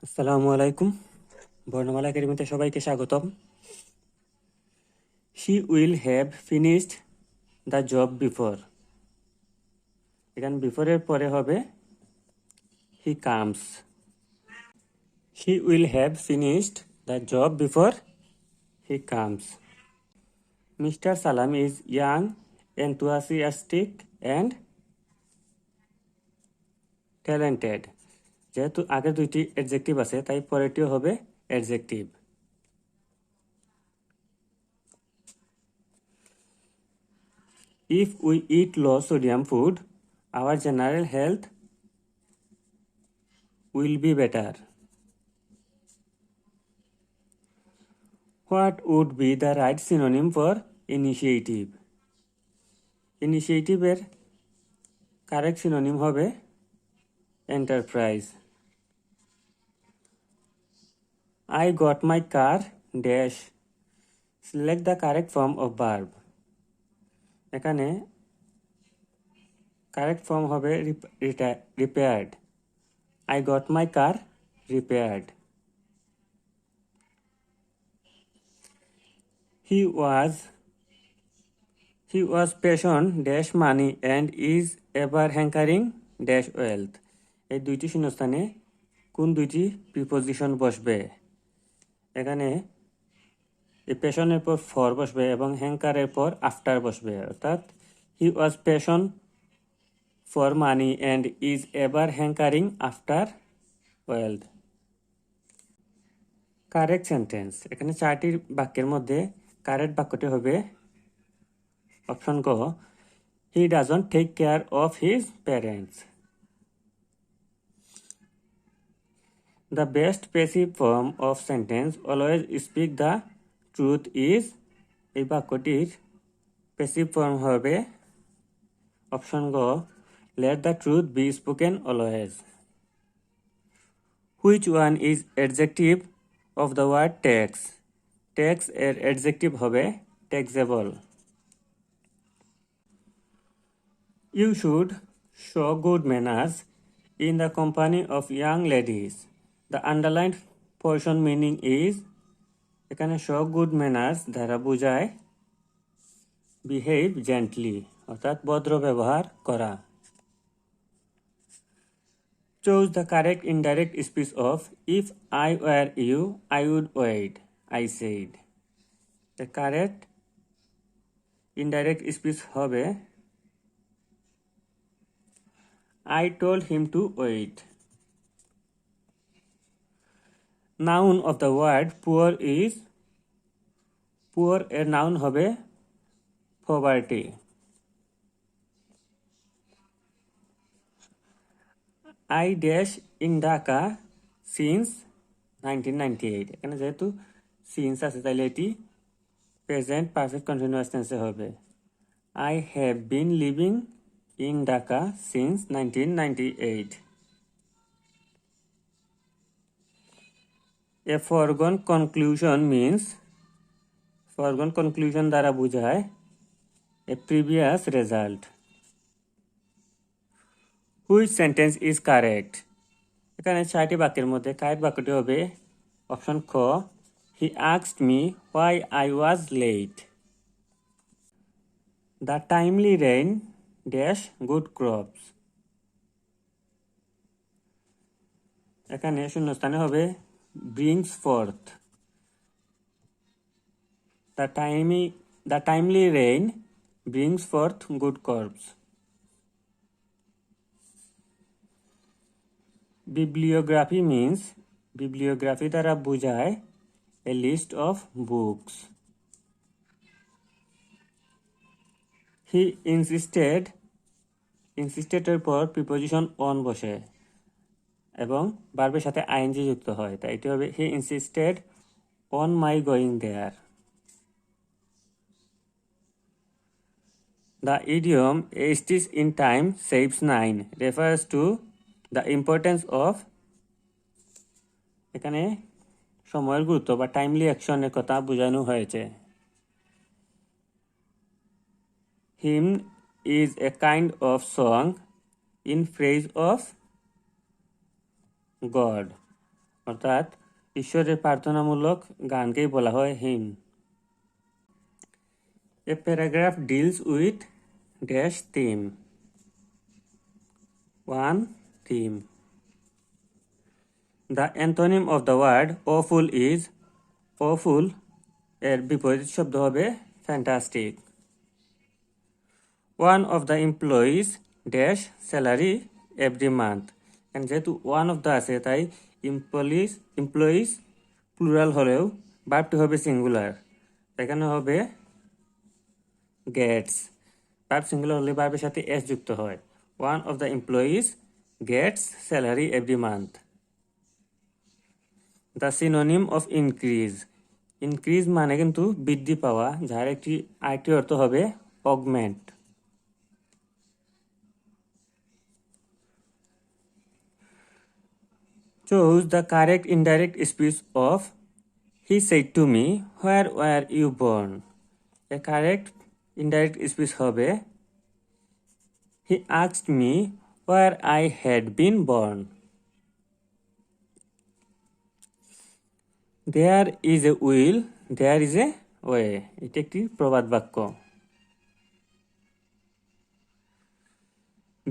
আসসালামু আলাইকুম। বর্ণমালা একাডেমিতে সবাইকে স্বাগতম। She will have finished the job before. এখানে before এর পরে হবে he comes. She will have finished the job before he comes. Mr. Salam is young, enthusiastic and talented. যেহেতু আগে দুইটি অ্যাডজেক্টিভ আছে তাই পরেরটিও হবে adjective. If we eat low sodium food, our general health will be better. What would be the right synonym for initiative? Initiative এর correct synonym হবে enterprise. I got my car dash. Select the correct form of verb. এখানে correct form হবে repaired. I got my car repaired. He was passion dash money and is ever hankering dash wealth. এই দুইটি শূন্যস্থানে কোন দুইটি preposition বসবে? এখানে এই প্যাশনের পর ফর বসবে এবং হ্যাঙ্কারের পর আফটার বসবে, অর্থাৎ he was passion for money and is ever hankering after wealth. Correct sentence, এখানে চারটি বাক্যের মধ্যে কারেক্ট বাক্যটি হবে অপশন ক, he doesn't take care of his parents. The best passive form of sentence always speak the truth is, এই বাক্যটির passive form হবে অপশন গ, let the truth be spoken always. Which one is adjective of the word tax? Tax এর adjective হবে taxable. You should show good manners in the company of young ladies. The underlined portion meaning is, এখানে show good manners দ্বারা বোঝায় behave gently, অর্থাৎ ভদ্র ব্যবহার করা। Choose the correct indirect speech of if I were you, I would wait, I said. The correct indirect speech হবে I told him to wait. Noun of the word poor is, poor এর noun হবে poverty. I dash in Dhaka since 1998. এখানে যেহেতু since আছে তাইলে এটি present perfect continuous টেন্সে হবে I have been living in Dhaka since 1998. A foregone conclusion means, foregone conclusion দ্বারা বোঝায় a previous result. Which sentence is correct? এখানে চারটি বাক্যের মধ্যে কারেক্ট বাক্যটি হবে অপশন খ, he asked me why I was late. The timely rain dash good crops. এখানে শূন্যস্থানে হবে brings forth. The timely rain brings forth good crops. Bibliography means, bibliography দ্বারা বোঝায় a list of books. He insisted এর পর preposition on বসে এবং ভার্বের সাথে আইএনজি যুক্ত হয়, তাই এটি হবে he insisted on my going there. The idiom a stitch in time saves nine refers to the importance of, এখানে সময়ের গুরুত্ব বা টাইমলি অ্যাকশনের কথা বোঝানো হয়েছে। Hymn is a kind of song in praise of God. অর্থাৎ ঈশ্বরের প্রার্থনামূলক গানকেই বলা হয় হিম। A paragraph deals with dash theme. 1. Theme. The antonym of the word awful is awful এর বিপরীত শব্দ হবে fantastic. One of the employees dash salary every month. And যেহেতু one of the আছে তাই employees plural হলেও ভার্বটি হবে সিঙ্গুলার, এখানে হবে gets. ভার্ব সিঙ্গুলার হলে ভার্বের সাথে s যুক্ত হয়। One of the employees gets salary every month. The synonym of increase. Increase মানে কিন্তু বৃদ্ধি পাওয়া, যার আরেকটি অর্থ হবে augment. Choose the correct indirect speech of he said to me, where were you born? A correct indirect speech হবে he asked me where I had been born. There is a will, there is a way. এটি একটি প্রবাদ বাক্য।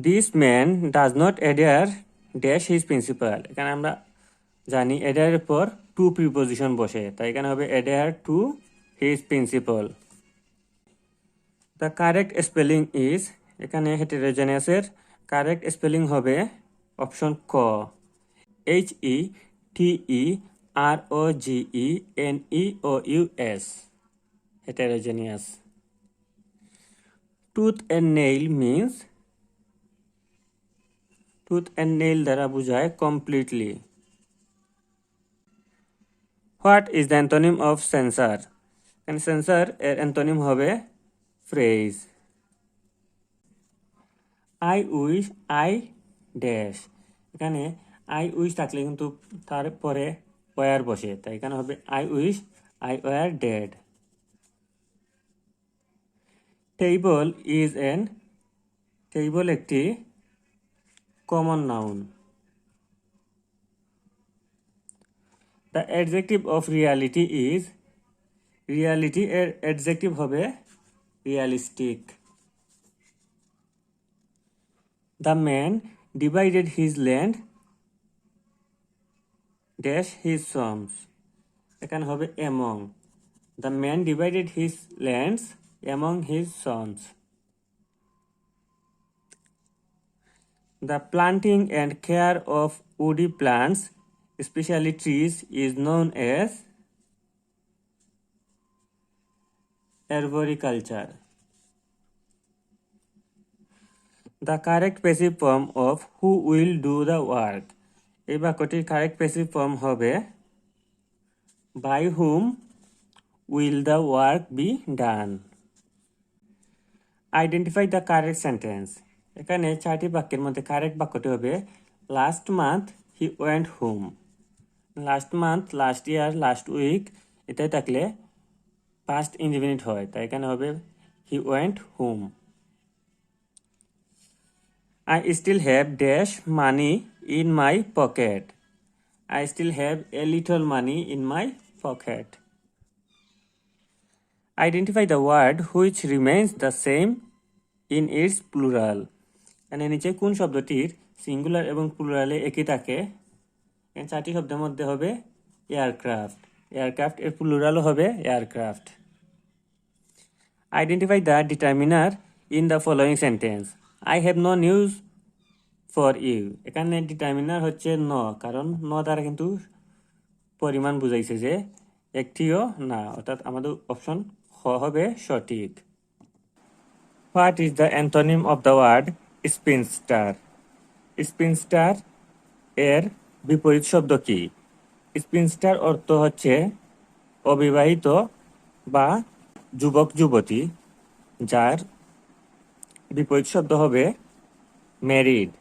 This man does not adhere dash his principal. এখানে আমরা জানি adhere এর পর to preposition বসে, তাই এখানে হবে adhere to his principal. The correct spelling is, এখানে heterogeneous এর correct spelling হবে অপশন ক, HETEROGENEOUS, heterogeneous. Tooth and nail means, tooth and nail দ্বারা বোঝায় completely. What is the antonym of censor? And censor এর antonym হবে phrase. I wish I dash. এখানে I wish থাকলে কিন্তু তারপরে were বসে, তাই এখানে হবে I wish I were dead. Table is an, table একটি common noun. The adjective of reality is, reality এর adjective হবে realistic. The man divided his land dash his sons. এখানে হবে among. The man divided his lands among his sons. The planting and care of woody plants, especially trees, is known as arboriculture. The correct passive form of who will do the work. এই বাক্যটির correct passive form হবে by whom will the work be done. Identify the correct sentence. এখানে চারটি বাক্যের মধ্যে correct বাক্যটি হবে last month he went home. Last month, last year, last week এটাই থাকলে পাস্ট ইনডিফিনিট হয়, তাই এখানে হবে he went home. I still have dash money in my pocket. I still have a little money in my pocket. Identify the word which remains the same in its plural. এখানে নিচে কোন শব্দটির singular এবং প্লুরালে একই থাকে? এখানে চারটি শব্দের মধ্যে হবে এয়ারক্রাফট। এয়ারক্রাফট এর প্লুরালও হবে aircraft. Identify the determiner in the following sentence. I have no news for you. এখানে ডিটারমিনার হচ্ছে ন, কারণ ন দ্বারা কিন্তু পরিমাণ বুঝাইছে যে একটিও না, অর্থাৎ আমাদের অপশন খ হবে সঠিক। What is the antonym of the word spinster? Spinster এর বিপরীত শব্দ কি? স্পিনস্টার অর্থ হচ্ছে অবিবাহিত বা যুবক যুবতী, যার বিপরীত শব্দ হবে married.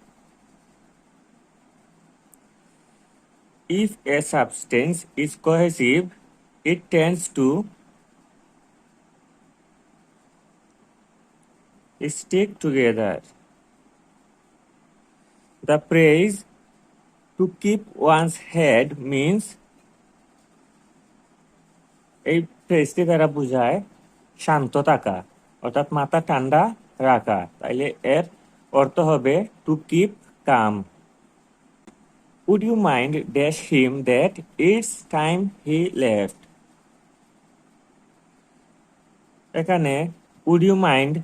If a substance is cohesive, it tends to stick together. The phrase to To keep one's head means এই ফ্রেজটি দ্বারা বোঝায় শান্ত থাকা, অর্থাৎ মাথা ঠান্ডা রাখা। তাইলে এর অর্থ হবে to keep calm. Would you mind dash him that it's time he left? এখানে would you mind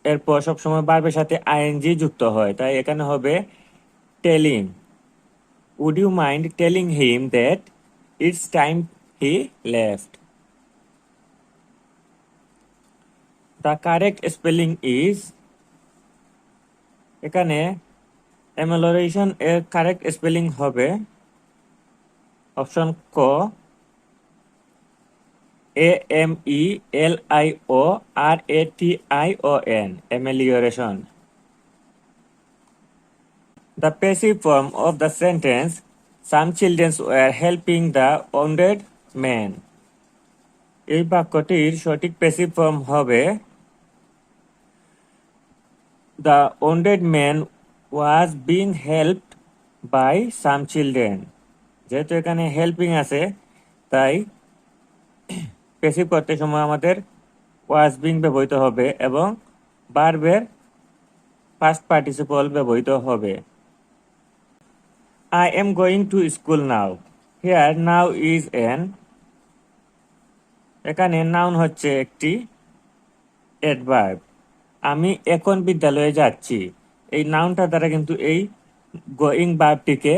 এরপর সবসময় ভার্বের সাথে আইএনজি যুক্ত হয়, তাই এখানে হবে telling. Would you mind telling him that it's time he left? The correct spelling is, এখানে amelioration এর কারেক্ট স্পেলিং হবে অপশন ক AMELIORATION, amelioration. The passive form of the sentence, some children were helping the wounded man. এই বাক্যটির সঠিক passive form হবে The wounded man was being helped by some children. যেহেতু এখানে হেল্পিং আছে, তাই প্যাসিভ করতে সময় আমাদের was being ব্যবহৃত হবে এবং ভার্বের পাস্ট পার্টিসিপল ব্যবহৃত হবে। I am going to school now. Here now is an, এখানে নাউন হচ্ছে একটি অ্যাডভার্ব। আমি এখন বিদ্যালয়ে যাচ্ছি, এই নাউনটা দ্বারা কিন্তু এই গোয়িং ভার্বটিকে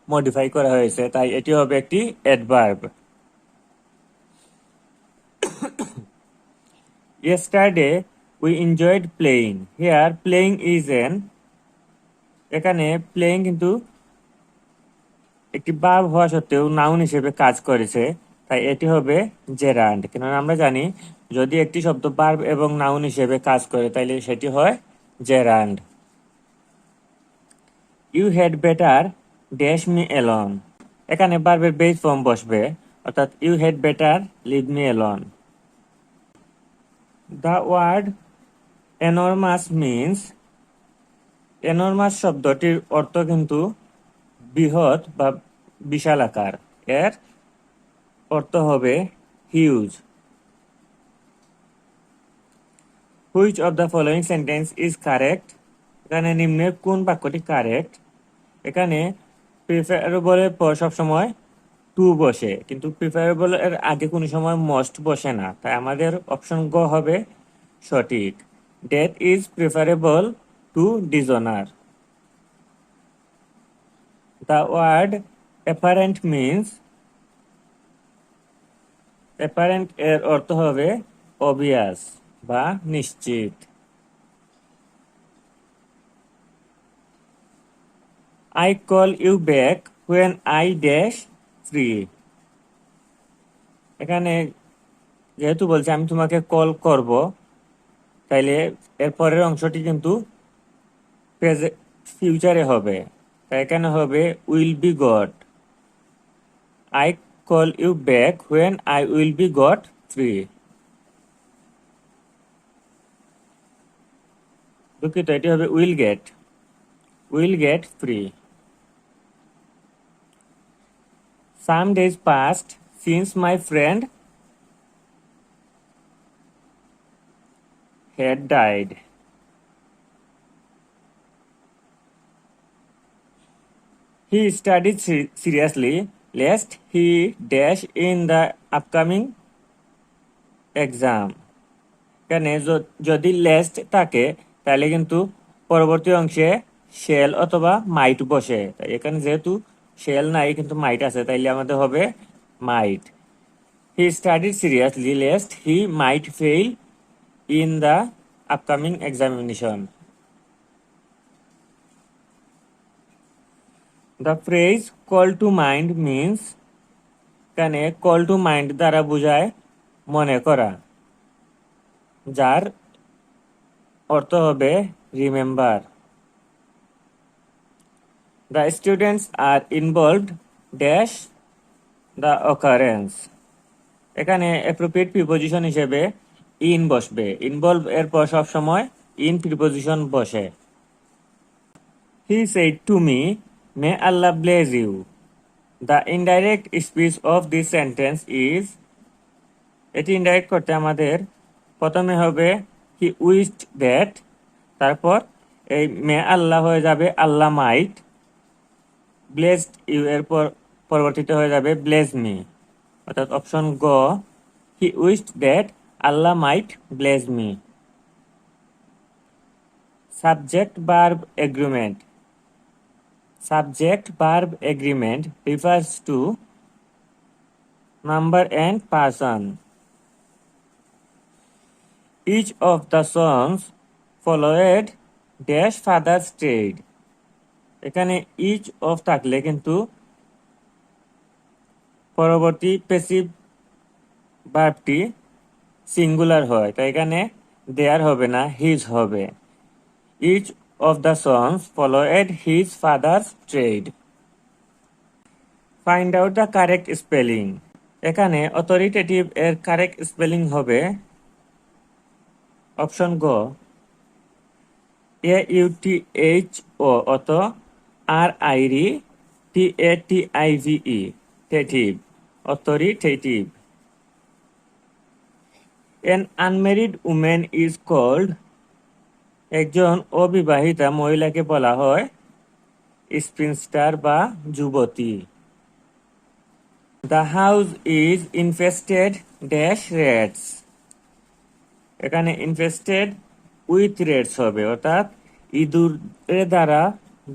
মডিফাই করা হয়েছে, তাই এটি হবে একটি adverb. Yesterday we enjoyed playing. Here playing is an, এখানে প্লেইং কিন্তু একটি ভার্ব হওয়া সত্ত্বেও নাউন হিসেবে কাজ করেছে, তাই এটি হবে জেরান্ড। কেননা আমরা জানি যদি একটি শব্দ ভার্ব এবং নাউন হিসেবে কাজ করে তাইলে সেটি হয় gerund. You had better dash me alone, এখানে ভার্বের বেস ফর্ম বসবে, অর্থাৎ you had better leave me alone. The word enormous means, enormous শব্দটির অর্থ কিন্তু বৃহৎ বা বিশাল আকার, এর অর্থ হবে huge. Which of the following sentence is correct, এখানে নিম্নের কোন বাক্যটি কারেক্ট। এখানে প্রিফারেবলের পর সবসময় টু বসে, কিন্তু প্রিফারেবল এর আগে কোনো সময় মস্ট বসে না, তাই আমাদের অপশন গ হবে সঠিক। Death is preferable to dishonour. The word apparent means, apparent এর অর্থ হবে obvious বা নিশ্চিত। I call you back when I dash free, এখানে যেহেতু বলছে আমি তোমাকে কল করব, তাইলে এর পরের অংশটি কিন্তু ফিউচারে হবে, তাই এখানে হবে will be got. I call you back when I will be got free. দুঃখিত, এটি হবে will get free. Some days past since my friend had died. He studied seriously lest he dash in the upcoming exam. এখানে যদি least থাকে তাহলে কিন্তু পরবর্তী অংশে শেল অথবা মাইট বসে, তাই এখানে যেহেতু শেল নাই কিন্তু মাইট আছে, তাইলে আমাদের হবে মাইট। He studied seriously lest he might fail in the upcoming examination. The phrase call to mind means, এখানে call to mind দ্বারা বোঝায় মনে করা, যার অর্থ হবে remember. The students are involved dash the occurrence, এখানে অ্যাপ্রোপ্রিয়েট প্রিপোজিশন হিসেবে ইন বসবে, ইনভলভ এর পর সবসময় ইন প্রিপোজিশন বসে। He said to me May Allah bless you. The indirect speech of this sentence is, এটি ইনডাইরেক্ট করতে আমাদের প্রথমে হবে হি উইশড দ্যাট, তারপর এই মে আল্লাহ হয়ে যাবে আল্লাহ মাইট, ব্লেসড ইউ এর পরবর্তীতে হয়ে যাবে ব্লেস মি, অর্থাৎ অপশন গ he wished that Allah might bless me. Subject verb agreement. Subject verb agreement refers to number and person. Each of the sons followed dash father's trade. এখানে each of থাকলে কিন্তু পরবর্তী passive ভার্বটি singular হয়, তাই এখানে দেয়ার হবে না, হিজ হবে। Each of the sons followed his father's trade. Find out the correct spelling. এখানে অথরিটেটিভ এর কারেক্ট স্পেলিং হবে অপশন গ AUTHO অত RIRE টেটিভ, authoritative. An unmarried woman is called, একজন অবিবাহিতা মহিলাকে বলা হয় স্প্রিনস্টার বা যুবতী। The house is infested dash rats. এখানে infested with rats হবে, অর্থাৎ ইঁদুরের দ্বারা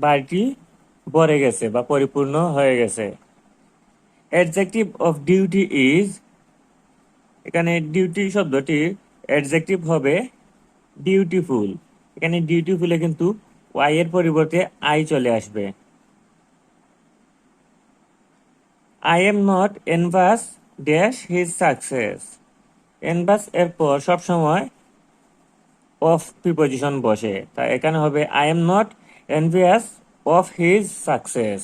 বাড়িটি ভরে গেছে বা পরিপূর্ণ হয়ে গেছে। Adjective of duty is, এখানে ডিউটি শব্দটির অ্যাডজেক্টিভ হবে বিউটিফুল। এখানে বিউটিফুলে কিন্তু ওয়াই এর পরিবর্তে আই চলে আসবে। I am not envious dash his success. envious এর পর সবসময় অফ প্রিপজিশন বসে, তাই এখানে হবে I am not envious of his success.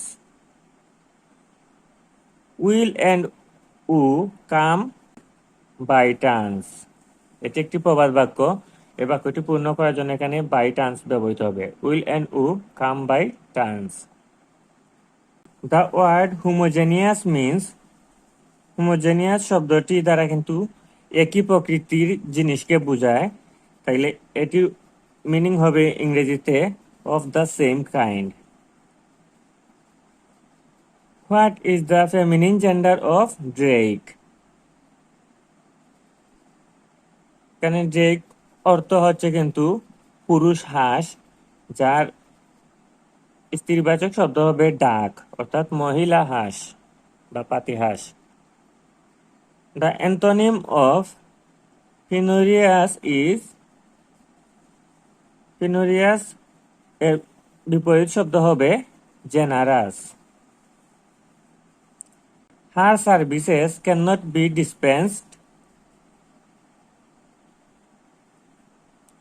Will and who come by chance. এটি একটি প্রবাদ বাক্য, এই বাক্যটি পূর্ণ করার জন্য এখানে বাই চান্স ব্যবহৃত হবে। Will and who come by chance. The word homogeneous means, homogeneous শব্দটি দ্বারা কিন্তু একই প্রকৃতির জিনিসকে বোঝায়, তাইলে এটির মিনিং হবে ইংরেজিতে of the same kind. What is the feminine gender of Drake. এখানে ড্রেক অর্থ হচ্ছে কিন্তু পুরুষ হাঁস, যার স্ত্রীবাচক শব্দ হবে ডাক, অর্থাৎ মহিলা হাঁস বা পাতিহাঁস। The antonym of penurious is, penurious এর বিপরীত শব্দ হবে generous. Her services cannot be dispensed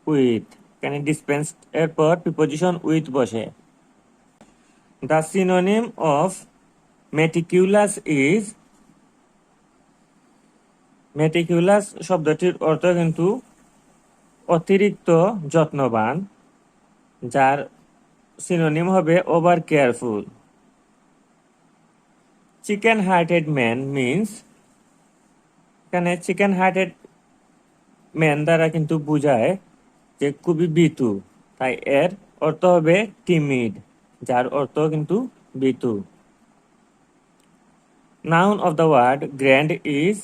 with. এখানে dispensed এর পর preposition with বসে। The synonym of meticulous is, meticulous শব্দটির অর্থ কিন্তু অতিরিক্ত যত্নবান, যার সিনোনিম হবে over careful. Chicken hearted man means, এখানে চিকেন হার্টেড ম্যান দ্বারা কিন্তু বোঝায় যে খুবই ভীতু, তাই এর অর্থ হবে টিমিড, যার অর্থ কিন্তু ভীতু। Noun of the word grand is,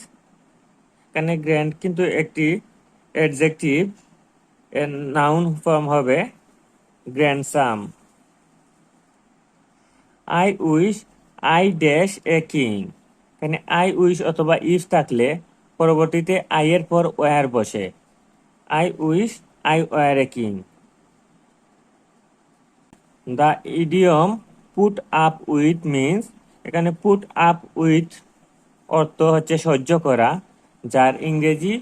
এখানে গ্র্যান্ড কিন্তু একটি অ্যাডজেক্টিভ, এর নাউন ফর্ম হবে গ্র্যান্ডসাম। I wish I dash a king, এখানে আই উইশ অথবা ইফ থাকলে পরবর্তীতে আই এর পর ওয়ার বসে। I wish I were a king. The idiom put up with means, এখানে পুট আপ উইথ অর্থ হচ্ছে সহ্য করা, যার ইংরেজি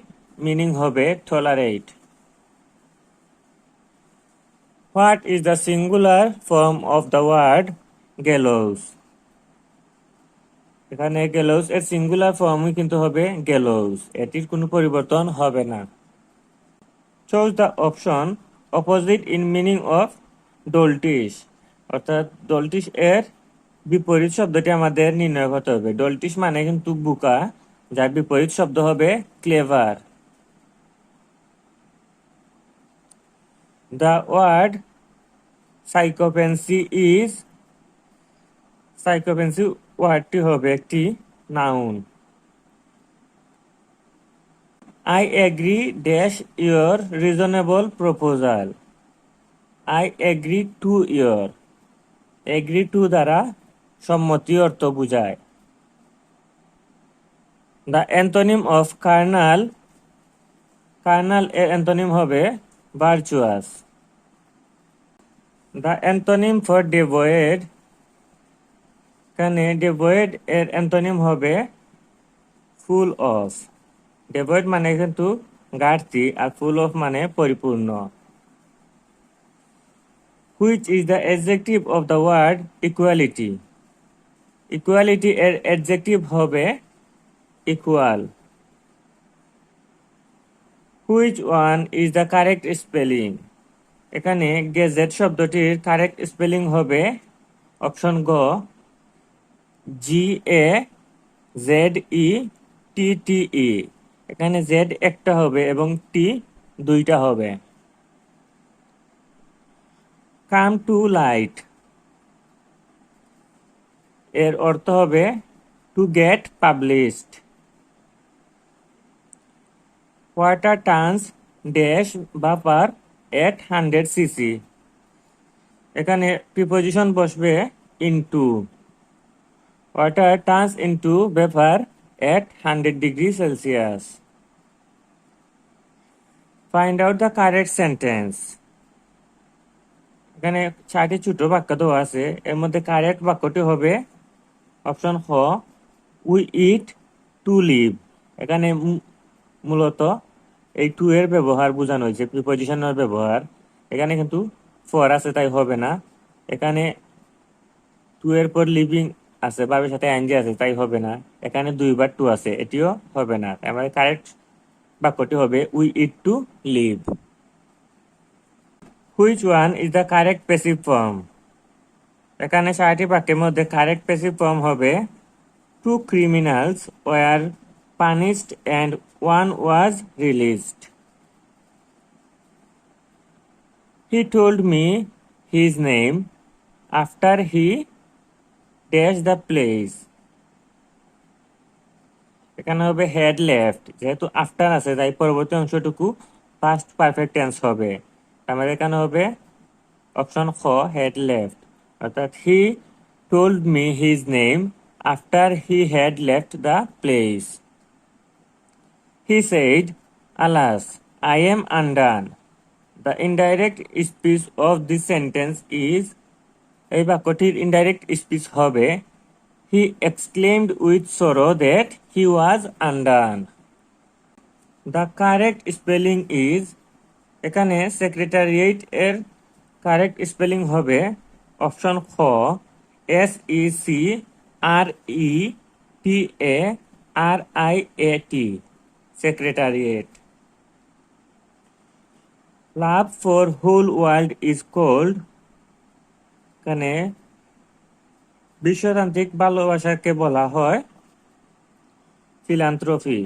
মিনিং হবে tolerate. What is the singular form of the word gallows. এখানে গেলোস এর সিঙ্গুলার ফর্মই কিন্তু হবে গেলোস, এটির কোনো পরিবর্তন হবে না। Choose the option opposite in meaning of doltish, অর্থাৎ ডোলটিশ এর বিপরীত শব্দটি আমাদের নির্ণয় করতে হবে। ডলটিস মানে কিন্তু বোকা, যার বিপরীত শব্দ হবে ক্লেভার। দ্য ওয়ার্ড সাইকোপ্যান্সি সাইকোপ্যান্সি ওয়ার্ডটি হবে একটি noun. I agree dash your reasonable proposal. I agree to your. Agree to দ্বারা সম্মতি অর্থ বোঝায়। The antonym of carnal এর antonym হবে virtuous. The antonym for devoid, এখানে devoid এর antonym হবে full of. devoid মানে কিন্তু ঘাটতি আর full of মানে পরিপূর্ণ। Which is the adjective of the word equality? Equality এর adjective হবে equal. Which one is the correct spelling? এখানে গেজেট শব্দটির কারেক্ট স্পেলিং হবে অপশন গ GAZETTE। এখানে জেড একটা হবে এবং টি দুইটা হবে। কাম টু লাইট এর অর্থ হবে to get published. Water turns dash vapour at 100 cc। এখানে প্রিপোজিশন বসবে into. Water turns into vapour at 100 degree Celsius। Find out the correct sentence. এখানে 4টি ছোট বাক্য দেওয়া আছে, এর মধ্যে কারেক্ট বাক্যটি হবে অপশন খ উই ইট টু লিভ। এখানে মূলত এই টু এর ব্যবহার বোঝানো হয়েছে, প্রিপোজিশনের ব্যবহার। এখানে কিন্তু ফর আছে তাই হবে না। এখানে টু এর পর লিভিং আছে, ভাবের সাথে আইনজি আছে তাই হবে না। এখানে দুইবার টু আছে, এটিও হবে না। আমাদের কারেক্ট বাক্যটি হবে we eat to live. Which one is the correct passive form? এখানে 4টি বাক্যের মধ্যে কারেক্ট প্যাসিভ ফর্ম হবে two criminals were punished and one was released. He told me his name after he dashed the place. এখানে হবে had left, যেহেতু after আছে তাই পরবর্তী অংশটুকু পাস্ট পারফেক্ট টেন্স হবে। আমাদের এখানে হবে অপশন খ had left, অর্থাৎ he told me his name after he had left the place. He said, alas, I am undone. The indirect speech of this sentence is, এই বাক্যটির indirect speech হবে, he exclaimed with sorrow that he was undone. The correct spelling is, এখানে secretariat এর correct spelling হবে option খ SECRETARIAT, secretariat. Love for whole world is called, এখানে বিশ্বতান্ত্রিক ভালোবাসাকে বলা হয় philanthropy.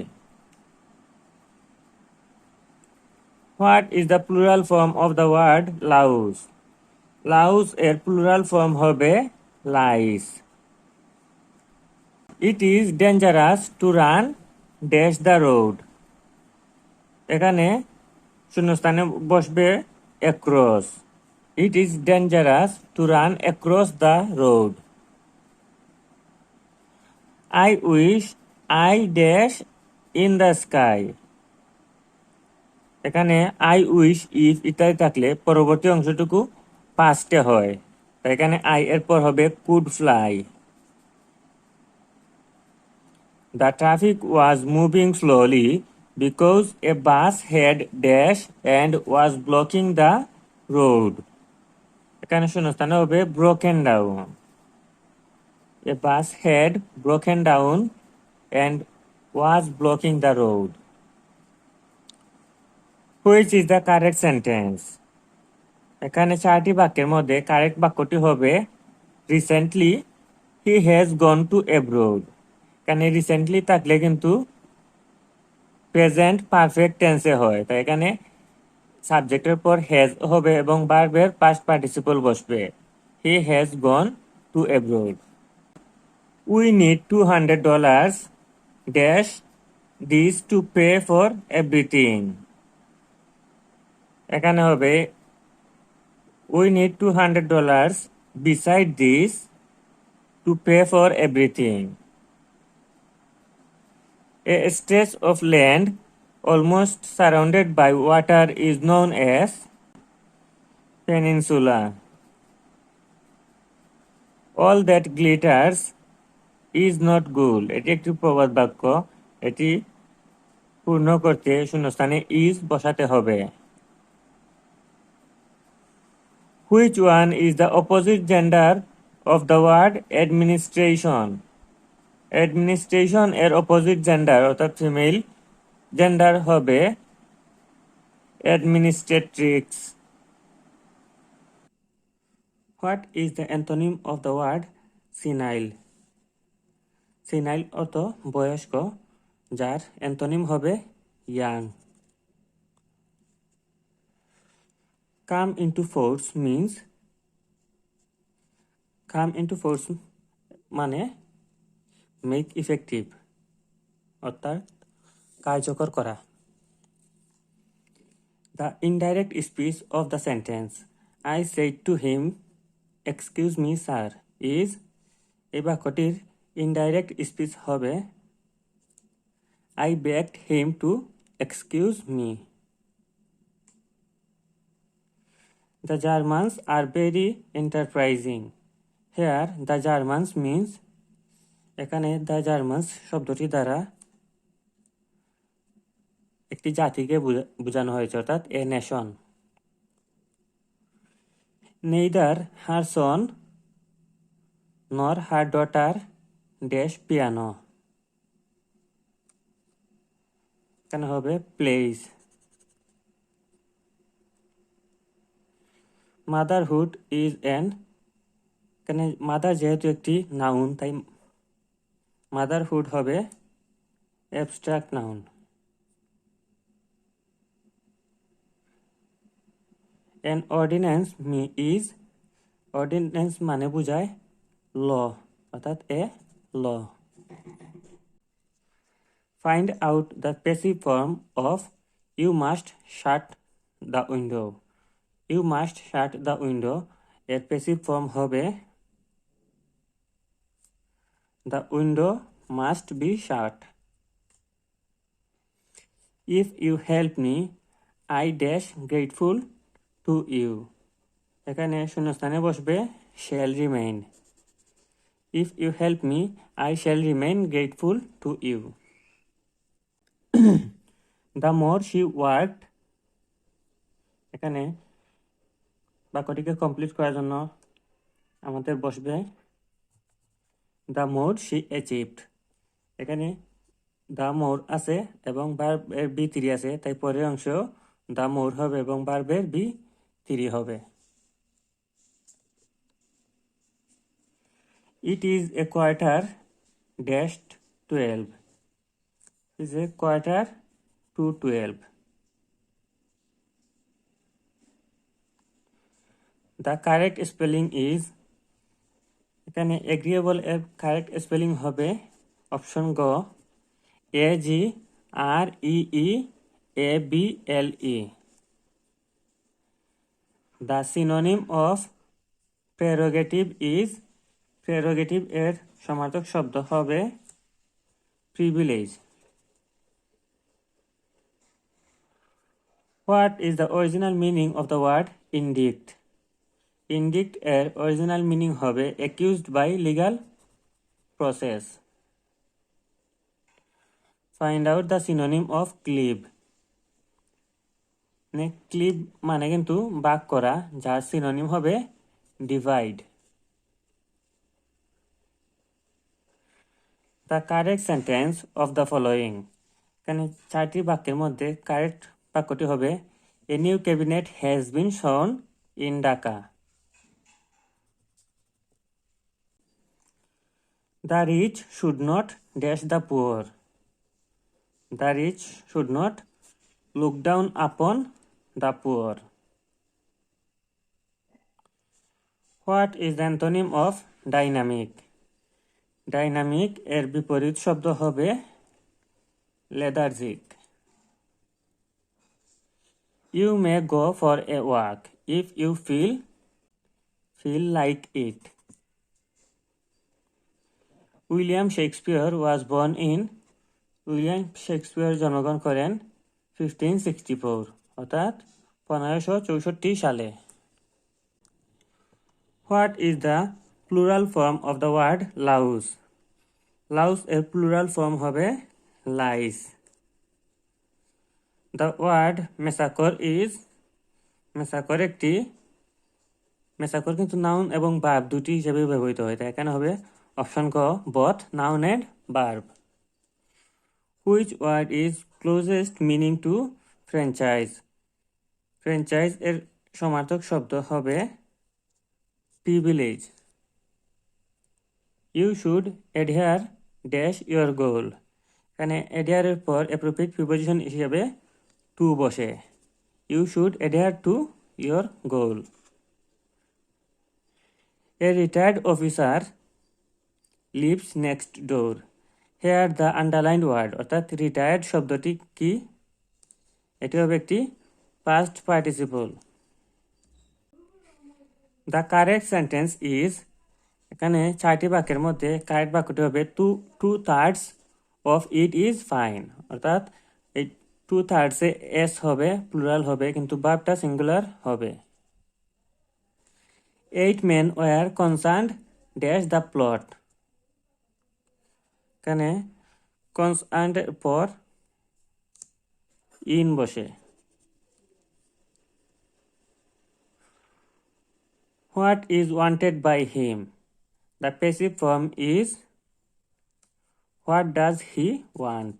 What is the plural form of the word louse? Louse এর plural form হবে lies. It is dangerous to run dash the road. এখানে শূন্যস্থানে বসবে across. It is dangerous to run across the road. I wish I dash in the sky. এখানে I wish if ইত্যাদি থাকলে পরবর্তী অংশটুকু পাস্টে হয়, তাই এখানে I এর পর হবে could fly. The traffic was moving slowly because a bus had dash and was blocking the road. এখানে শূন্যস্থানে হবে broken down. A bus had broken down and was blocking the road. Which is the correct sentence? এখানে 4টি বাক্যের মধ্যে correct বাক্যটি হবে recently he has gone to abroad. এখানে রিসেন্টলি থাকলে কিন্তু প্রেজেন্ট পারফেক্ট টেন্সে হয়, তাই এখানে সাবজেক্টের পর হ্যাজ হবে এবং ভার্বের পাস্ট পার্টিসিপল বসবে। He has gone to abroad. We need $200 dash this to pay for everything. এখানে হবে we need $200 beside this to pay for everything. A stretch of land almost surrounded by water is known as peninsula. All that glitters is not gold. এটি একটি প্রবাদ বাক্য। এটি পূর্ণ করতে শূন্যস্থানে is বসাতে হবে। Which one is the opposite gender of the word administration? Administration এর opposite gender অর্থাৎ ফিমেল জেন্ডার হবে administratrix. What is the antonym of the word senile? Senile অর্থ বয়স্ক, যার অ্যান্টোনিম হবে young. Come into force means, come into force মানে make effective অর্থাৎ কার্যকর করা। The indirect speech of the sentence I said to him, excuse me sir is, এই বাক্যটির indirect speech হবে I begged him to excuse me. The Germans are very enterprising. Here the Germans means, এখানে the Germans শব্দটি দ্বারা একটি জাতিকে বোঝানো হয়েছে অর্থাৎ a nation. Neither her son nor her daughter dash piano. এখানে হবে plays. Motherhood is an, এখানে মাদার যেহেতু একটি নাউন তাই মাদারহুড হবে abstract noun. An ordinance is, ordinance মানে বোঝায় ল অর্থাৎ এ ল। Find out the passive form of you must shut the window. You must shut the window এর passive form হবে the window must be shut. If you help me I dash grateful to you. এখানে শূন্যস্থানে বসবে shall remain. If you help me I shall remain grateful to you. The more she worked, এখানে বাক্যটিকে complete করার জন্য আমাদের বসবে the more she achieved. এখানে the more আছে এবং ভার্বের B3 আছে, তাই পরের অংশ the more হবে এবং ভার্বের B3 হবে। It is a quarter dashed 12. It is a quarter to 12. The correct spelling is, এখানে agreeable এর correct spelling হবে অপশন গ AGREEABLE. The synonym of prerogative is, prerogative এর সমার্থক শব্দ হবে privilege. What is the original meaning of the word indict? Indict এর original meaning হবে accused by legal process. Find out the synonym of cleave. ক্লিভ মানে কিন্তু ভাগ করা, যার সিনোনিম হবে divide. The correct sentence of the following, এখানে চারটি বাক্যের মধ্যে কারেক্ট বাক্যটি হবে A new cabinet has been shown in Dhaka. The rich should not dash the poor. The rich should not look down upon the poor. What is the antonym of dynamic? Dynamic এর বিপরীত শব্দ হবে lethargic. You may go for a walk if you feel like it. William Shakespeare was born in William Shakespeare জন্মগ্রহণ করেন 1564 অর্থাৎ 1564 সালে। What is the plural form of the word louse? Louse এর plural form হবে lies. The word massacre is massacre কিন্তু noun এবং verb দুটি হিসেবে ব্যবহৃত হয়, তাই এখানে হবে অপশন ক both noun and verb. Which word is closest meaning to franchise? Franchise এর সমার্থক শব্দ হবে privilege. You should adhere dash your goal. এখানে adhere এর পর appropriate preposition হিসেবে to বসে। You should adhere to your goal. A retired officer lives next door. Here the underlined word অর্থাৎ retired শব্দটি কি? এটি হবে একটি past participle. The correct sentence is এখানে 4টি বাক্যের মধ্যে কারেক্ট বাক্যটি হবে 2/3 of it is fine অর্থাৎ এই 2/3 এ s হবে প্লুরাল হবে কিন্তু ভার্বটা সিঙ্গুলার হবে। 8 men were concerned dash the plot. এখানে concerned এর পর in বসে। What is wanted by him? The passive form is what does he want?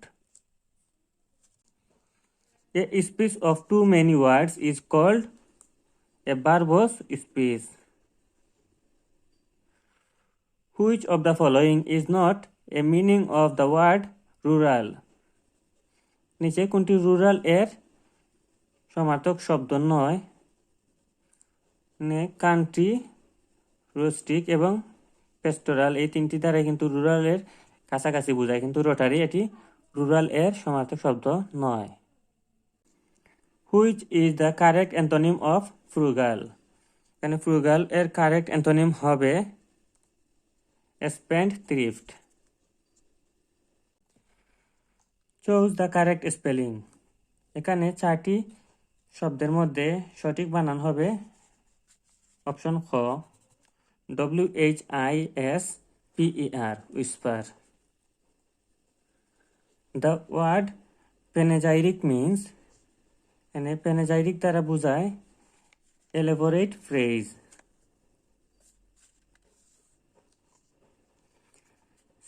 A speech of too many words is called a verbose speech. Which of the following is not a meaning of the word rural? নিচে কোনটি rural এর সমার্থক শব্দ নয়? Country, রুস্টিক এবং পেস্টোরাল এই তিনটি দ্বারা কিন্তু রুরাল এর কাছাকাছি বোঝায়, কিন্তু রোটারি এটি রুরাল এর সমার্থক শব্দ নয়। Which is the correct antonym of frugal? এখানে frugal এর correct antonym হবে spendthrift. Choose the correct spelling. এখানে 4টি শব্দের মধ্যে সঠিক বানান হবে অপশন খ WHISPER whisper. The word panegyric means এখানে panegyric দ্বারা বোঝায় elaborate phrase.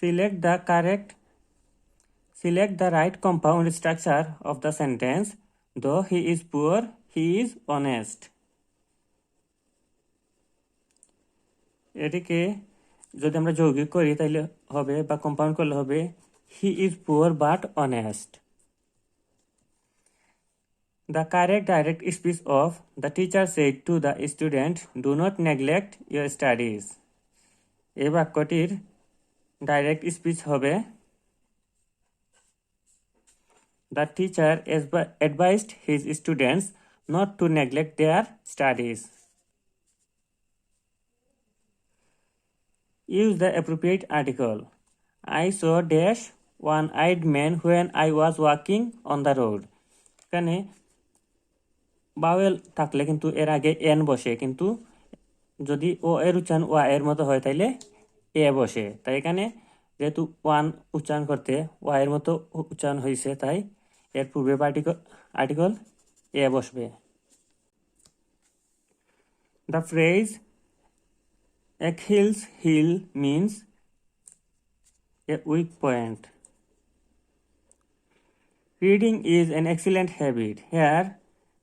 Select the right compound structure of the sentence. Though he is poor, he is honest. এটিকে যদি আমরা যৌগিক করি তাহলে হবে বা কম্পাউন্ড করলে হবে he is poor but honest. The correct direct speech of the teacher said to the student, do not neglect your studies. এই বাক্যটির ডাইরেক্ট স্পিচ হবে the teacher advised his students not to neglect their studies. Use the appropriate article. I saw dash one-eyed man when I was walking on the road. এখানে bowel থাকলে কিন্তু এর আগে N বসে, কিন্তু যদি ও এর উচ্চারণ ওয়া এর মতো হয় তাইলে এ বসে। তাই এখানে যেহেতু ওয়ান উচ্চারণ করতে ওয়া এর মতো উচ্চারণ হয়েছে তাই এর পূর্বে আর্টিকল এ বসবে। The phrase Achilles' heel means a weak point. Reading is an excellent habit. Here,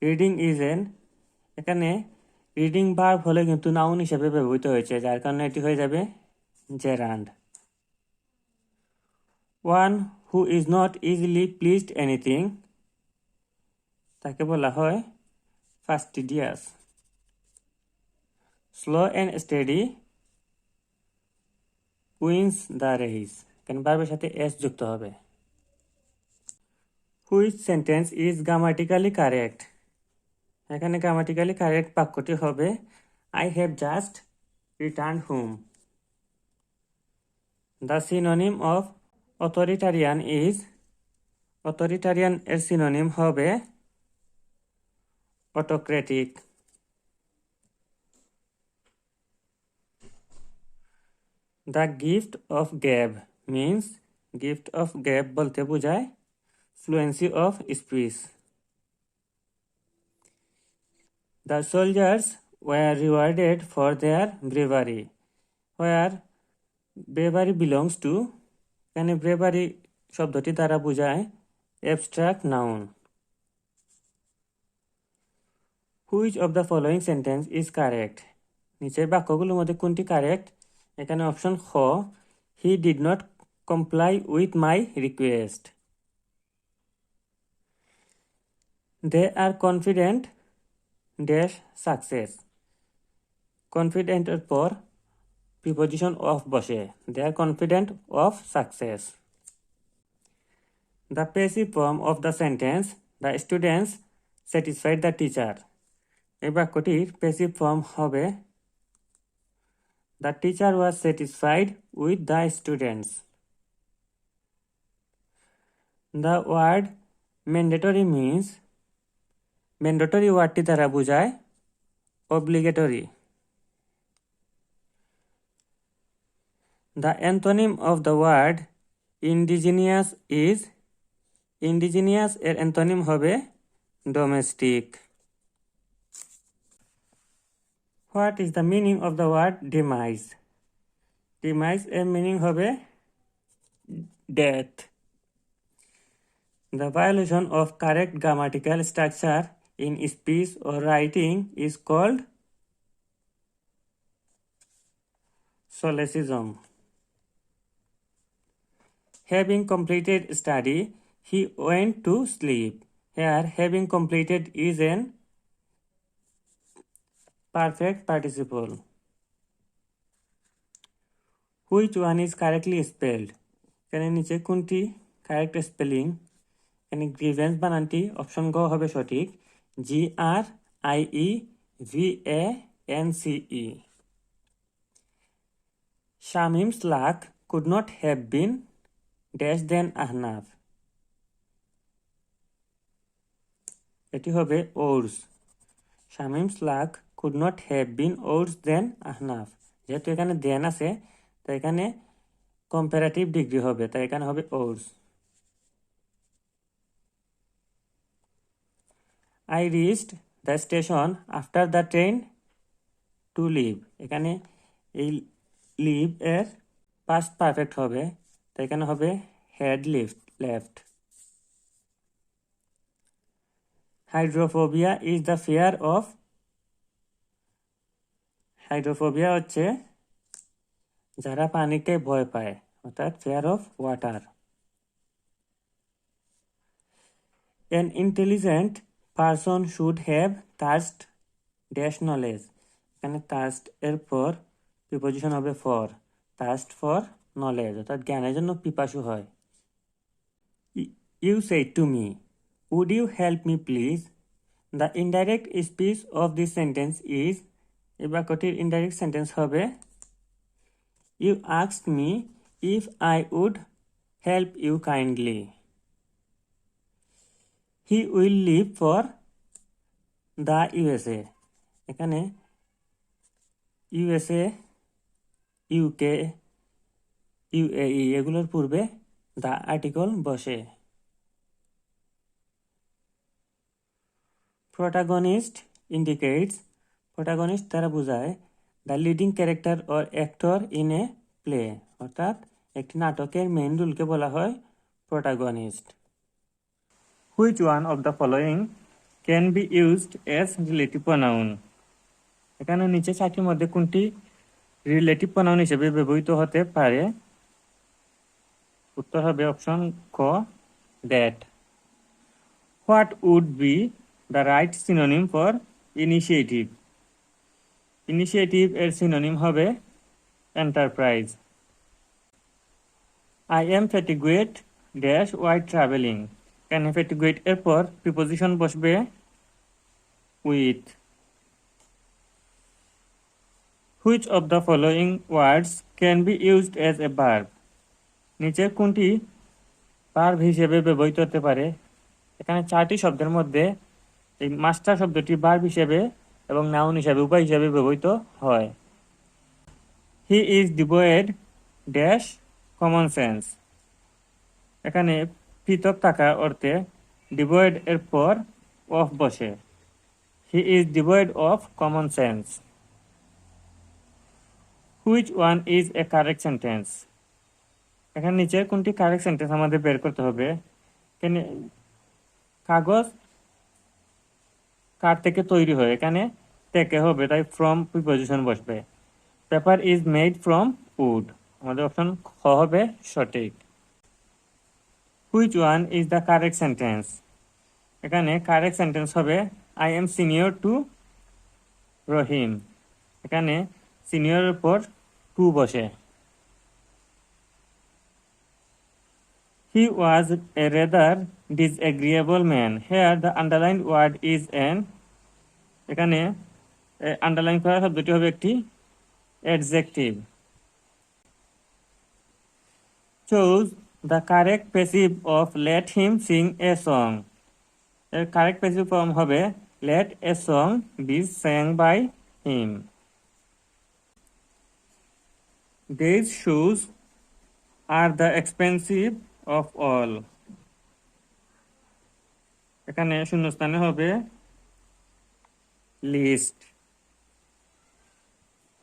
reading is এখানে রিডিং ভার্ব হলে কিন্তু নাউন হিসেবে ব্যবহৃত হয়েছে, যার কারণে এটি হয়ে যাবে gerund. one who is not easily pleased anything তাকে বলা হয় fastidious. Slow and steady wins the race. কেন ভার্বের সাথে s যুক্ত হবে। Which sentence is grammatically correct? এখানে grammatically correct বাক্যটি হবে I have just returned home. The synonym of authoritarian is authoritarian এর synonym হবে autocratic. The gift of gab means gift of gab বলতে বোঝায় fluency of speech. The soldiers were rewarded for their bravery. Where bravery belongs to এখানে bravery শব্দটি দ্বারা বোঝায় abstract noun. Which of the following sentence is correct? নিচের বাক্যগুলোর মধ্যে কোনটি correct? এখানে অপশন খ he did not comply with my request. They are confident dash success. Confident এর পর preposition of বসে they are confident of success. The passive form of the sentence the students satisfied the teacher. এই বাক্যটির passive form হবে the teacher was satisfied with the students. The word mandatory means mandatory ওয়ার্ডটি দ্বারা বোঝায় obligatory. The antonym of the word indigenous is indigenous এর antonym হবে domestic. What is the meaning of the word demise? Demise এর meaning হবে death. The violation of correct grammatical structure in speech or writing is called solecism. Having completed study, he went to sleep. Here, having completed is an perfect participle. Which one is correctly spelled? এখানে নিচে কোনটি correct spelling? এখানে grievance বানানটি option গ হবে সঠিক GRIEVANCE. Shamim's luck could not have been dash than Ahnaf. এটি হবে worse. Shamim's luck could not have been worse than Ahnaf. যেহেতু এখানে দেন আছে তাই এখানে comparative degree হবে তাই এখানে হবে worse. I reached the station after the train to leave. এখানে এই leave এর past perfect হবে তাই এখানে হবে had left. Hydrophobia is the fear of hydrophobia হচ্ছে যারা পানিকে ভয় পায় অর্থাৎ fear of water. An intelligent person should have thirst dash knowledge. এখানে thirst এর পর preposition হবে for thirst for knowledge অর্থাৎ জ্ঞানের জন্য পিপাসু হয়. You said to me, would you help me please? The indirect speech of this sentence is এই বাক্যটির indirect sentence হবে You asked me if I would help you kindly. He will leave for the USA. এখানে USA, UK, UAE এগুলোর পূর্বে the article বসে. Protagonist indicates protagonist দ্বারা বোঝায় the leading character or actor in a play অর্থাৎ একটি নাটকের main রোলকে বলা হয় protagonist. Which one of the following can be used as relative pronoun? এখানে নিচে চারটির মধ্যে কোনটি রিলেটিভ প্রনাউন হিসেবে ব্যবহৃত হতে পারে? উত্তর হবে অপশন ক, that. What would be the right synonym for initiative? Initiative এর সিনোনিম হবে enterprise. I am fatigued dash by travelling. এখানে ফ্যাটিগুয়েড এর পর প্রিপোজিশন বসবে with. Which of the following words can be used as a verb? নিচের কোনটি verb হিসেবে ব্যবহৃত হতে পারে? এখানে 4টি শব্দের মধ্যে এই মাস্টার শব্দটি ভার্ব হিসেবে এবং নাউন হিসেবে উভয় হিসেবে ব্যবহৃত হয়। He is devoid dash common sense. এখানে পৃথক থাকা অর্থে ডিভয়েড এর পর অফ বসে। He is devoid of common sense. Which one is a correct sentence? এখানে নিচের কোনটি কারেক্ট সেন্টেন্স আমাদের বের করতে হবে। এখানে কাগজ কাঠ থেকে তৈরি হয়, এখানে থেকে হবে, তাই ফ্রম প্রিপোজিশন বসবে। Paper is made from wood, আমাদের অপশন খ হবে সঠিক। Which one is the correct sentence? এখানে কারেক্ট সেন্টেন্স হবে I am senior to Rahim. এখানে সিনিয়রের উপর টু বসে। He was a rather disagreeable man. Here the underlined word is an. এখানে আন্ডারলাইন করা শব্দটি হবে একটি adjective. Choose the correct passive of let him sing a song. এর কারেক্ট প্যাসিভ ফর্ম হবে let a song be sang by him. These shoes are the expensive of all. এখানে শূন্যস্থানে হবে list.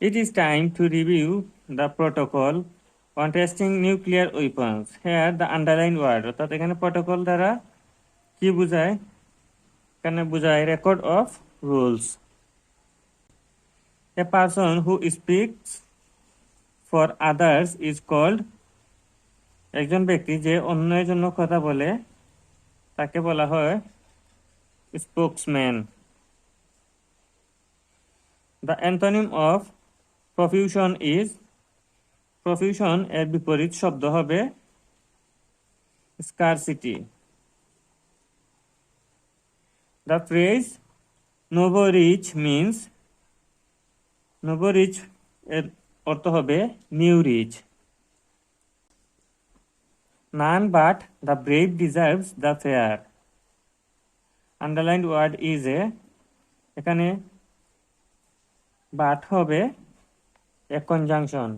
It is time to review the protocol on testing nuclear weapons. Here the underlined word, অর্থাৎ এখানে protocol দ্বারা কি বোঝায়? এখানে বোঝায় record of rules. A person who speaks for others is called. একজন ব্যক্তি যে অন্যের জন্য কথা বলে তাকে বলা হয় spokesman. The antonym of profusion is. Profusion এর বিপরীত শব্দ হবে scarcity. The phrase novo rich means, novo rich এর অর্থ হবে new rich. None but the brave deserves the fair. Underlined word is a, এখানে but হবে a conjunction.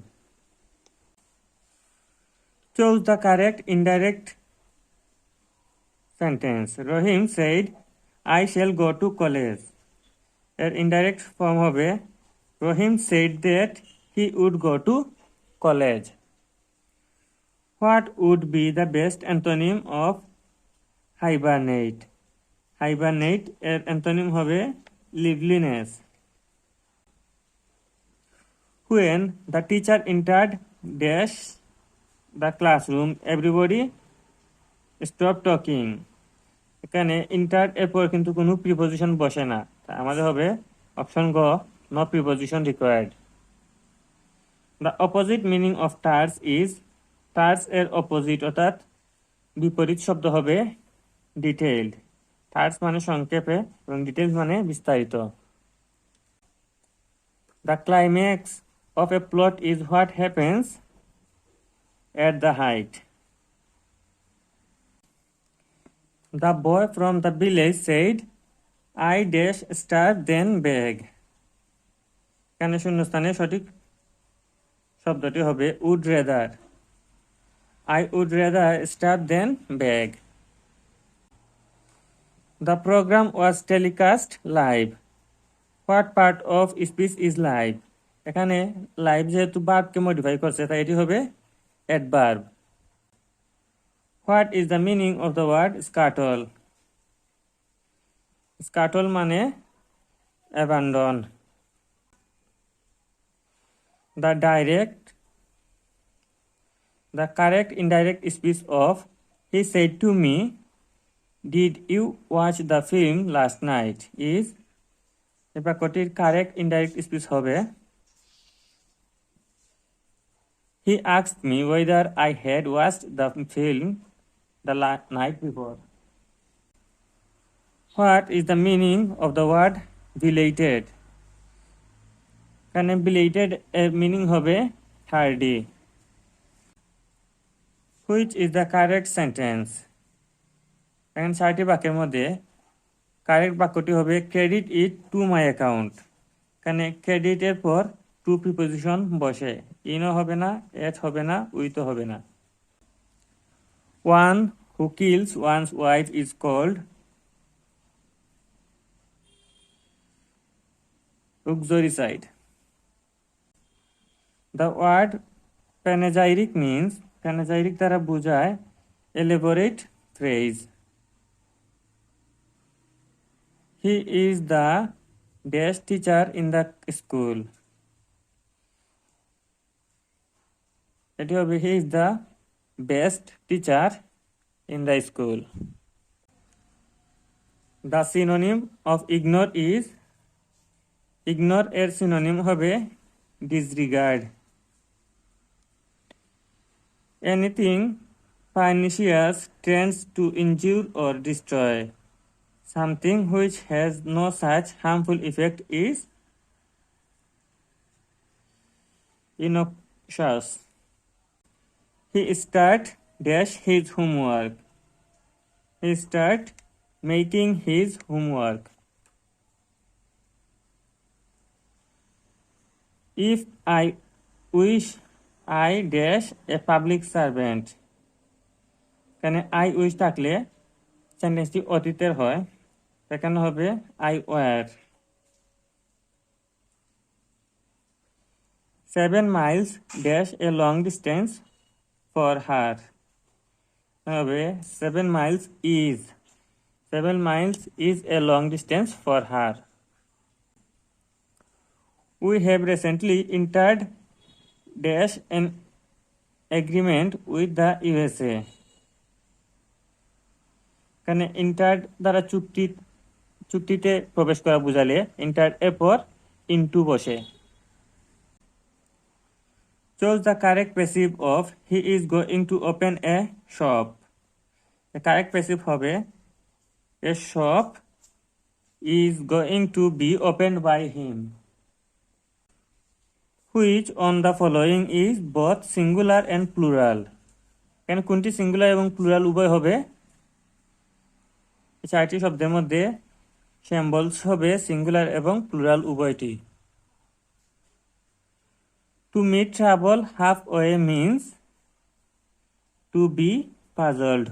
Choose the correct indirect sentence. Rahim said, I shall go to college. এর indirect form হবে Rahim said that he would go to college. What would be the best antonym of hibernate? Hibernate এর antonym হবে liveliness. When the teacher entered dash the classroom, everybody stopped talking. এখানে entered এরপর কিন্তু কোনো preposition বসে না, তাই আমাদের হবে অপশন গ, no preposition required. The opposite meaning of terse is, terse এর অপোজিট অর্থাৎ বিপরীত শব্দ হবে detailed. terse মানে সংক্ষেপে এবং details মানে বিস্তারিত। The climax of a plot is what happens at the height. The boy from the village said, I dash starve then beg. এখানে শূন্যস্থানে সঠিক শব্দটি হবে would rather. I would rather starve than beg. The program was telecast live. What part of speech is live? এখানে live যেহেতু ভার্বকে modify করছে তাই এটি হবে adverb. What is the meaning of the word scuttle? Scuttle মানে abandon. The direct The correct indirect speech of he said to me, "Did you watch the film last night?" is এই বাক্যটির correct indirect speech হবে He asked me whether I had watched the film the night before. What is the meaning of the word belated? এখানে belated এর meaning হবে tardy. Which is the correct sentence? এখানে 4টি বাক্যের মধ্যে correct বাক্যটি হবে credit it to my account. এখানে credit এর পর to preposition বসে ইনও হবে না, at হবে না, উইথও হবে না। One who kills one's wife is called uxoricide. The word panegyric means panegyric দ্বারা বোঝায় elaborate phrase. He is the best teacher in the school. এটি হবে he is the best teacher in the school. The synonym of ignore is ignore এর synonym হবে disregard. Anything pernicious tends to injure or destroy. Something which has no such harmful effect is innocuous. He start dash his homework. He start making his homework. If I wish I dash a public servant. এখানে I wish থাকলে সেন্টেন্সটি অতীতের হয় এখানে হবে I were. 7 miles dash a long distance for her. হবে 7 miles is a long distance for her. We have recently entered dash an agreement with the USA. এখানে entered দ্বারা চুক্তিতে প্রবেশ করা বোঝালে entered এর পর into বসে। Choose the correct passive of he is going to open a shop. The correct passive হবে a shop is going to be opened by him. Which on the following is both singular and plural? এখানে কোনটি singular এবং plural উভয় হবে? এই 4টি শব্দের মধ্যে symbols হবে সিঙ্গুলার এবং plural উভয়টি। To meet trouble halfway means to be puzzled.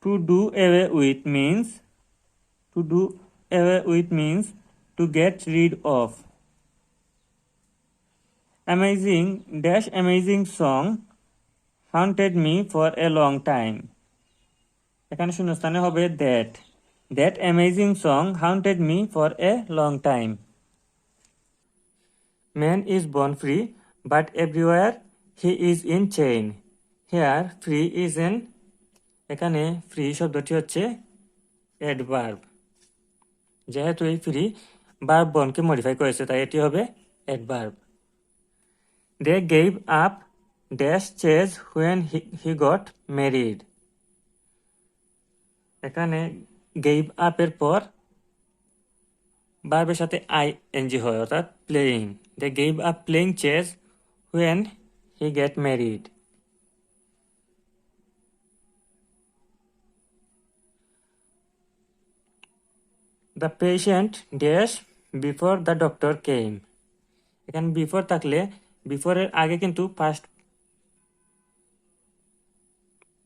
To do away with means to get rid of. Amazing song haunted me for a long time. এখানে শূন্যস্থানে হবে that amazing song haunted me for a long time. Man is born free, but everywhere he is in chain. Here free is an এখানে free শব্দটি হচ্ছে adverb. যেহেতু এই free verb বর্ণকে modify করেছে তাই এটি হবে adverb. They gave up dash chase when he got married. এখানে gave up এর পর ভার্বের সাথে ing হয় অর্থাৎ playing. They gave up playing chess when he get married. The patient dash before the doctor came. এখানে before থাকলে before এর আগে কিন্তু past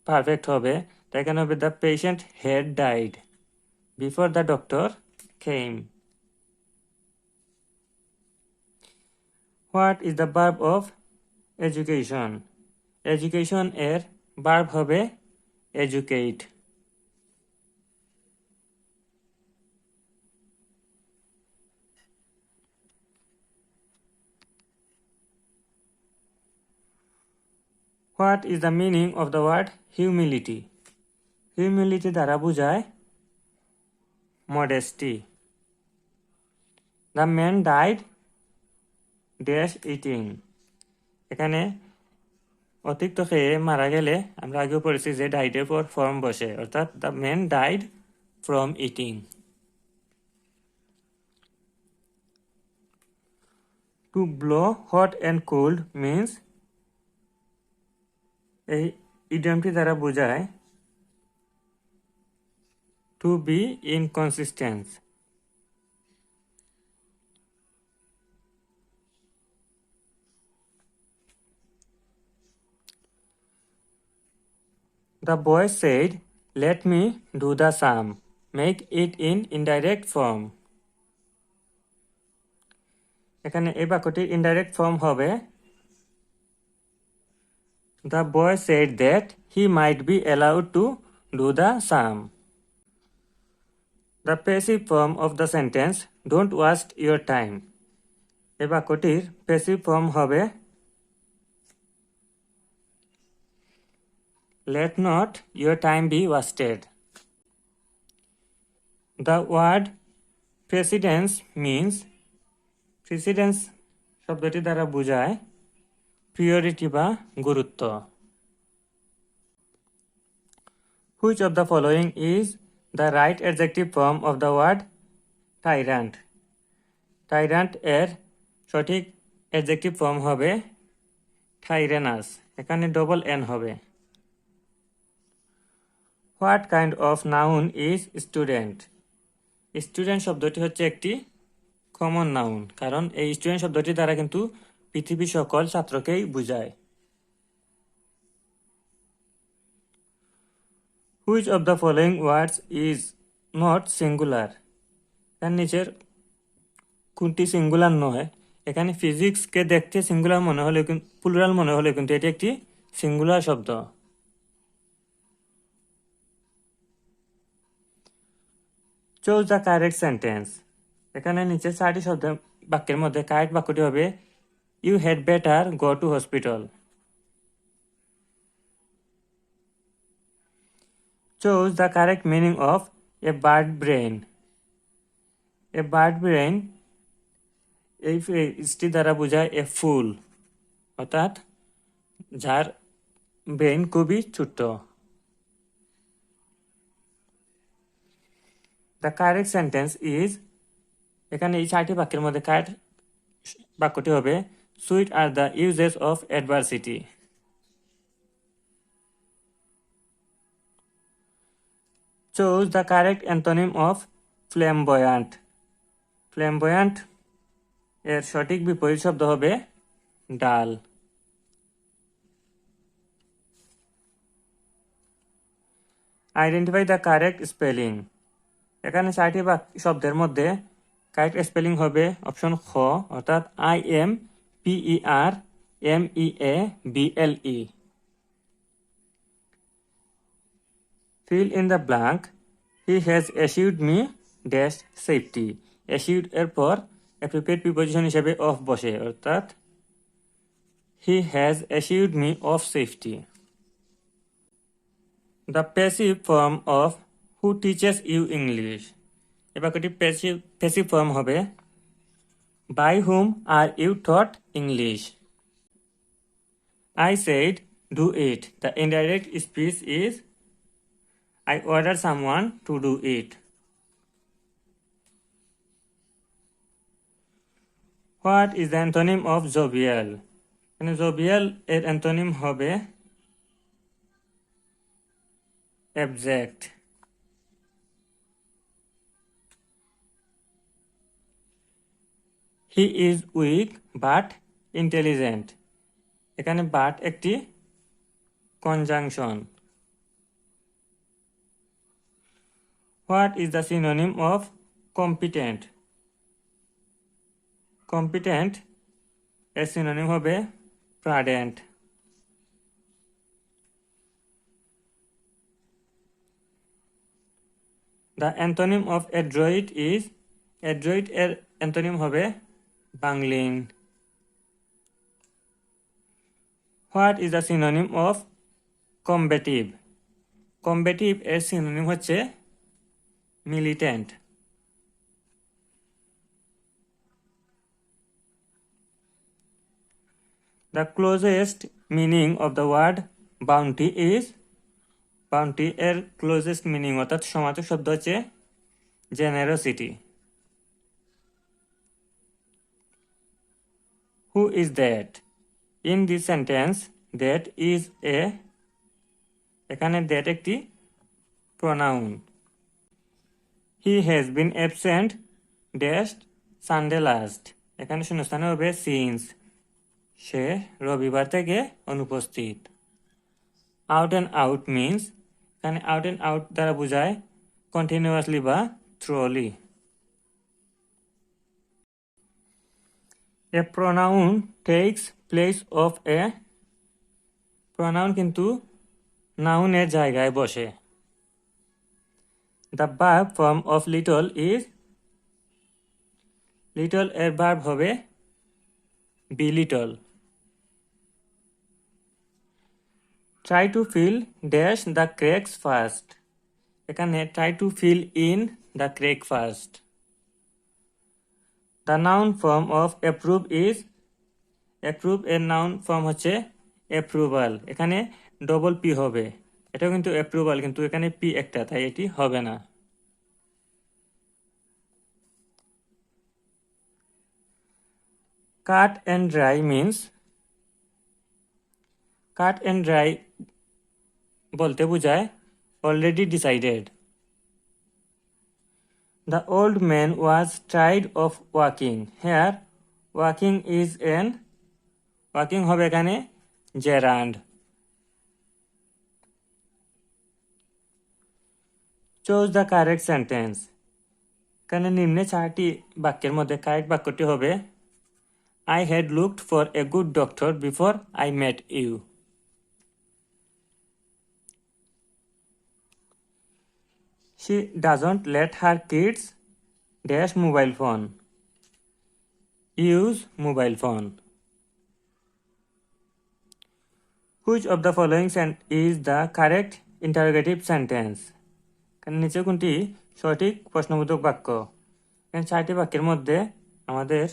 perfect হবে তাই এখানে হবে the patient had died before the doctor came. What is the verb of education? Education এর verb হবে educate. What is the meaning of the word humility? Humility দ্বারা বোঝায় modesty. The man died dash eating. এখানে অতিরিক্ত খেয়ে মারা গেলে আমরা আগেও পড়েছি যে ডাইডের পর ফর্ম বসে, অর্থাৎ the man died from eating. To blow hot and cold means, এই ইডিয়মটি দ্বারা বোঝায় to be inconsistent. The boy said, "Let me do the sum. Make it in indirect form." এখানে এই বাক্যটির ইনডাইরেক্ট ফর্ম হবে The boy said that he might be allowed to do the sum. The passive form of the sentence, "Don't waste your time." এই বাক্যটির passive form হবে Let not your time be wasted. The word precedence means, precedence শব্দটি দ্বারা বোঝায় প্রিয়রিটি বা গুরুত্ব। Which of the following is the right adjective form of the word tyrant? Tyrant এর সঠিক adjective form হবে tyrannous, এখানে ডবল এন হবে। What kind of noun is student? Student শব্দটি হচ্ছে একটি কমন নাউন, কারণ এই স্টুডেন্ট শব্দটি দ্বারা কিন্তু পৃথিবীর সকল ছাত্রকেই বোঝায়। Which of the following words is not singular? এর নিচের কোনটি সিঙ্গুলার নয়? এখানে ফিজিক্সকে দেখতে সিঙ্গুলার মনে হলে, প্লুরাল মনে হলে কিন্তু এটি একটি সিঙ্গুলার শব্দ। Choose the correct sentence. এখানে নিচে 4টি শব্দ বাক্যের মধ্যে কারেক্ট বাক্যটি হবে You had better go to hospital. Choose the correct meaning of a bird brain. A bird brain এই ফ্রেজটি দ্বারা বোঝায় এ ফুল, অর্থাৎ যার ব্রেন খুবই ছোট। The correct sentence is, এখানে এই 4টি বাক্যের মধ্যে কারেক্ট বাক্যটি হবে Sweet are the uses of adversity. Choose the correct antonym of flamboyant. Flamboyant এর সঠিক বিপরীত শব্দ হবে ডাল। Identify the correct spelling. এখানে 4টি শব্দের মধ্যে কারেক্ট স্পেলিং হবে অপশন খ, অর্থাৎ IMPERMEABLE. Fill in the blank. He has assured me dash safety. Assured এর পর অ্যাপ্রোপ্রিয়েট প্রিপোজিশন হিসেবে অফ বসে, অর্থাৎ He has assured me of safety. The passive form of Who teaches you English? এই বাক্যটি প্যাসিভ ফর্ম হবে By whom are you taught English? I said, do it. The indirect speech is I order someone to do it. What is the antonym of jovial? Jovial এর antonym হবে abject. He is weak but intelligent. এখানে but একটি conjunction. What is the synonym of competent? Competent এর synonym হবে prudent. The antonym of adroit is, adroit এর antonym হবে bungling. What is the synonym of combative? Combative এর synonym হচ্ছে militant. The closest meaning of the word bounty is, bounty এর closest meaning অর্থাৎ সমার্থক শব্দ হচ্ছে generosity. Who is that? In this sentence that is a, এখানে that একটি pronoun. He has been absent dash Sunday last, এখানে শূন্যস্থানে হবে সিন্স, সে রবিবার থেকে অনুপস্থিত। আউট অ্যান্ড আউট মিন্স, এখানে আউট অ্যান্ড আউট দ্বারা বোঝায় কন্টিনিউয়াসলি বা thoroughly. A pronoun takes place of a, pronoun কিন্তু নাউনের জায়গায় বসে। The verb form of little is, little এর ভার্ব হবে belittle. Try to fill dash the cracks first, এখানে try to fill in the crack first. The noun form of approve is, approve এর noun form হচ্ছে approval, এখানে double P হবে, এটাও কিন্তু approval কিন্তু এখানে পি একটা, তাই এটি হবে না। Cut and dry means, cut and dry বলতে বোঝায় already decided. The old man was tired of walking, here walking is an, walking হবে এখানে gerund. Choose the correct sentence, এখানে নিম্নে 4টি বাক্যের মধ্যে কারেক্ট বাক্যটি হবে I had looked for a good doctor before I met you. She doesn't let her kids dash mobile phone, use mobile phone. Which of the following is the correct interrogative sentence? কারণ নিচে কোনটি সঠিক প্রশ্নবোধক বাক্য? এখানে 4টি বাক্যের মধ্যে আমাদের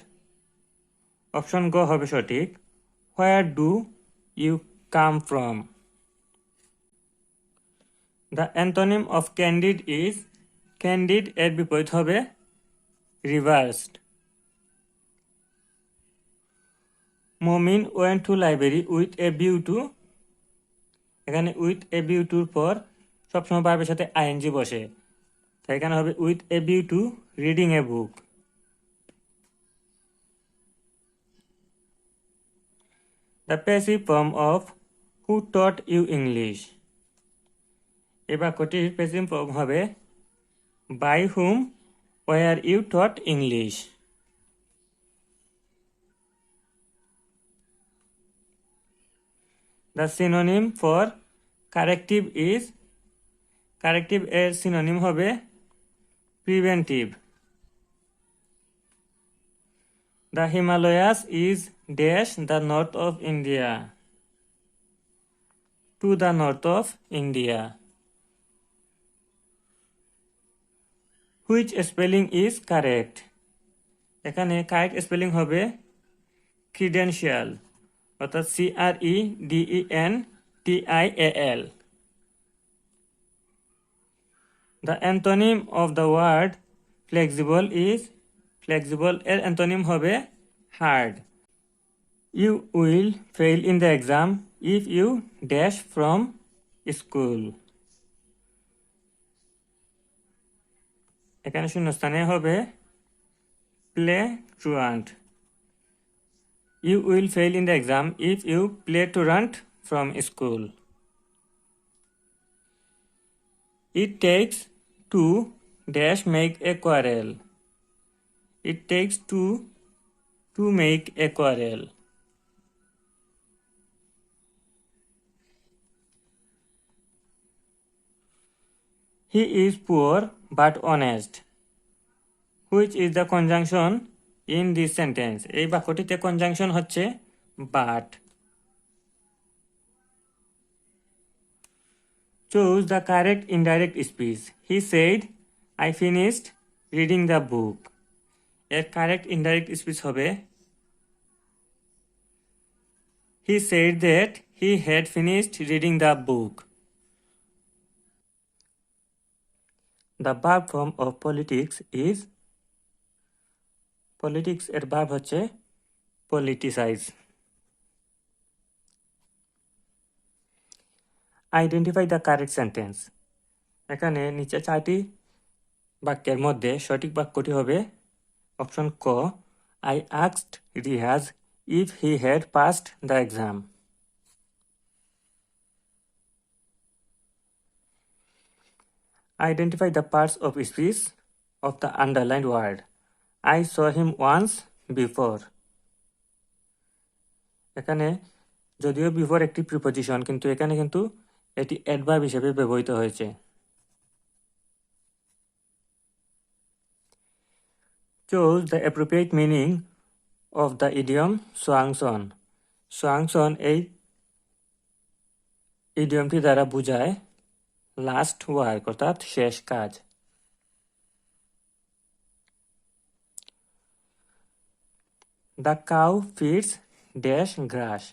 অপশন গ হবে সঠিক। Where do you come from? The antonym of candid is, candid এর বিপরীত হবে reversed. Momin went to library with a view to, এখানে with a view to পর সবসময় ভার্বের সাথে ing বসে, তাই এখানে হবে with a view to reading a book. The passive form of who taught you English, এই বাক্যটির প্যাসিভ ফর্ম হবে by whom were you taught English. The synonym for corrective is, corrective এর synonym হবে preventive. The Himalayas is dash the north of India, to the north of India. Which spelling is correct? এখানে correct spelling হবে credential, অর্থাৎ CREDENTIAL. The antonym of the word flexible is, flexible এর antonym হবে hard. You will fail in the exam if you dash from school. এখানে শূন্যস্থানে হবে play truant. You will fail in the exam if you play truant from school. It takes two dash make a quarrel. It takes two to make a quarrel. He is poor but honest. Which is the conjunction in this sentence? এই বাক্যটিতে conjunction হচ্ছে but. Choose the correct indirect speech. He said, I finished reading the book. এর correct indirect speech হবে He said that he had finished reading the book. The verb form of politics is politics এর verb হচ্ছে politicize. Identify the correct sentence. এখানে নিচে 4টি বাক্যের মধ্যে সঠিক বাক্যটি হবে অপশন ক I asked Rihaz if he had passed the exam. Identify the parts of speech of the underlined word. I saw him once before. এখানে যদিও বিফোর একটি প্রিপোজিশন কিন্তু এখানে কিন্তু এটি অ্যাডভার্ব হিসেবে ব্যবহৃত হয়েছে Choose the appropriate meaning of the idiom সোয়াংসন সোয়াংসন এই ইডিয়মটি দ্বারা বোঝায় লাস্ট ওয়ার্ক অর্থাৎ শেষ কাজ The cow feeds dash grass.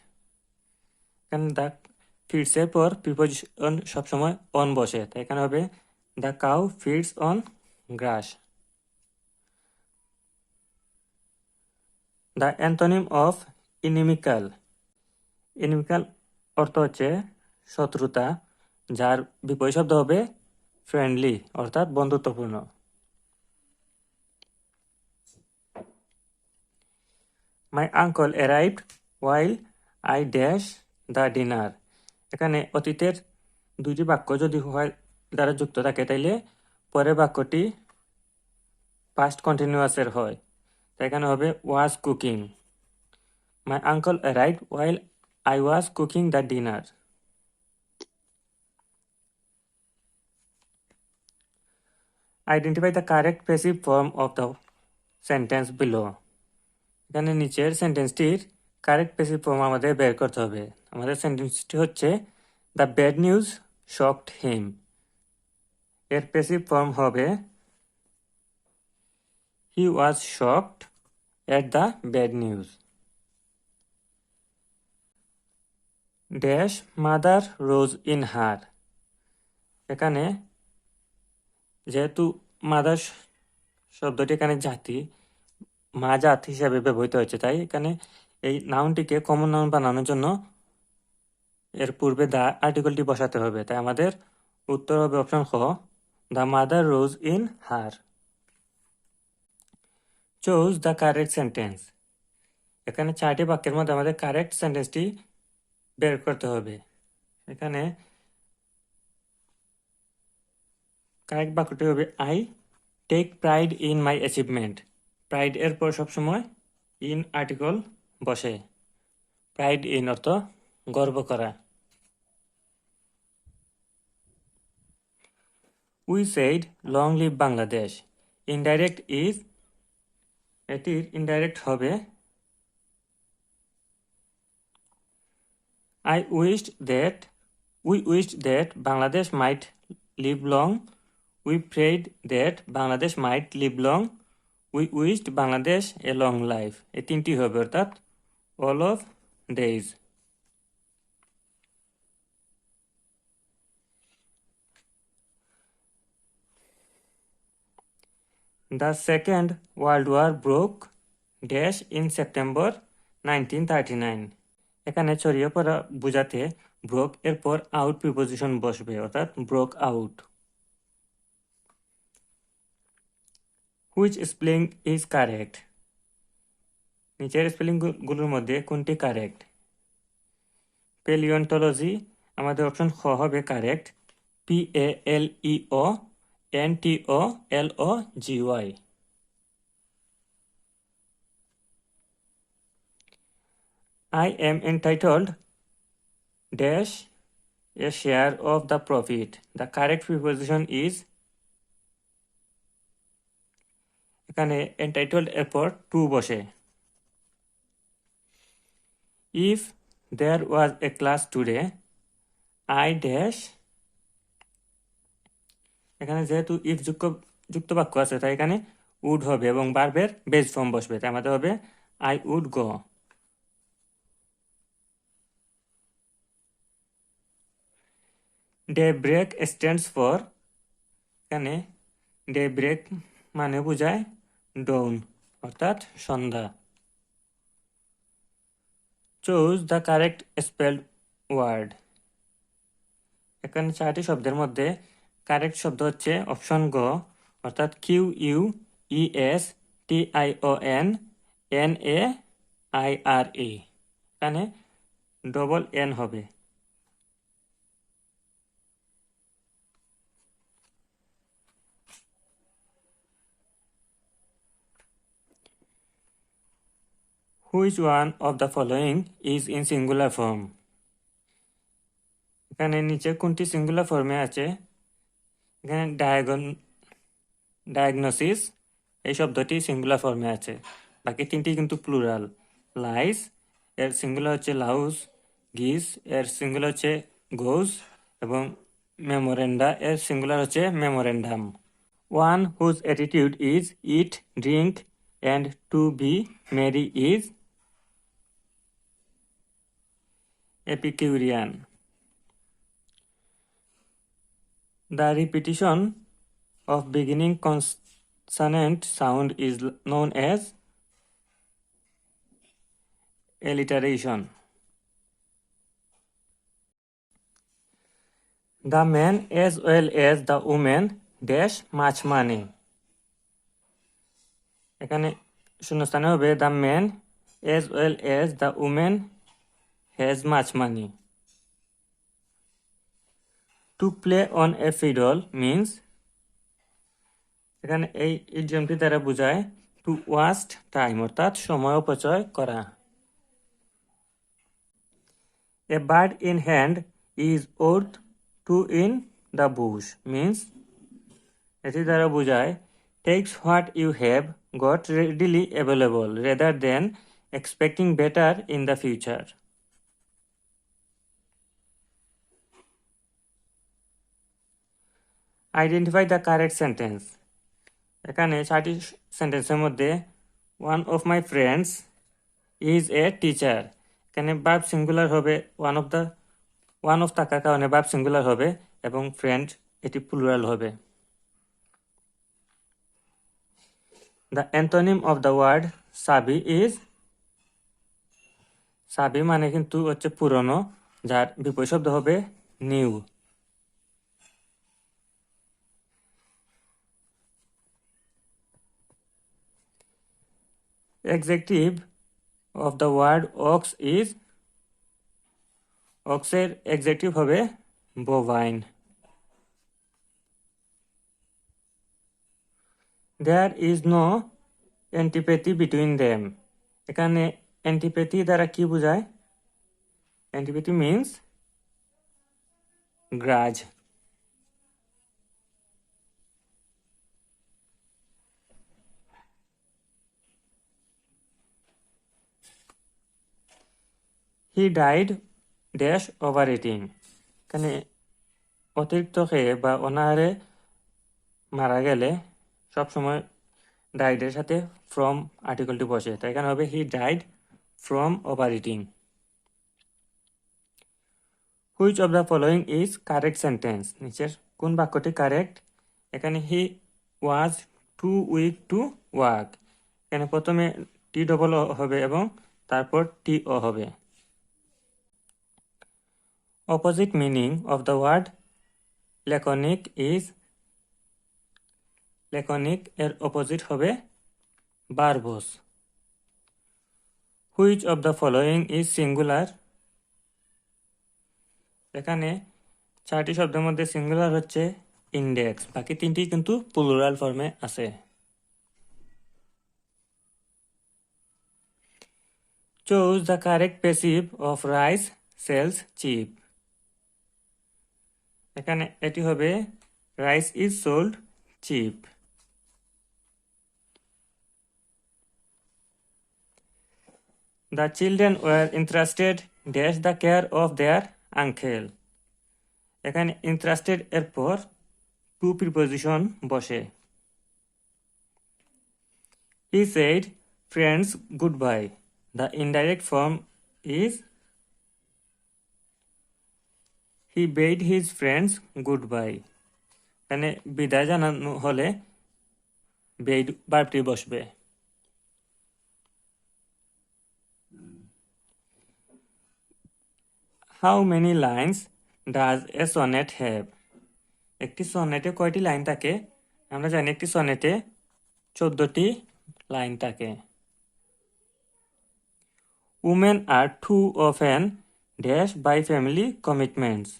এখানে the feeds এর পর প্রিপোজিশন সবসময় on বসে তাই এখানে হবে The cow feeds on grass. The antonym of inimical. Inimical অর্থ হচ্ছে শত্রুতা যার বিপরীত শব্দ হবে ফ্রেন্ডলি অর্থাৎ বন্ধুত্বপূর্ণ My uncle arrived while I dash the dinner. এখানে অতীতের দুইটি বাক্য যদি হয় দ্বারা যুক্ত থাকে তাইলে পরের বাক্যটি past continuous এর হয় তাই এখানে হবে was cooking. My uncle arrived while I was cooking the dinner. Identify the correct passive form of the sentence below. এখানে নিচের সেন্টেন্সটির কারেক্ট প্যাসিভ ফর্ম আমাদের বের করতে হবে আমাদের সেন্টেন্সটি হচ্ছে the bad news shocked him এর প্যাসিভ ফর্ম হবে he was shocked at the bad news dash mother rose in her এখানে যেহেতু মাদার শব্দটি এখানে জাতি মা জাত হিসাবে ব্যবহৃত হয়েছে তাই এখানে এই নাউনটিকে কমন নাউন বানানোর জন্য এর পূর্বে দা আর্টিকেলটি বসাতে হবে তাই আমাদের উত্তর হবে অপশন খ the mother rose in her choose the correct sentence এখানে 4টি বাক্যের মধ্যে আমাদের কারেক্ট সেন্টেন্সটি বের করতে হবে এখানে কারেক্ট বাক্যটি হবে I take pride in my achievement pride এর পর সবসময় ইন আর্টিকেল বসে প্রাইড ইন অর্থ গর্ব করা we said long live Bangladesh indirect is এটির ইনডাইরেক্ট হবে we wished that Bangladesh might live long. We prayed that Bangladesh might live long. We wished Bangladesh a long life. এই তিনটি হবে অর্থাৎ all of days. The Second World War broke dash in September 1939. এখানে ছড়িয়ে পড়া বোঝাতে broke এরপর out preposition বসবে অর্থাৎ broke out which spelling is correct নিচের স্পেলিং গুলোর মধ্যে কোনটি কারেক্ট প্যালিওন্টোলজি আমাদের অপশন খ হবে correct PALEONTOLOGY I am entitled dash a share of the profit. The correct preposition is এখানে entitled এরপর to বসে If there was a class today, I dash এখানে যেহেতু ইফ যুক্ত বাক্য আছে তাই এখানে উড হবে এবং ভার্বের বেস ফর্ম বসবে, তাই আমাদের হবে I would go. Day break stands for, এখানে ডে ব্রেক মানে বোঝায় ডৌন অর্থাৎ সন্ধ্যা। Choose the correct spelled word, এখানে 4টি শব্দের মধ্যে কারেক্ট শব্দ হচ্ছে অপশন গ অর্থাৎ QUESTION NARE, এখানে ডবল এন হবে। Which one of the following is in singular form? এখানে নিচে কোনটি সিঙ্গুলার ফর্মে আছে? এখানে ডায়াগনোসিস এই শব্দটি সিঙ্গুলার ফর্মে আছে, বাকি 3টি কিন্তু প্লুরাল। লাইস এর সিঙ্গুলার হচ্ছে লাউস, গিস এর সিঙ্গুলার হচ্ছে গোজ এবং মেমোরেন্ডা এর সিঙ্গুলার হচ্ছে memorandum. One whose attitude is eat, drink and to be merry is epicurean. The repetition of beginning consonant sound is known as alliteration. The man as well as the woman dash much money. এখানে শূন্যস্থানে হবে the man as well as the woman has much money. To play on a fiddle means, এখানে এই ইডিয়মটি দ্বারা বোঝায় to waste time অর্থাৎ সময় অপচয় করা। A bird in hand is worth two in the bush means, এটি দ্বারা বোঝায় takes what you have got readily available rather than expecting better in the future. Identify the correct sentence. এখানে 4টি সেন্টেন্সের মধ্যে one of my friends is a teacher, এখানে verb singular হবে, one of থাকার কারণে ভার্ব সিঙ্গুলার হবে এবং ফ্রেন্ড এটি প্লুরাল হবে। The antonym of the word shabby is, shabby মানে কিন্তু হচ্ছে পুরনো, যার বিপরীত শব্দ হবে new. Adjective of the word ox is, oxের adjective হবে bovine. There is no antipathy between them. এখানে antipathy দ্বারা কি বোঝায়? Antipathy means grudge. He died dash overeating. এখানে অতিরিক্ত খেয়ে বা অনাহারে মারা গেলে সবসময় ডাইডের সাথে ফ্রম আর্টিকেলটি বসে, তাই এখানে হবে he died from ওভারইটিং। Which of the following is correct sentence, নিচের কোন বাক্যটি কারেক্ট? এখানে হি ওয়াজ টু উইক টু ওয়ার্ক, এখানে প্রথমে টি ডবল হবে এবং তারপর টি ও হবে। Opposite meaning of the word laconic is, laconic এর অপোজিট হবে verbose. Which of the following is singular, এখানে 4টি শব্দের মধ্যে সিঙ্গুলার হচ্ছে ইন্ডেক্স, বাকি 3টি কিন্তু প্লুরাল ফর্মে আছে। Choose the correct passive of rice sells cheap, এখানে এটি হবে rice is sold cheap. The children were interested dash the care of their uncle, এখানে ইন্টারেস্টেড এর পর টু টু প্রিপোজিশন বসে। He said friends goodbye. The indirect form is he bade his friends goodbye. এখানে বিদায় জানানো হলে bed ভার্বটি বসবে। How many lines does a sonnet have? একটি সনেটে কয়টি লাইন থাকে? আমরা জানি একটি সনেটে 14টি লাইন থাকে। Women are too often dash by family commitments.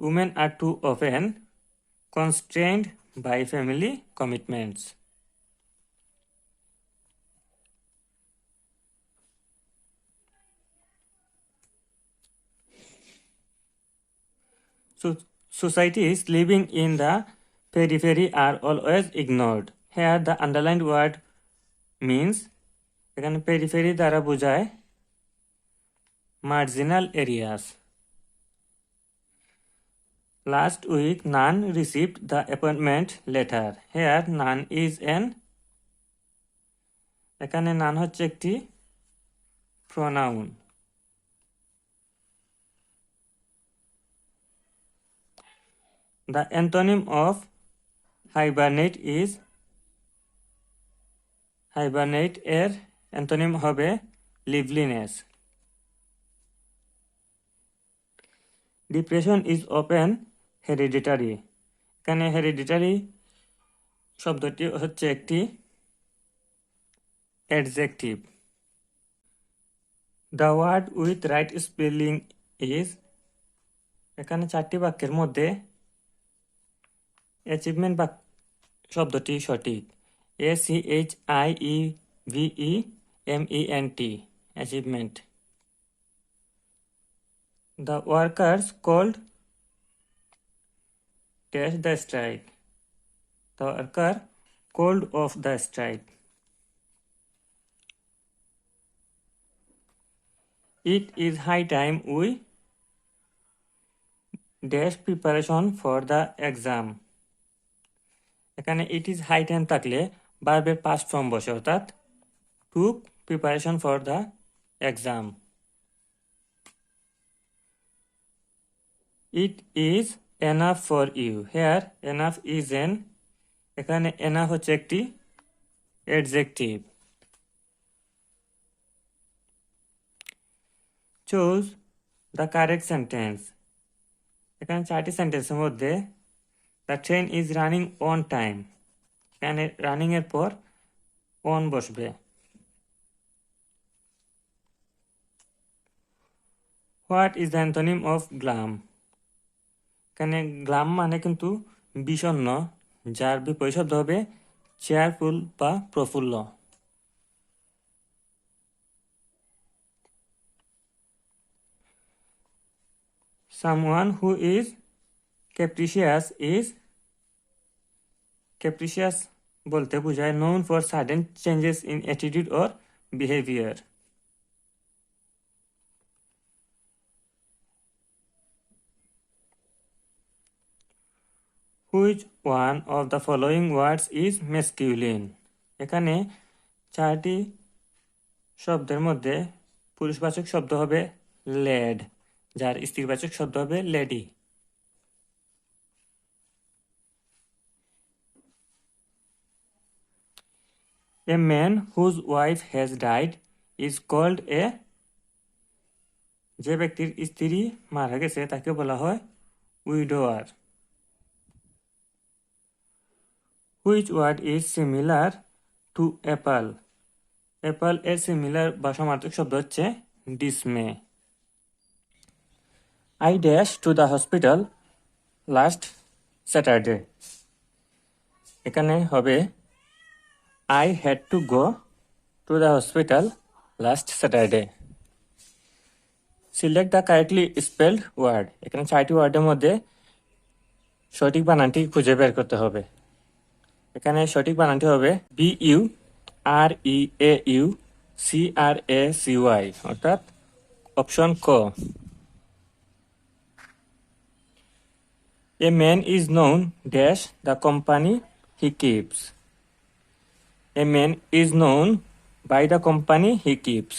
Women are too often constrained by family commitments. So, societies living in the periphery are always ignored. Here the underlined word means এখানে periphery দ্বারা বোঝায় marginal areas. Last week none received the appointment letter. Here none is an এখানে none হচ্ছে একটি pronoun. The antonym of hibernate is hibernate এর antonym হবে liveliness. Depression is often hereditary. এখানে hereditary শব্দটি হচ্ছে একটি adjective. The word with right spelling is এখানে চারটি বাক্যের মধ্যে achievement শব্দটি সঠিক। ACHIEVEMENT achievement. The workers called dash the strike. The worker called off the strike. It is high time we dash preparation for the exam. এখানে it is high time থাকলে ভার্বের past form বসে অর্থাৎ took preparation for the exam. It is enough for you. Here enough is an এখানে enough হচ্ছে একটি adjective. Choose the correct sentence. এখানে চারটি সেন্টেন্সের মধ্যে the train is running on time. এখানে running এর পর on বসবে। What is the antonym of glum? এখানে গ্লাম মানে কিন্তু বিষণ্ণ, যার বিপরীত শব্দ হবে চেয়ারফুল বা প্রফুল্ল। Someone who is capricious is capricious বলতে বোঝায় known for sudden changes in attitude or behavior. Which one of the following words is masculine? এখানে চারটি শব্দের মধ্যে পুরুষবাচক শব্দ হবে lad, যার স্ত্রীবাচক শব্দ হবে lady. A man whose wife has died is called a যে ব্যক্তির স্ত্রী মারা গেছে তাকে বলা হয় widower. Which word is similar to apple? Apple এর similar বা সমার্থক শব্দ হচ্ছে dismay. I dashed to the hospital last Saturday. এখানে হবে I had to go to the hospital last Saturday. Select the correctly spelled word. এখানে চারটি ওয়ার্ডের মধ্যে সঠিক বানানটি খুঁজে বের করতে হবে। এখানে সঠিক বানানটি হবে BUREAUCRACY অর্থাৎ অপশন ক। A man is known dash the company he keeps. A man is known by the company he keeps.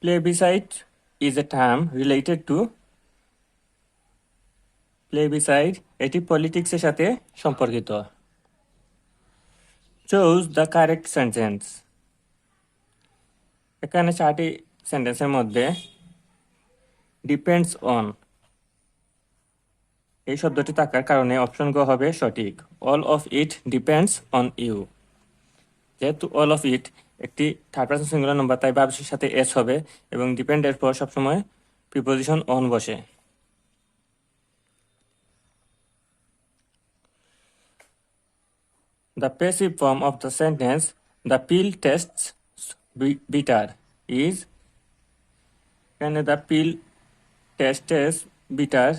Plebiscite is a term related to plebiscite. এটি পলিটিক্সের সাথে সম্পর্কিত. Choose the correct sentence. এখানে 4টি সেন্টেন্সের মধ্যে depends on এই শব্দটি থাকার কারণে অপশন গ হবে সঠিক. All of it depends on you. যেহেতু অল অফ ইট একটি থার্ড পারসন সিঙ্গুলার নাম্বার, তাই ভার্বের সাথে এস হবে এবং ডিপেন্ডের পর সবসময় প্রিপোজিশন অন বসে. The passive form of the sentence the pill tastes bitter is, এখানে the pill tastes bitter,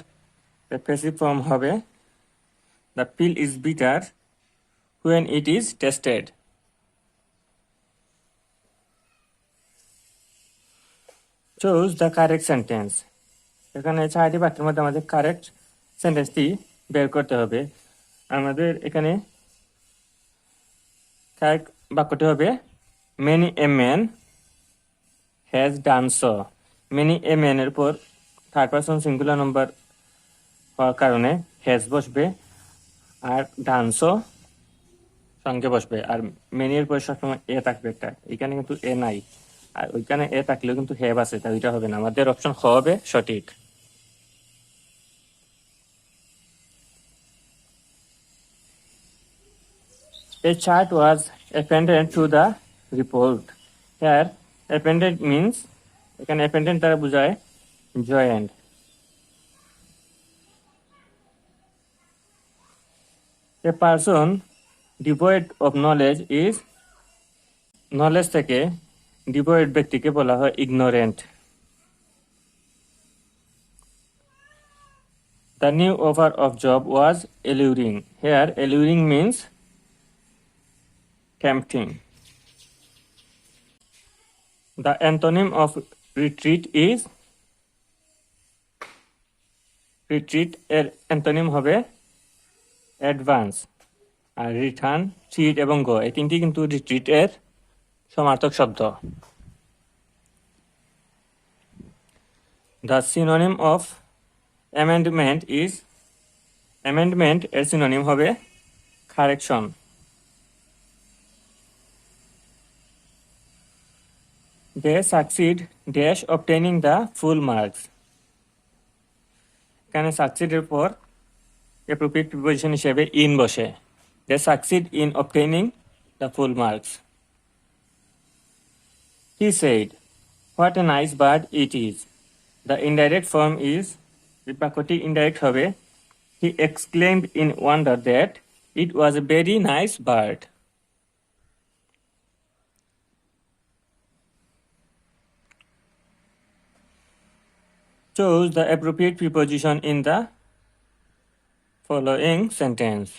the passive form হবে the pill is bitter when it is tasted. Choose the correct sentence. এখানে 4টি বাক্যের মধ্যে আমাদের correct সেন্টেন্সটি বের করতে হবে. আমাদের এখানে কারেক্ট বাক্যটি হবে many a man has done so. many a man এর পর থার্ড পারসন সিঙ্গুলার নাম্বার হওয়ার কারণে হ্যাজ বসবে আর done so সঙ্গে বসবে. আর many এর পর সবসময় এ থাকবে একটা. এখানে কিন্তু এ নাই, আর ওইখানে এ থাকলেও কিন্তু হ্যাভ আছে, তাই ওইটা হবে না. আমাদের অপশন খ হবে সঠিক. A chart was appended to the report. Here, appended means, এখানে appended দ্বারা বোঝায় joined. A person devoid of knowledge is, knowledge থেকে devoid ব্যক্তিকে বলা হয় ignorant. The new offer of job was alluring. Here, alluring means tempting. The antonym of retreat is, retreat এর antonym হবে advance. আর return, cheat এবং go এই তিনটি কিন্তু retreat এর সমার্থক শব্দ. The synonym of amendment is, amendment এর synonym হবে correction. They succeed dash obtaining the full marks. এখানে succeed এর পর appropriate preposition হিসেবে in বসে. They succeed in obtaining the full marks. He said, what a nice bird it is. The indirect form is, বাক্যটি indirect হবে he exclaimed in wonder that it was a very nice bird. Choose the appropriate preposition in the following sentence.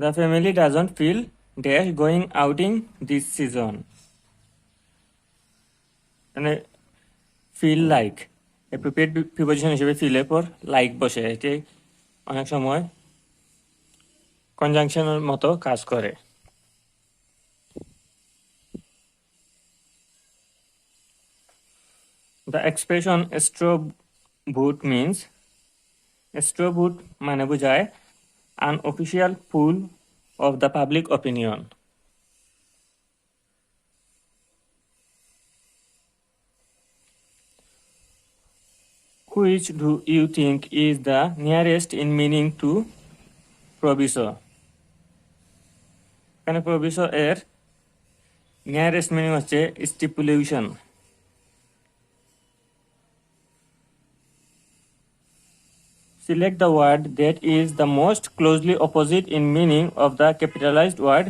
The family doesn't feel dash going outing this season. মানে feel like appropriate preposition হিসেবে feel এর পর like বসে. এটি অনেক সময় কনজাংশনের মতো কাজ করে. The expression straw vote means, straw vote মানে বোঝায় unofficial poll of the public opinion. Which do you think is the nearest in meaning to proviso? এখানে proviso এর nearest meaning হচ্ছে stipulation. Select the word that is the most closely opposite in meaning of the capitalized word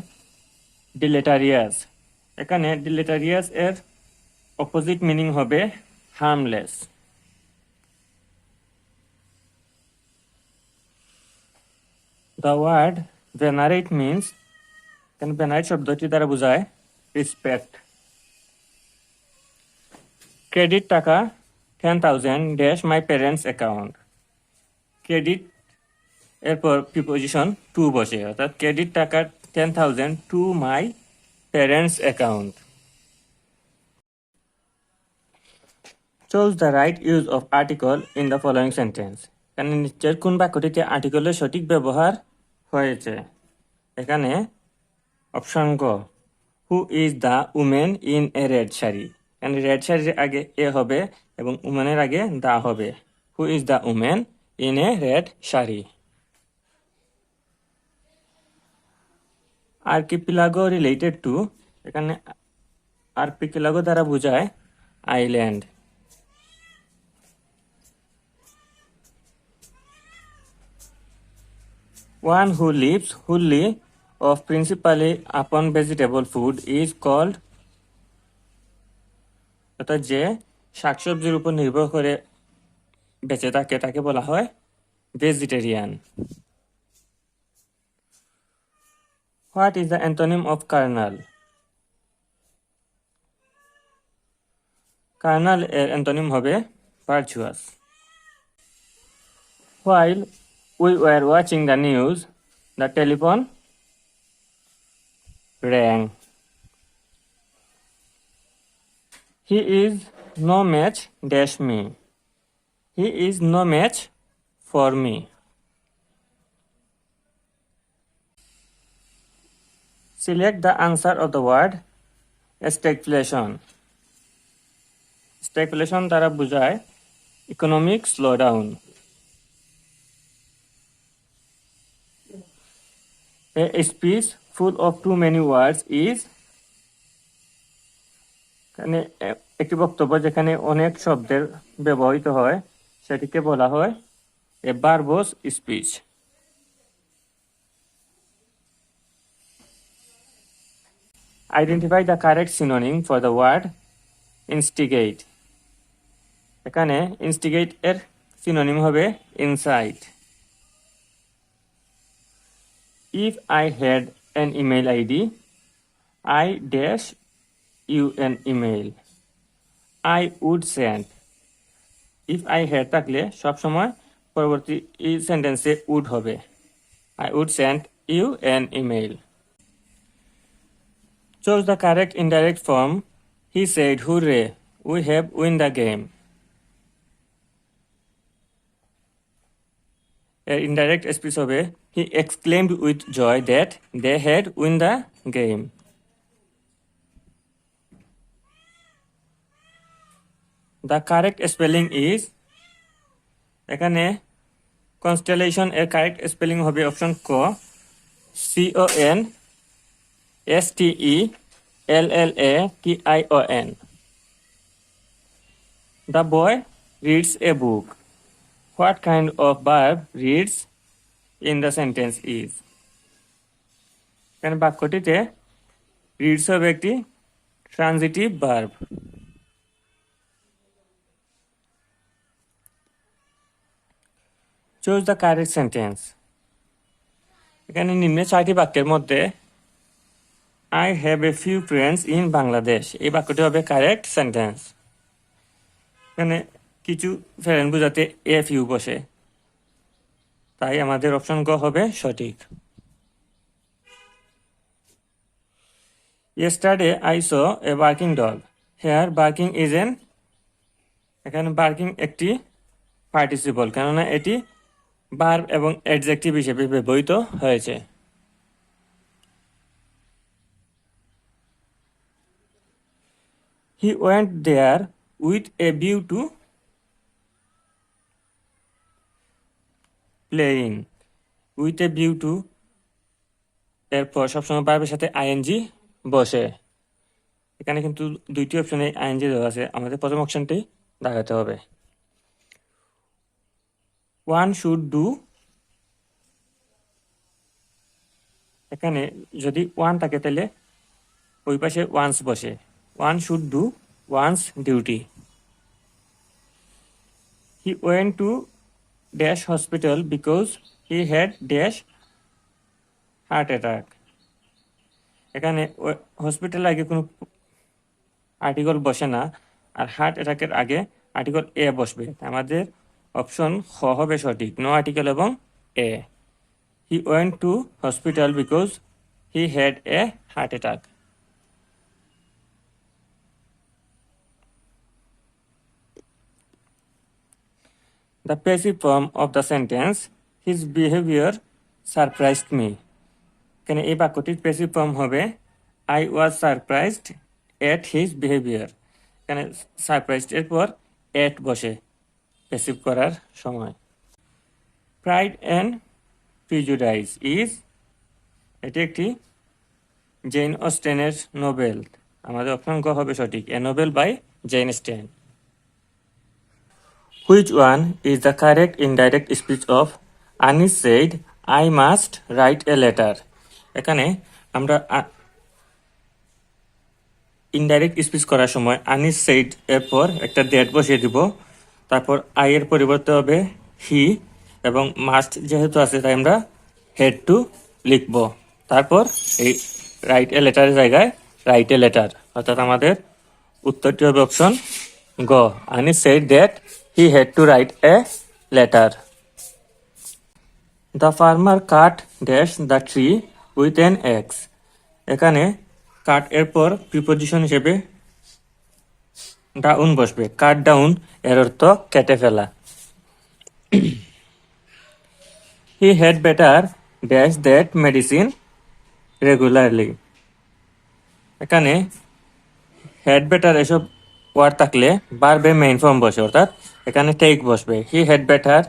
deleterious. এখানে deleterious এর opposite meaning হবে harmless. The word venerate means এখানে বেনাইট শব্দটি দ্বারা বোঝায় রেসপেক্ট। ক্রেডিট টাকা 10,000 dash my parents account. Credit এরপর preposition two বসে, অর্থাৎ ক্রেডিট টাকা 10,000 to my parents account. Choose the right use of article in the following sentence. এখানে নিচের কোন বাক্যটিতে আর্টিকেলের সঠিক ব্যবহার হয়েছে? এখানে অপশন গ, হু is the women in a red sari. এখানে রেড শাড়ির আগে এ হবে এবং উমেনের আগে দা হবে। Who is the women in a red sari. Archipelago related to, এখানে আর্কিপিলাগো দ্বারা বোঝায় island. One who lives wholly or principally upon vegetable food is called, অর্থাৎ যে শাকসবজির উপর নির্ভর করে বেঁচে থাকে তাকে বলা হয় vegetarian. What is the antonym of carnal? Carnal এর অ্যান্টোনিম হবে virtuous. While we were watching the news, the telephone rang. He is no match dash me. He is no match for me. Select the answer of the word stagflation. Stagflation দ্বারা বোঝায় economic slowdown. A speech full of too many words is, এখানে একটি বক্তব্য যেখানে অনেক শব্দের ব্যবহৃত হয় সেটিকে বলা হয় a verbose speech. Identify the correct synonym for the word instigate. এখানে instigate এর synonym হবে incite. If I had an email ID, I dash you an email. I would send. If I had থাকলে সবসময় পরবর্তী এই সেন্টেন্সে would হবে। I would send you an email. Choose the correct indirect form. He said, hooray, we have won the game. Indirect speech হবে, he exclaimed with joy that they had won the game. The correct spelling is, এখানে constellation এর correct spelling হবে option ক, CONSTELLATION. The boy reads a book. What kind of verb reads in the sentence is? এখানে বাক্যটিতে reads হবে একটি transitive verb. Choose the correct sentence. এখানে নিম্ন 6টি বাক্যের মধ্যে I have a few friends in Bangladesh, এই বাক্যটি হবে কারেক্ট সেন্টেন্স। এখানে কিছু ফ্রেন্ড বোঝাতে এ ফিউ বসে, তাই আমাদের অপশন গ হবে সঠিক। Yesterday I saw a barking dog. Here barking is an, এখানে বার্কিং একটি পার্টিসিপল, কেননা এটি ভার্ব এবং অ্যাডজেক্টিভ হিসেবে ব্যবহৃত হয়েছে। He went there with a view to playing. With a view to এরপর সবসময় ভার্বের সাথে আইএনজি বসে। এখানে কিন্তু দুইটি অপশনে আইএনজি দেওয়া আছে, আমাদের প্রথম অপশনটি দেখাতে হবে। One should do, এখানে যদি ওয়ান থাকে তাহলে ওই পাশে ওয়ান্স বসে। One should do one's duty. He went to dash hospital because he had dash heart attack. এখানে হসপিটাল আগে কোনো আর্টিকেল বসে না, আর হার্ট অ্যাটাকের আগে আর্টিকেল এ বসবে। আমাদের অপশন খ হবে সঠিক, নো আর্টিকেল এবং a. He went to hospital because he had a heart attack. The passive form of the sentence, his behavior surprised me. এখানে এই বাক্যটির প্যাসিভ ফর্ম হবে I was surprised at his behavior. এখানে surprised এর পর at বসে passive করার সময়। Pride and Prejudice is, এটি একটি জেন অস্টেনের নোবেল। আমাদের অপশন গ হবে সঠিক, a novel by Jane Austen. Which one is the correct indirect speech of Anis said, I must write a letter? এখানে আমরা ইনডাইরেক্ট স্পিচ করার সময় আনিস সেইড এর পর একটা দ্যাট বসিয়ে দিব, তারপর আই এর পরিবর্তে হবে হি, এবং মাস্ট যেহেতু আছে তাই আমরা হেড টু লিখব। তারপর এই রাইট এ লেটারের জায়গায় রাইট এ লেটার, অর্থাৎ আমাদের উত্তরটি হবে অপশন গ, Anis said that he had to write a letter. The farmer cut dash the tree with an x. এখানে কাট এর পর প্রিপোজিশন হিসেবে ডাউন বসবে, কাট ডাউন এর অর্থ কেটে ফেলা। He had better dash that medicine regularly. এখানে হ্যাড বেটার এসব ওয়ার্ড থাকলে ভার্বের মেইন ফর্ম বসে, অর্থাৎ এখানে টেক বসবে, he had better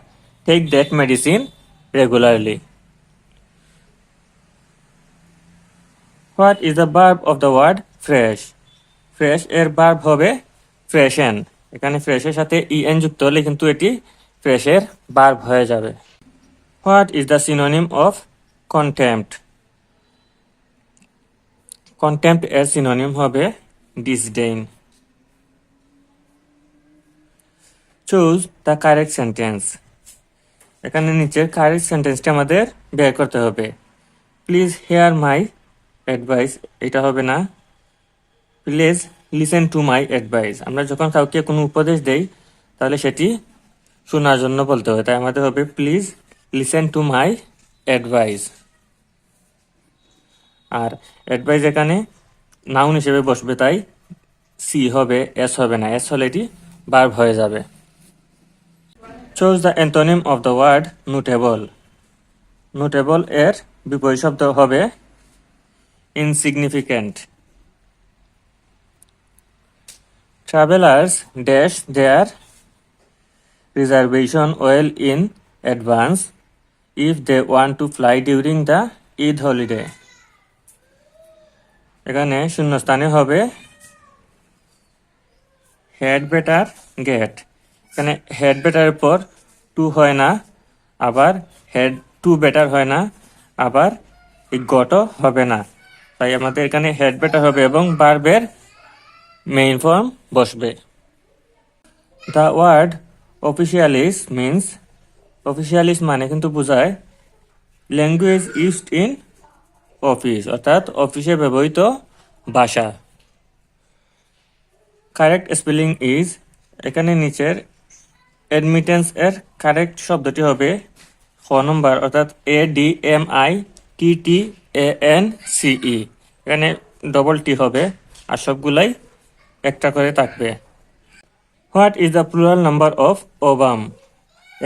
take that medicine regularly. What is the verb of the word fresh? Fresh এর ভার্ব হবে ফ্রেশেন। এখানে ফ্রেশের সাথে ইএন যুক্ত হলে কিন্তু এটি ফ্রেশের ভার্ব হয়ে যাবে। What is the synonym of contempt? Contempt এর সিনোনিম হবে disdain. Choose the correct sentence. এখানে নিচের কারেক্ট সেন্টেন্সটি আমাদের বের করতে হবে। প্লিজ হেয়ার মাই অ্যাডভাইস, এটা হবে না। Please listen to my advice. আমরা যখন কাউকে কোনো উপদেশ দেই তাহলে সেটি শোনার জন্য বলতে হয়, তাই আমাদের হবে please listen to my advice. আর অ্যাডভাইস এখানে নাউন হিসেবে বসবে, তাই সি হবে, এস হবে না। এস হলে এটি ভার্ব হয়ে যাবে। Choose the antonym of the word notable. Notable এর বিপরীত শব্দ হবে insignificant. Travelers dash their reservation well in advance if they want to fly during the Eid holiday. এখানে শূন্যস্থানে হবে had better get। এখানে had better এর পর টু হয় না, আবার had to better হয় না, আবার গটও হবে না, তাই আমাদের এখানে had better হবে এবং ভার্বের মেইন ফর্ম বসবে। দ্য ওয়ার্ড অফিসিয়ালিস মিন্স, অফিসিয়ালিস মানে কিন্তু বোঝায় ল্যাঙ্গুয়েজ ইউজড ইন অফিস, অর্থাৎ অফিসে ব্যবহৃত ভাষা। কারেক্ট স্পেলিং ইজ, এখানে নিচের অ্যাডমিটেন্স এর কারেক্ট শব্দটি হবে খ নম্বর, অর্থাৎ ADMITTANCE। এখানে ডবল টি হবে আর সবগুলাই একটা করে থাকবে। What is the plural number of ovum?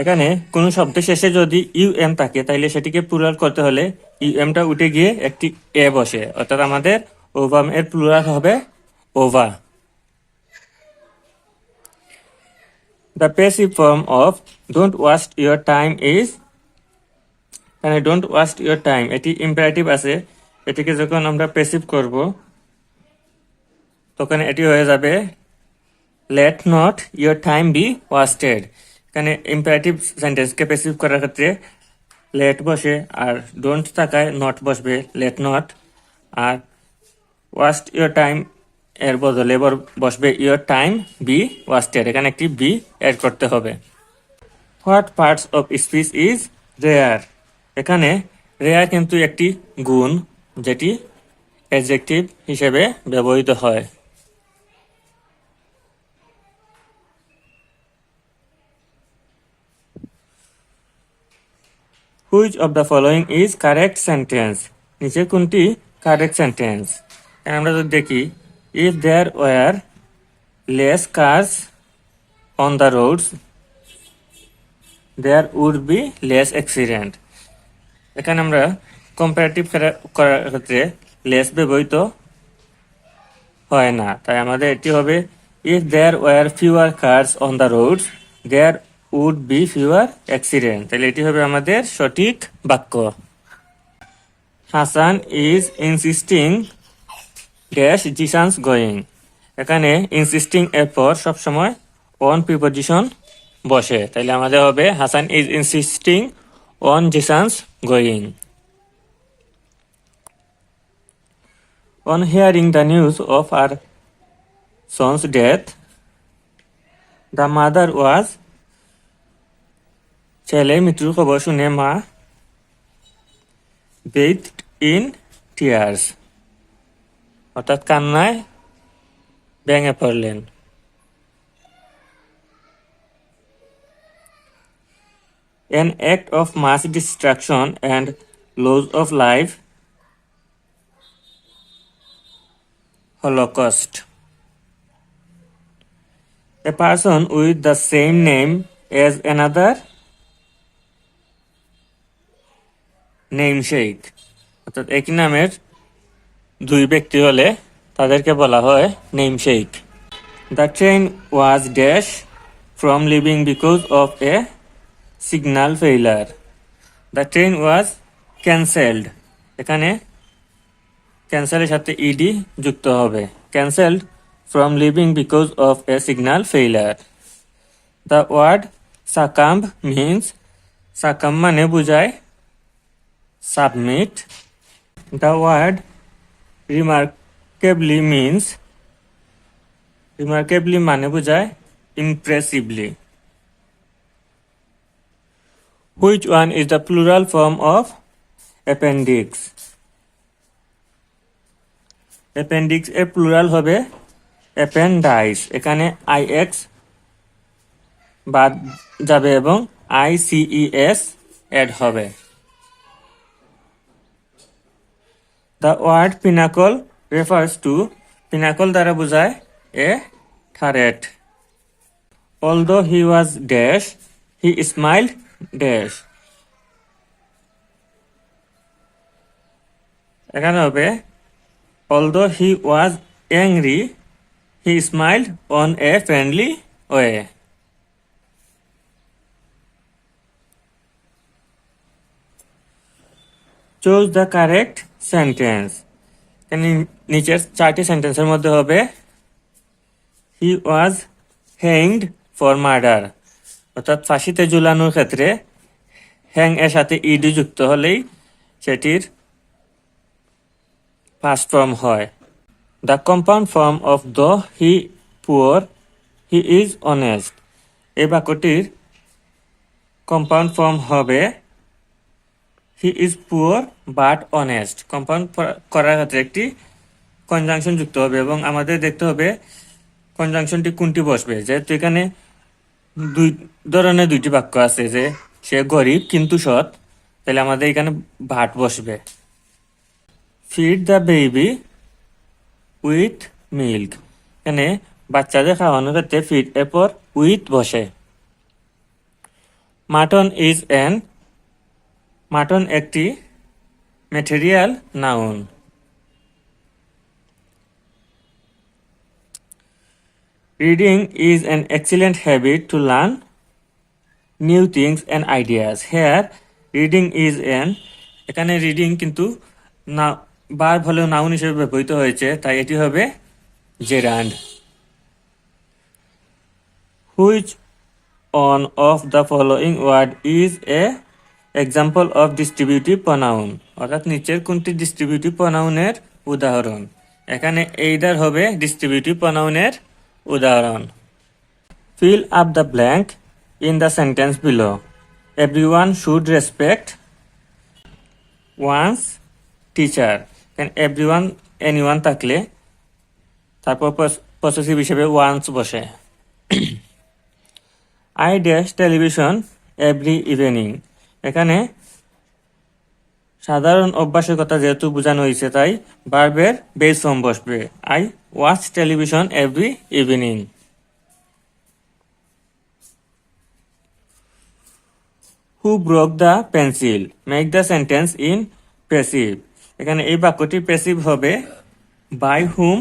এখানে কোনো শব্দের শেষে যদি ইউএম থাকে তাইলে সেটিকে প্লুরাল করতে হলে ইউএমটা উঠে গিয়ে একটি এ বসে, অর্থাৎ আমাদের ওভাম এর প্লুরাল হবে ova. The passive form of don't waste your time is, এখানে ডোন্ট ওয়াস্ট ইউর টাইম এটি ইম্পারেটিভ আছে, এটিকে যখন আমরা প্যাসিভ করব তখন এটি হয়ে যাবে let not your time be wasted. এখানে ইম্পারেটিভ সেন্টেন্সকে প্যাসিভ করার ক্ষেত্রে লেট বসে, আর ডোন্ট থাকায় নট বসবে, লেট নট। আর ওয়াস্ট ইউর টাইম এর বদলে বসবে ইউর টাইম বি ওয়াস্টেড, এখানে একটি বি অ্যাড করতে হবে। What parts of speech is rare? এখানে রেয়ার কিন্তু একটি গুণ যেটি অ্যাডজেক্টিভ হিসেবে ব্যবহৃত হয়। Which of the following is correct sentence? নিচে কোনটি কারেক্ট সেন্টেন্স? আমরা যদি দেখি, if there were less cars on the roads there would be less accident. এখানে আমরা কম্পারেটিভ করার ক্ষেত্রে লেস ব্যবহৃত হয় না, তাই আমাদের এটি হবে if there were fewer cars on the roads there would be fewer accident. তাহলে এটি হবে আমাদের সঠিক বাক্য। Hasan is insisting dash Zisan's going. এখানে ইনসিস্টিং এর পর সবসময় অন প্রিপোজিশন বসে, তাহলে আমাদের হবে Hasan is insisting on Zisan's going. On hearing the news of her son's death, the mother was ছেলে মৃত্যুর খবর শুনে মা bathed in tears, অর্থাৎ কান্নায় ভেঙে পড়লেন। An act of mass destruction and loss of life, Holocaust. A person with the same name as another namesake, অর্থাৎ একই নামের দুই ব্যক্তি হলে তাদেরকে বলা হয় নেমশেক। The train was dash from leaving because of a signal failure. The train was cancelled. এখানে ক্যান্সেলের সাথে ইডি যুক্ত হবে। Cancelled from leaving because of a signal failure. The word succumb means succumb মানে বোঝায় submit. The word remarkably means remarkably মানে বোঝায় impressively. Which one is the plural form of appendix? appendix এর plural হবে appendix. এখানে ix বাদ যাবে এবং ices অ্যাড হবে। The word pinnacle refers to pinnacle দ্বারা বোঝায় a turret. Although he was dash, he smiled dash. এখানে হবে although he was angry, he smiled on a friendly way. Choose the correct sentence. এখানে নিচের চারটি সেন্টেন্সের মধ্যে হবে he was hanged for murder, অর্থাৎ ফাঁসিতে ঝুলানোর ক্ষেত্রে হ্যাং এর সাথে ইডি যুক্ত হলেই সেটির past form হয়। The compound form of though he poor, he is honest. এই বাক্যটির কম্পাউন্ড ফর্ম হবে he is poor but honest. Compound করার ক্ষেত্রে একটি কনজাংশন যুক্ত হবে এবং আমাদের দেখতে হবে কনজাংশনটি কোনটি বসবে। যেহেতু এখানে দুই ধরনের দুইটি বাক্য আছে, যে সে গরিব কিন্তু সৎ, তাহলে আমাদের এখানে ভাট বসবে। Feed the baby with milk, এখানে বাচ্চাদের খাওয়ানোর ক্ষেত্রে ফিড এরপর উইথ বসে। মাটন ইজ অ্যান, মাটন একটি material noun. Reading is an excellent habit to learn new things and ideas. Here reading is an, এখানে রিডিং কিন্তু না বার হলেও নাউন হিসেবে ব্যবহৃত হয়েছে, তাই এটি হবে gerund. Which one of the following word is a example of distributive pronoun, অর্থাৎ নিচের কোনটি ডিস্ট্রিবিউটিভ প্রনাউনের উদাহরণ। এখানে এইদার হবে ডিস্ট্রিবিউটিভ প্রনাউনের উদাহরণ। Fill up the blank in the sentence below. Everyone should respect one's teacher. Everyone anyone থাকলে তারপর পসেসিভ হিসেবে once বসে। I dash television every evening, এখানে সাধারণ অভ্যাসের কথা যেহেতু বোঝানো হয়েছে তাই ভার্বের বেস ফর্ম বসবে। I watch television every evening. Who broke the pencil? Make the sentence in passive. এখানে এই বাক্যটি প্যাসিভ হবে by whom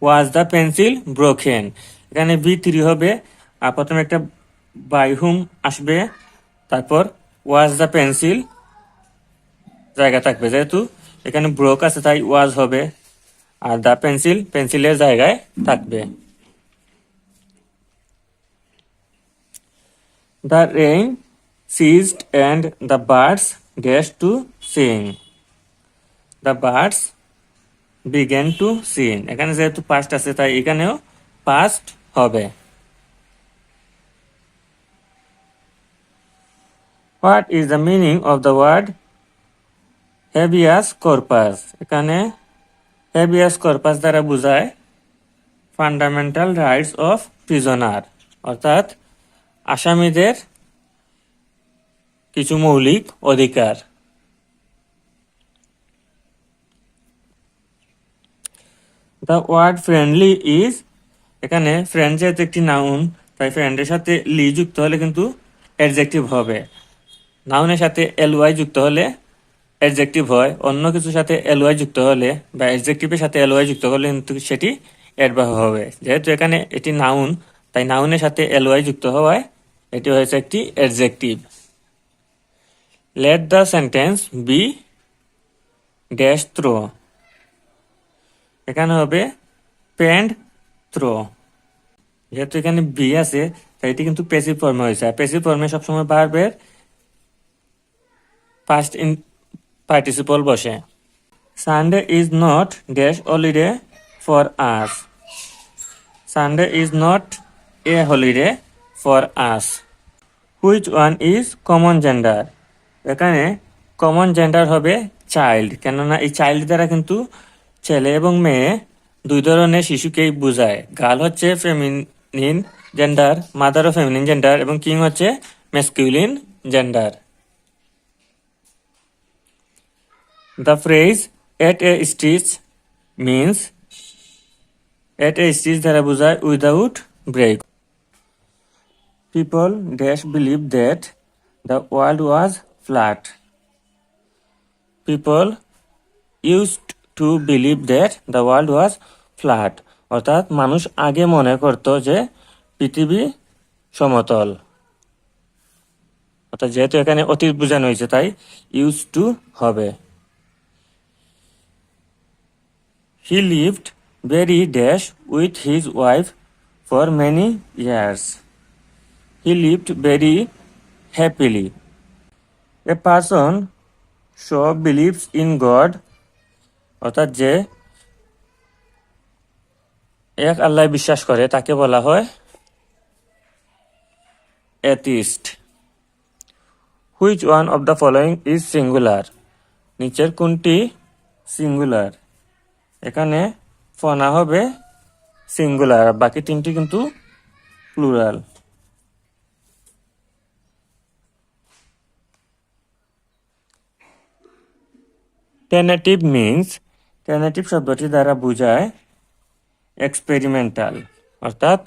was the pencil broken. এখানে V3 হবে আর প্রথমে একটা by whom আসবে, তারপর was the pencil জায়গা থাকবে, যেহেতু এখানে ব্রোক আছে তাই was হবে আর the pencil পেন্সিলের জায়গায় থাকবে। The rain ceased and the birds dashed to sing. The birds began to sing. এখানে যেহেতু past আছে তাই এখানেও past হবে। What is the meaning of the word habeas corpus? এখানে habeas corpus দ্বারা বোঝায় ফান্ডামেন্টাল রাইটস অফ প্রিজনার, অর্থাৎ আসামিদের কিছু মৌলিক অধিকার। The word friendly is, এখানে ফ্রেন্ড যেহেতু একটি নাউন তাই ফ্রেন্ডের সাথে লি যুক্ত হলে কিন্তু অ্যাডজেক্টিভ হবে, নাউনের সাথে ly যুক্ত হলে অ্যাডজেক্টিভ হয়, অন্য কিছুর সাথে ly যুক্ত হলে বা অ্যাডজেক্টিভের সাথে ly যুক্ত হলে কিন্তু সেটি অ্যাডভার্ব হবে। যেহেতু এখানে এটি নাউন তাই নাউনের সাথে ly যুক্ত হওয়ায় এটি হয়েছে একটি adjective. Let the sentence be dash through, এখানে হবে পেন্ড থ্রো, যেহেতু এখানে বি আছে তাই এটি কিন্তু প্যাসিভ ফর্মে হয়েছে, আর প্যাসিভ ফর্মে সবসময় ভার্বের পাস্ট ইন পার্টিসিপল বসে। Sunday is not dash holiday for us, Sunday is not a holiday for us. Which one is common gender, এখানে কমন জেন্ডার হবে চাইল্ড, কেননা এই চাইল্ড দ্বারা কিন্তু ছেলে এবং মেয়ে দুই ধরনের শিশুকেই বোঝায়। গার্ল হচ্ছে ফেমিনিন জেন্ডার, মাদারও ফেমিনিন জেন্ডার, এবং কিং হচ্ছে masculine gender. The phrase at a stitch means at a stitch দ্বারা বোঝায় without break. People dash believe that the world was flat. People used to believe that the world was flat, অর্থাৎ মানুষ আগে মনে করত যে পৃথিবী সমতল, অর্থাৎ যেহেতু এখানে অতীত বোঝানো হয়েছে তাই ইউজ টু হবে। He lived very dash with his wife for many years. He lived very happily. A person so believes in God, অর্থাৎ যে এক আল্লাহ বিশ্বাস করে তাকে বলা হয় atheist. Which one of the following is singular? নিচের কোনটি সিঙ্গুলার, এখানে ফনা হবে সিঙ্গুলার, বাকি তিনটি কিন্তু প্লুরাল। টেনেটিভ মিন্স, টেনেটিভ শব্দটি দ্বারা বোঝায় এক্সপেরিমেন্টাল, অর্থাৎ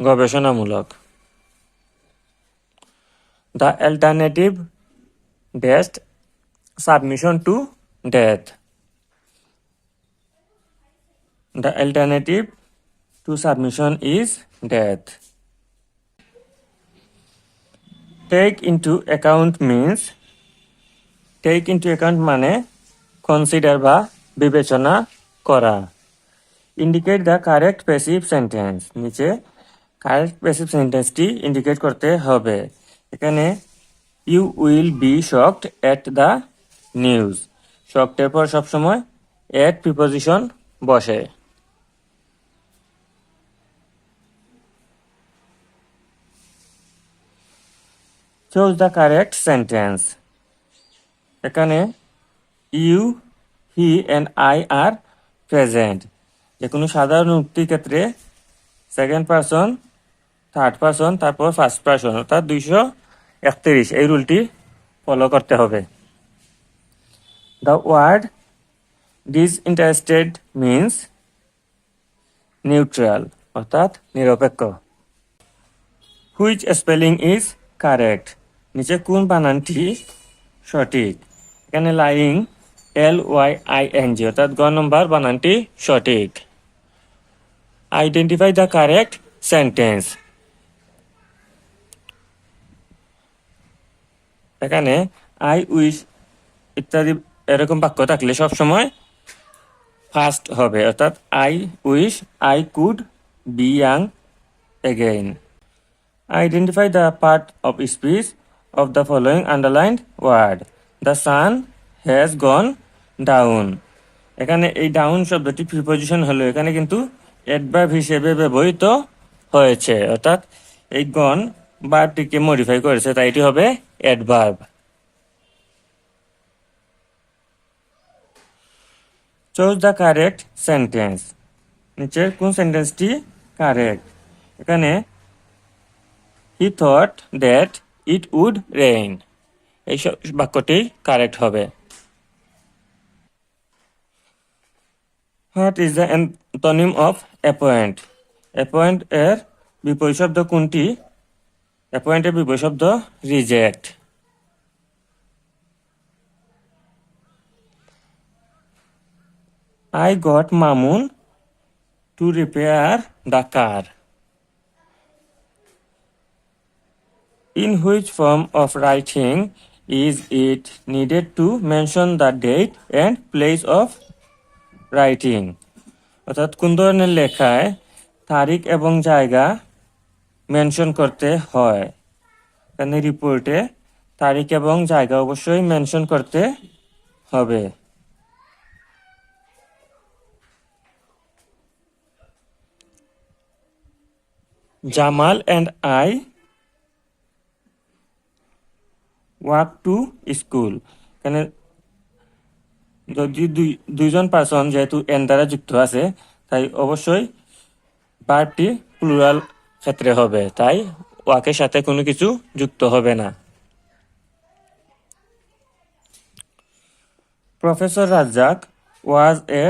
গবেষণামূলক। The alternative dash submission to death, the alternative to submission is death. Take into account means, take into account মানে consider বা বিবেচনা করা। Indicate the correct passive sentence, নিচে কারেক্ট প্যাসিভ সেন্টেন্সটি ইন্ডিকেট করতে হবে। এখানে you will be shocked at the news, shocked এর পর সবসময় at প্রিপোজিশন বসে। Choose the correct sentence, এখানে you he and I are present. যে কোনো সাধারণ উক্তির ক্ষেত্রে সেকেন্ড পারসন, থার্ড পারসন, তারপর ফার্স্ট পারসন, অর্থাৎ 231 এই রুলটি ফলো করতে হবে। The word disinterested means neutral, অর্থাৎ নিরপেক্ষ। হুইচ স্পেলিং ইজ কারেক্ট, নিচে কোন বানানটি সঠিক। এখানে লাইং LYING, অর্থাৎ গ নম্বর বানানটি সঠিক। আইডেন্টিফাই দ্য কারেক্ট সেন্টেন্স, এখানে আই উইশ ইত্যাদি এরকম বাক্য থাকলে সবসময় ফার্স্ট হবে, অর্থাৎ I wish I could be young again. Identify the part of speech of the following underlined word. The sun has gone down. এখানে এই ডাউন শব্দটি প্রিপজিশন হলো, এখানে কিন্তু অ্যাডভার্ব হিসেবে ব্যবহৃত হয়েছে, অর্থাৎ এই গন ভার্বটিকে মডিফাই করেছে, তাই এটি হবে adverb. Choose the correct sentence, নিচের কোন সেন্টেন্সটি কারেক্ট। এখানে He thought that it would rain, এই বাক্যটি কারেক্ট হবে। What is the antonym of appoint? Appoint এর বিপরীত শব্দ কোনটি? Appoint এর বিপরীত শব্দ reject. I got Mamun to repair the car. In which form of writing is it needed to mention the date and place of writing? অর্থাৎ কোন ধরনের লেখায় তারিখ এবং জায়গা মেনশন করতে হয়। এখানে রিপোর্টে তারিখ এবং জায়গা অবশ্যই মেনশন করতে হবে। Jamal and I walk to school. এখানে যদি দুইজন পার্সন যেহেতু এন দ্বারা যুক্ত আছে, তাই অবশ্যই ভার্বটি প্লুরাল ক্ষেত্রে হবে, তাই ওয়াকের সাথে কোনো কিছু যুক্ত হবে না। Professor Razzaque was a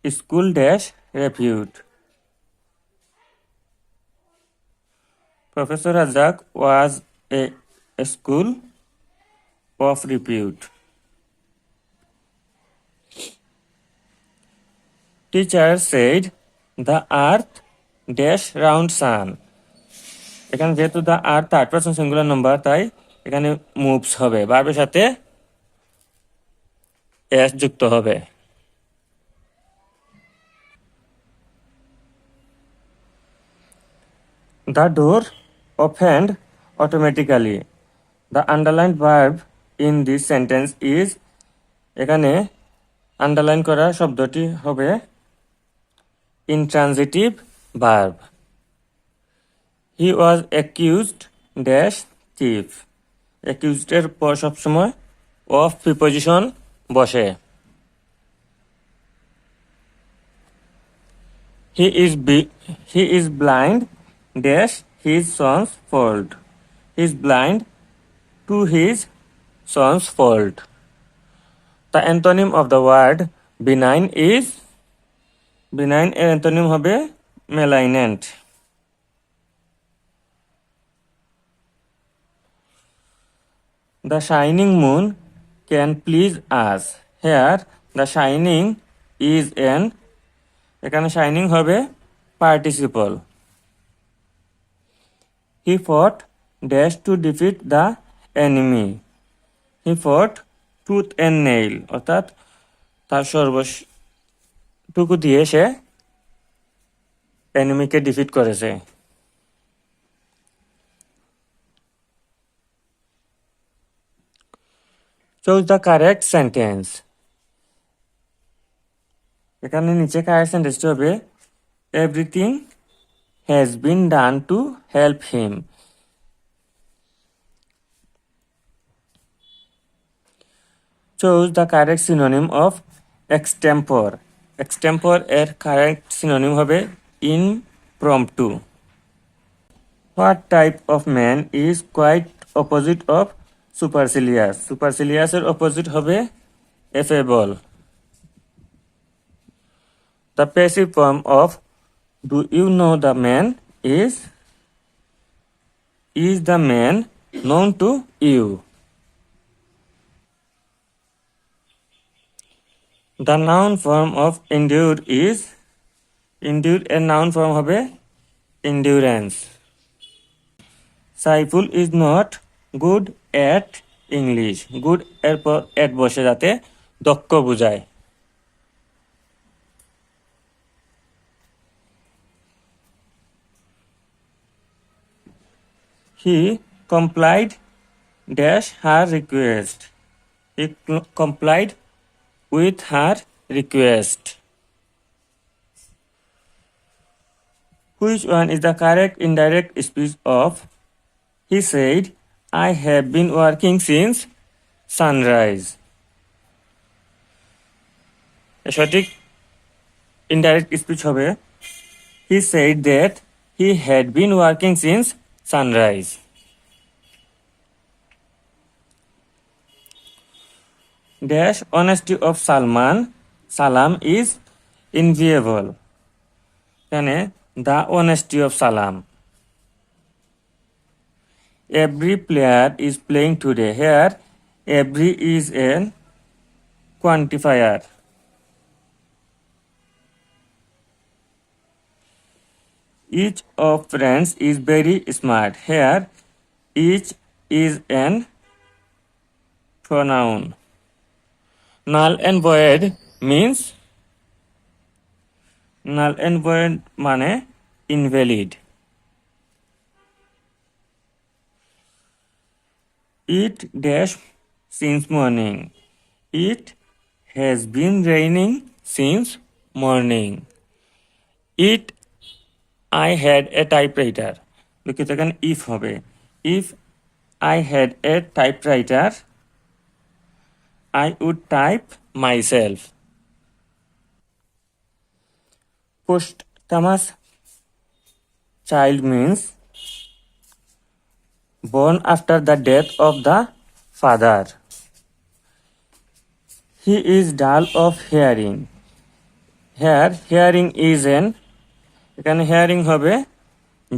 school dash repute. Professor Razzaque was a school of repute. Teacher said the earth dash round sun. এখানে যেহেতু the earth third person singular number, তাই এখানে মুভস হবে, ভার্বের সাথে এস যুক্ত হবে। The door opened automatically. The underlined verb in this sentence is, এখানে আন্ডারলাইন করা শব্দটি হবে intransitive verb. He was accused dash thief. Accused এর পর সবসময় of preposition বসে। He is blind dash his son's fault. He is blind to his son's fault. The antonym of the word benign is, benign এর antonym হবে malignant. The shining moon can please us. Here the shining is an, এখানে shining হবে participle. He fought dash to defeat the enemy. He fought tooth and nail, অর্থাৎ তার সর্বটুকু দিয়ে সে এনিমিকে defeat করেছে। Choose the correct sentence. এখানে নিচে correct সেন্টেন্সটি হবে everything has been done to help him. choose the correct synonym of extempore. Extempore এর correct synonym হবে impromptu. What type of man is quite opposite of supercilious? Supercilious এর opposite হবে affable. The passive form of do you know the man is the man known to you. The noun form of endure is endure এর noun form হবে endurance. Saiful is not good at English. Good এরপর at বসে যাতে দক্ষ বোঝায়। He complied dash her request. He complied with her request. Which one is the correct indirect speech of he said, I have been working since sunrise? সঠিক indirect speech হবে he said that he had been working since sunrise. Dash honesty of Salam is enviable. এখানে the honesty of Salam. Every player is playing today. Here, every is an quantifier. Each of friends is very smart. Here, each is an pronoun. Null and void means null and void মানে invalid. It dash since morning. It has been raining since morning. I had a typewriter. দুঃখিত এখানে if হবে. If I had a typewriter, I would type myself. Posthumous child means born after the death of the father. He is dull of hearing. Here, hearing is an এখানে hearing হবে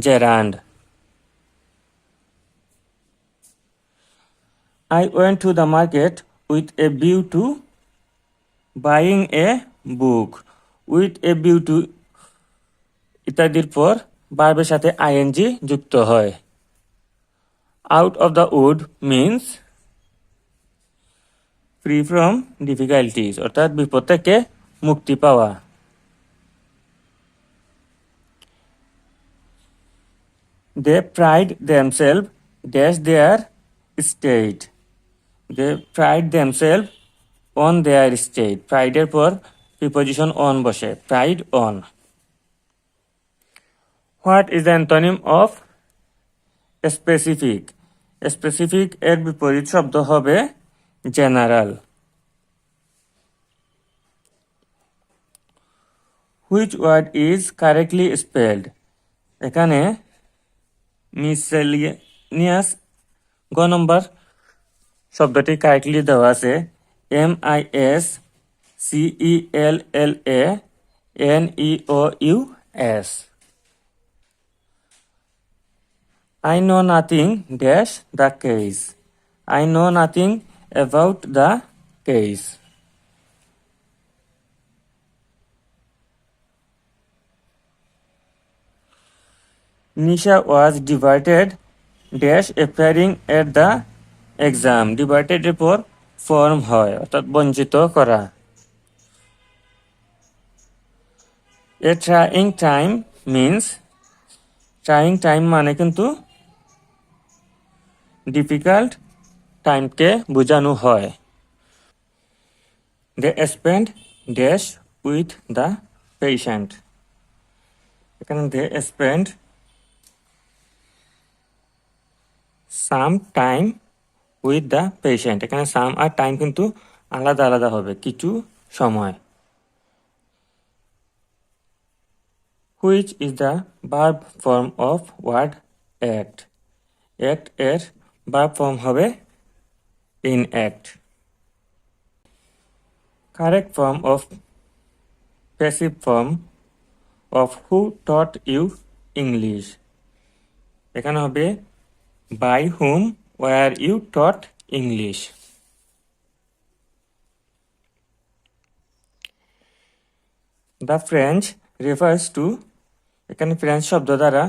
gerund. I went to the market with a view to buying a book. With a view to ইত্যাদির পর ভার্বের সাথে ing যুক্ত হয়। Out of the wood means free from difficulties অর্থাৎ বিপদ থেকে মুক্তি পাওয়া। They pride themselves dash their state. They pride themselves on their state. Pride এর পর preposition on বসে। Pride on. What is the antonym of specific? Specific এর বিপরীত শব্দ হবে general. Which word is correctly spelled? এখানে miscellaneous গ নম্বর শব্দটি কারেক্টলি দেওয়া আছে MISCELLANEOUS. I know nothing dash the case. I know nothing about the case. Nisha was diverted dash appearing at the exam. Diverted এর পর ফর্ম হয় অর্থাৎ বঞ্চিত করা। A trying time means trying time মানে কিন্তু difficult টাইমকে বোঝানো হয়। They spend dash with the patient. এখানে they spend some time with the patient. এখানে some আর time কিন্তু আলাদা আলাদা হবে কিছু সময়। Which is the verb form of word act? Act এর verb form হবে enact. Correct form of passive form of who taught you English? এখানে হবে by whom were you taught English? The French refers to, এখানে French শব্দ দ্বারা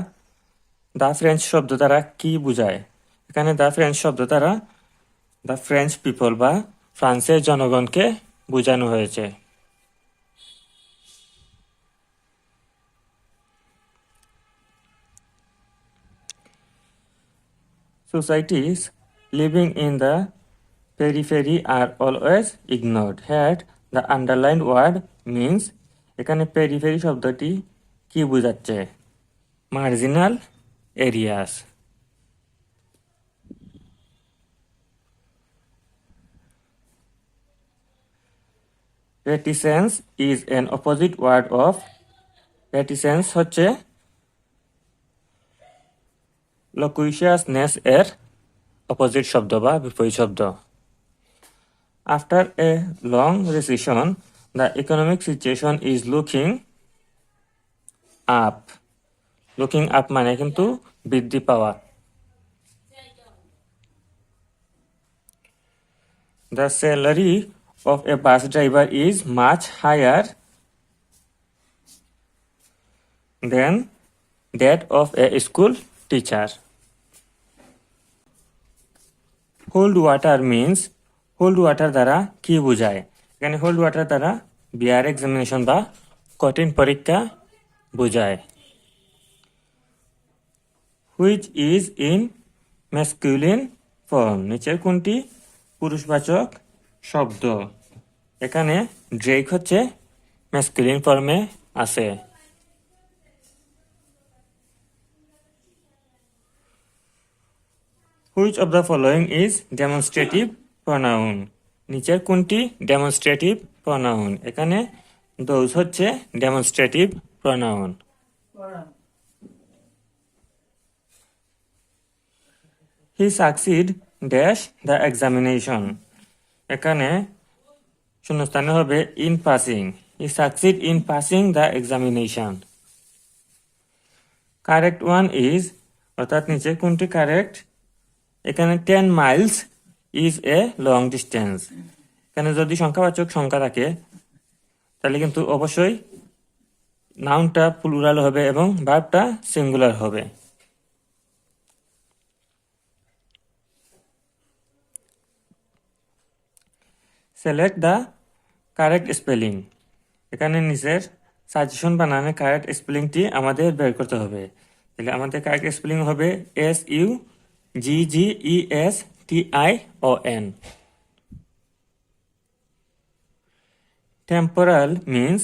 the French শব্দ দ্বারা কি বোঝায়? এখানে দ্য ফ্রেঞ্চ শব্দ দ্বারা দ্য ফ্রেঞ্চ পিপল বা ফ্রান্সের জনগণকে বোঝানো হয়েছে। Societies living in the periphery are always ignored. Here the underlined word means, এখানে পেরিফেরি শব্দটি কি বোঝাচ্ছে? Marginal areas. Reticence is an opposite word of, reticence হচ্ছে loquaciousness এর অপোজিট শব্দ বা বিপরীত শব্দ। After a long recession, the economic situation is looking up. Looking up মানে কিন্তু বৃদ্ধি পাওয়া। The salary of a bus driver is much higher than that of a school teacher. Hold water means, hold water দ্বারা কি বোঝায়? এখানে hold water দ্বারা বিয়ার examination বা কঠিন পরীক্ষা বোঝায়। Which is in masculine form? নিচের কোনটি পুরুষবাচক শব্দ? এখানে ড্রেক হচ্ছে ম্যাসকুলিন ফর্মে আছে। Which of the following is demonstrative pronoun? নিচের কোনটি demonstrative pronoun? এখানে those হচ্ছে demonstrative pronoun. He succeed dash the examination. এখানে শূন্যস্থানে হবে in passing. He succeed in passing the examination. Correct one is, অর্থাৎ নিচে কোনটি কারেক্ট? এখানে 10 miles is a long distance. এখানে যদি সংখ্যাবাচক সংখ্যা থাকে তাহলে কিন্তু অবশ্যই নাউনটা প্লুরাল হবে এবং ভার্বটা সিঙ্গুলার হবে। Select the correct spelling. এখানে নিচের সাজেশন বানানে কারেক্ট স্পেলিংটি আমাদের বের করতে হবে। তাহলে আমাদের কারেক্ট স্পেলিং হবে SUGGESTION. টেম্পোরাল মিন্স,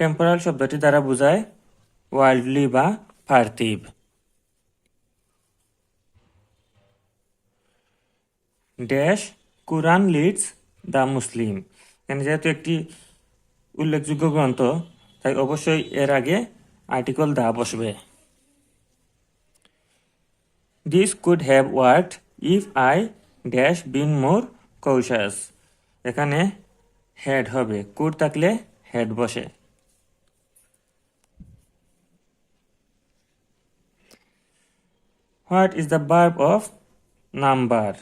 টেম্পোরাল শব্দটি দ্বারা বোঝায় ওয়ার্ল্ডলি বা পার্থিব। Dash Quran Leeds the Muslim. এখানে যেহেতু একটি উল্লেখযোগ্য গ্রন্থ তাই অবশ্যই এর আগে আর্টিকেল দা বসবে। This could have worked if I dash been more cautious. এখানে হেড হবে, কুড থাকলে হেড বসে। What is the verb of number?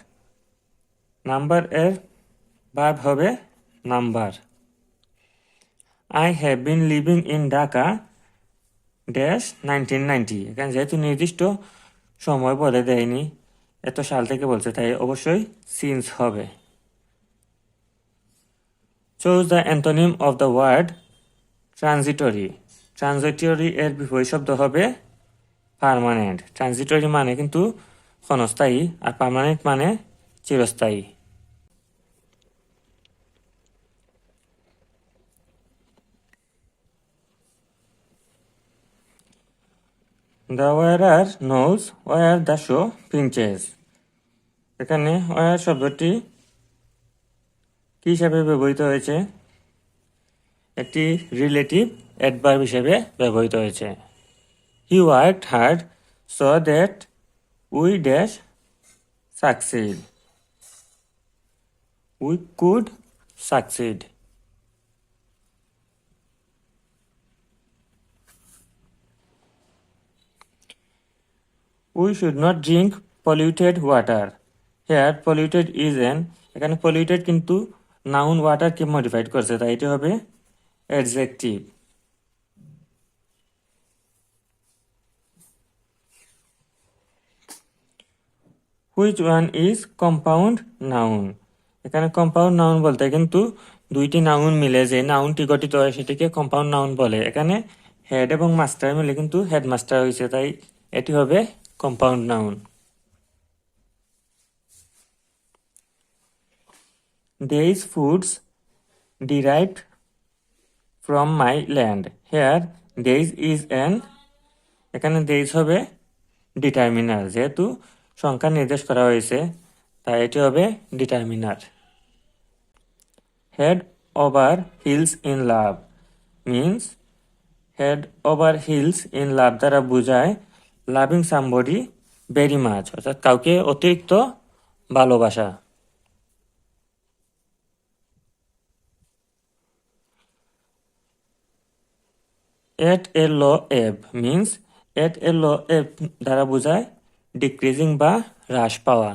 Number এর verb হবে number. I have been living in Dhaka dash 1990. এখানে যেহেতু নির্দিষ্ট সময় বলে দেয়নি, এত সাল থেকে বলছে, তাই অবশ্যই সিন্স হবে। Choose the antonym of the word transitory. Transitory এর বিপরীত শব্দ হবে পার্মানেন্ট। ট্রানজিটরি মানে কিন্তু ক্ষণস্থায়ী আর পার্মানেন্ট মানে চিরস্থায়ী। The wearer knows where the shoe pinches. এখানে where শব্দটি কি হিসাবে ব্যবহৃত হয়েছে? একটি রিলেটিভ অ্যাডভার্ব হিসেবে ব্যবহৃত হয়েছে। He worked hard so that we dash succeed, we could succeed. We should not drink polluted water. Here polluted is an, এখানে পলিউটেড কিন্তু নাউন ওয়াটারকে মডিফাইড করছে, তাই এটি হবে adjective. Which one is compound noun? এখানে কম্পাউন্ড নাউন বলতে কিন্তু দুইটি নাউন মিলে যে নাউনটি গঠিত হয় সেটিকে কম্পাউন্ড নাউন বলে। এখানে হেড এবং মাস্টার মিলে কিন্তু হেডমাস্টার হয়েছে, তাই এটি হবে compound noun. These foods derived from my land. Here these is an, এখানে these হবে ডিটারমিনার, যেহেতু সংখ্যা নির্দেশ করা হয়েছে তাই এটি হবে determiner. Head over hills in love means, head over hills in love দ্বারা বোঝায় লাভিং সামবডি ভেরি মাচ, অর্থাৎ কাউকে অতিরিক্ত ভালোবাসা। এট এ লো এব মিন্স, এট এ লো এব দ্বারা বোঝায় ডিক্রিজিং বা হ্রাস পাওয়া।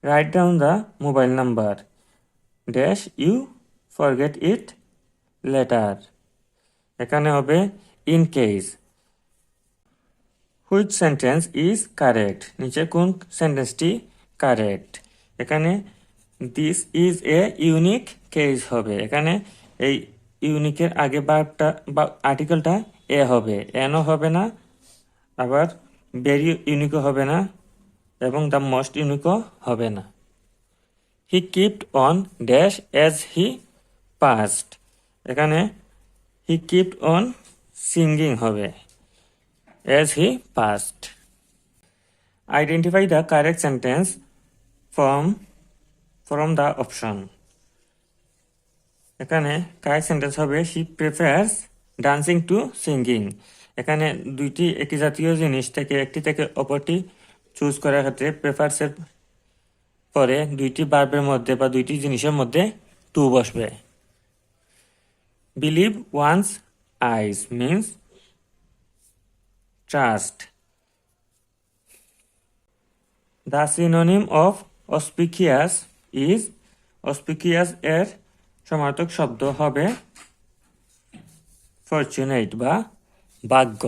Write down the mobile number dash you forget it later, এখানে হবে in case. Which sentence is correct, নিচে কোন সেন্টেন্সটি কারেক্ট? এখানে this is a unique case হবে, এখানে এই ইউনিকের আগে ভার্বটা বা আর্টিকেলটা এ হবে, এনও হবে না, আবার ভেরি ইউনিকও হবে না, এবং দ্য মোস্ট ইউনিকও হবে না। He kept on dash as he passed, এখানে হি কিপড অন সিঙ্গিং হবে as he passed. Identify the correct sentence from the option. এখানে কারেক্ট সেন্টেন্স হবে she prefers dancing to singing. এখানে দুইটি একই জাতীয় জিনিস থেকে একটি থেকে অপরটি চুজ করার ক্ষেত্রে প্রেফার্স এর পরে দুইটি ভার্বের মধ্যে বা দুইটি জিনিসের মধ্যে টু বসবে। Believe one's eyes means trust. The synonym of auspicious is, auspicious এর সমার্থক শব্দ হবে fortunate বা ভাগ্য।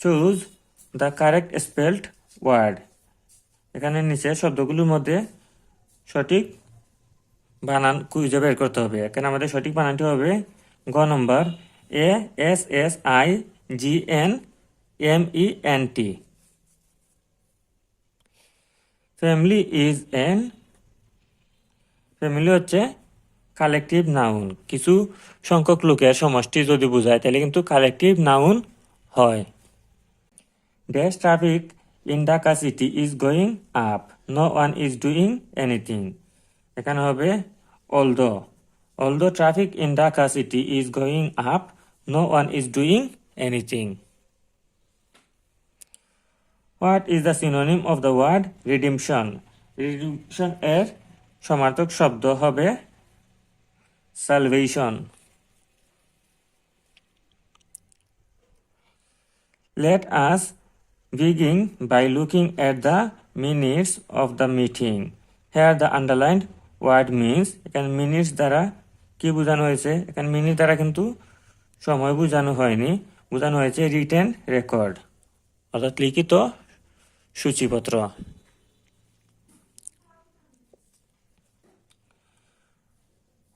Choose the correct spelled word. এখানে নিচে শব্দগুলোর মধ্যে সঠিক বানান খুঁজে বের করতে হবে। এখানে আমাদের সঠিক বানানটি হবে গ নম্বর ASSIGNMENT। Family is an, family হচ্ছে কালেকটিভ নাউন, কিছু সংখ্যক লোকের সমষ্টি যদি বোঝায় তাহলে কিন্তু কালেকটিভ নাউন হয়। Dash traffic in Dhaka city is going up, no one is doing anything, এখানে হবে although traffic in Dhaka city is going up, no one is doing anything. What is the synonym of the word redemption? Redemption এর সমার্থক শব্দ হবে salvation. Let us begin by looking at the minutes of the meeting. Here the underlined word means, এখানে minutes দ্বারা কি বোঝানো হয়েছে? এখানে মিনিট দ্বারা কিন্তু সময় বোঝানো হয়নি, বোঝানো হয়েছে রিটেন রেকর্ড, অর্থাৎ লিখিত সূচিপত্র।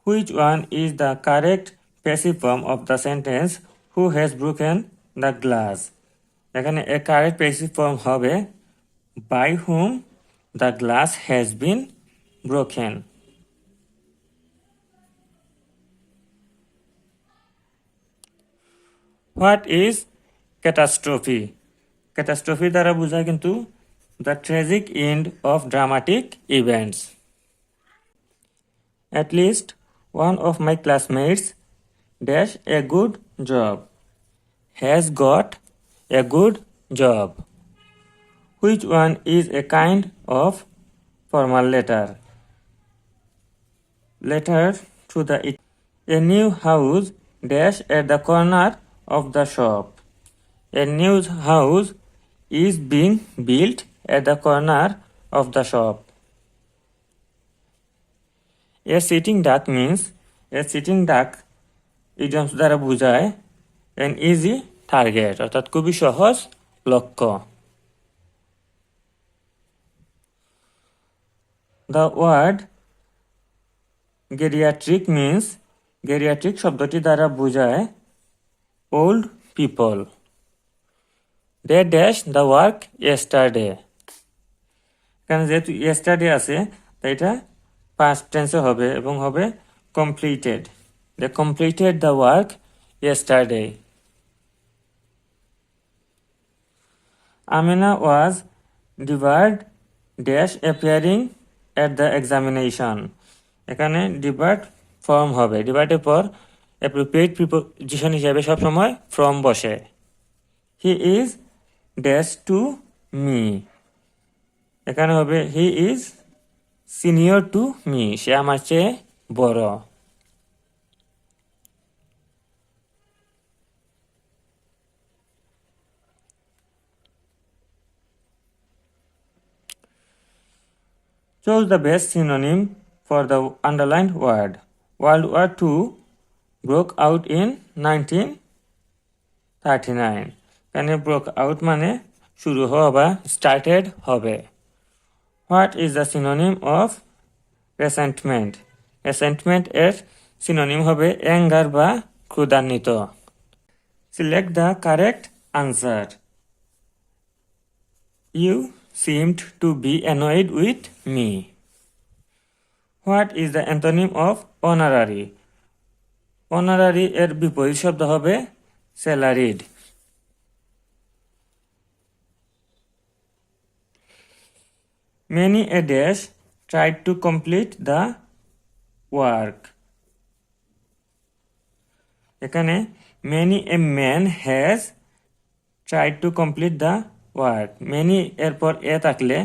Which one is the correct passive form of the sentence who has broken the glass? এখানে a correct passive form হবে by whom the glass has been broken. What is catastrophe? Catastrophe দ্বারা বোঝায় কিন্তু the tragic end of dramatic events. At least one of my classmates dash a good job, has got a good job. Which one is a kind of formal letter? Letter to the a new house dash at the corner of the shop. A new house is being built at the corner of the shop. A sitting duck means a sitting duck idioms দ্বারা বোঝায় an easy target অর্থাৎ খুবই সহজ লক্ষ্য। The word geriatric means geriatric শব্দটি দ্বারা বোঝায় old people. They dash the work yesterday. কারণ যেহেতু yesterday আছে তাই এটা past tense হবে এবং হবে completed. They completed the work yesterday. Amina was debarred dash appearing at the examination. এখানে debarred form হবে, debarred এর পর appropriate preposition হিসেবে সব সময় from বসে। He is dash to me. এখানে হবে he is senior to me. সে আমার চেয়ে বড়। Choose the best synonym for the underlined word. World War II broke out in 1939. এখানে broke out মানে শুরু হওয়া বা started হবে। What is the synonym of resentment? Resentment এর synonym হবে anger বা ক্রোধান্বিত। Select the correct answer. You seemed to be annoyed with me. What is the antonym of honorary? Honorary এর বিপরীত শব্দ হবে salaried. Many a dash tried to complete the work. এখানে many a man has tried to complete the work. Many এরপর এ থাকলে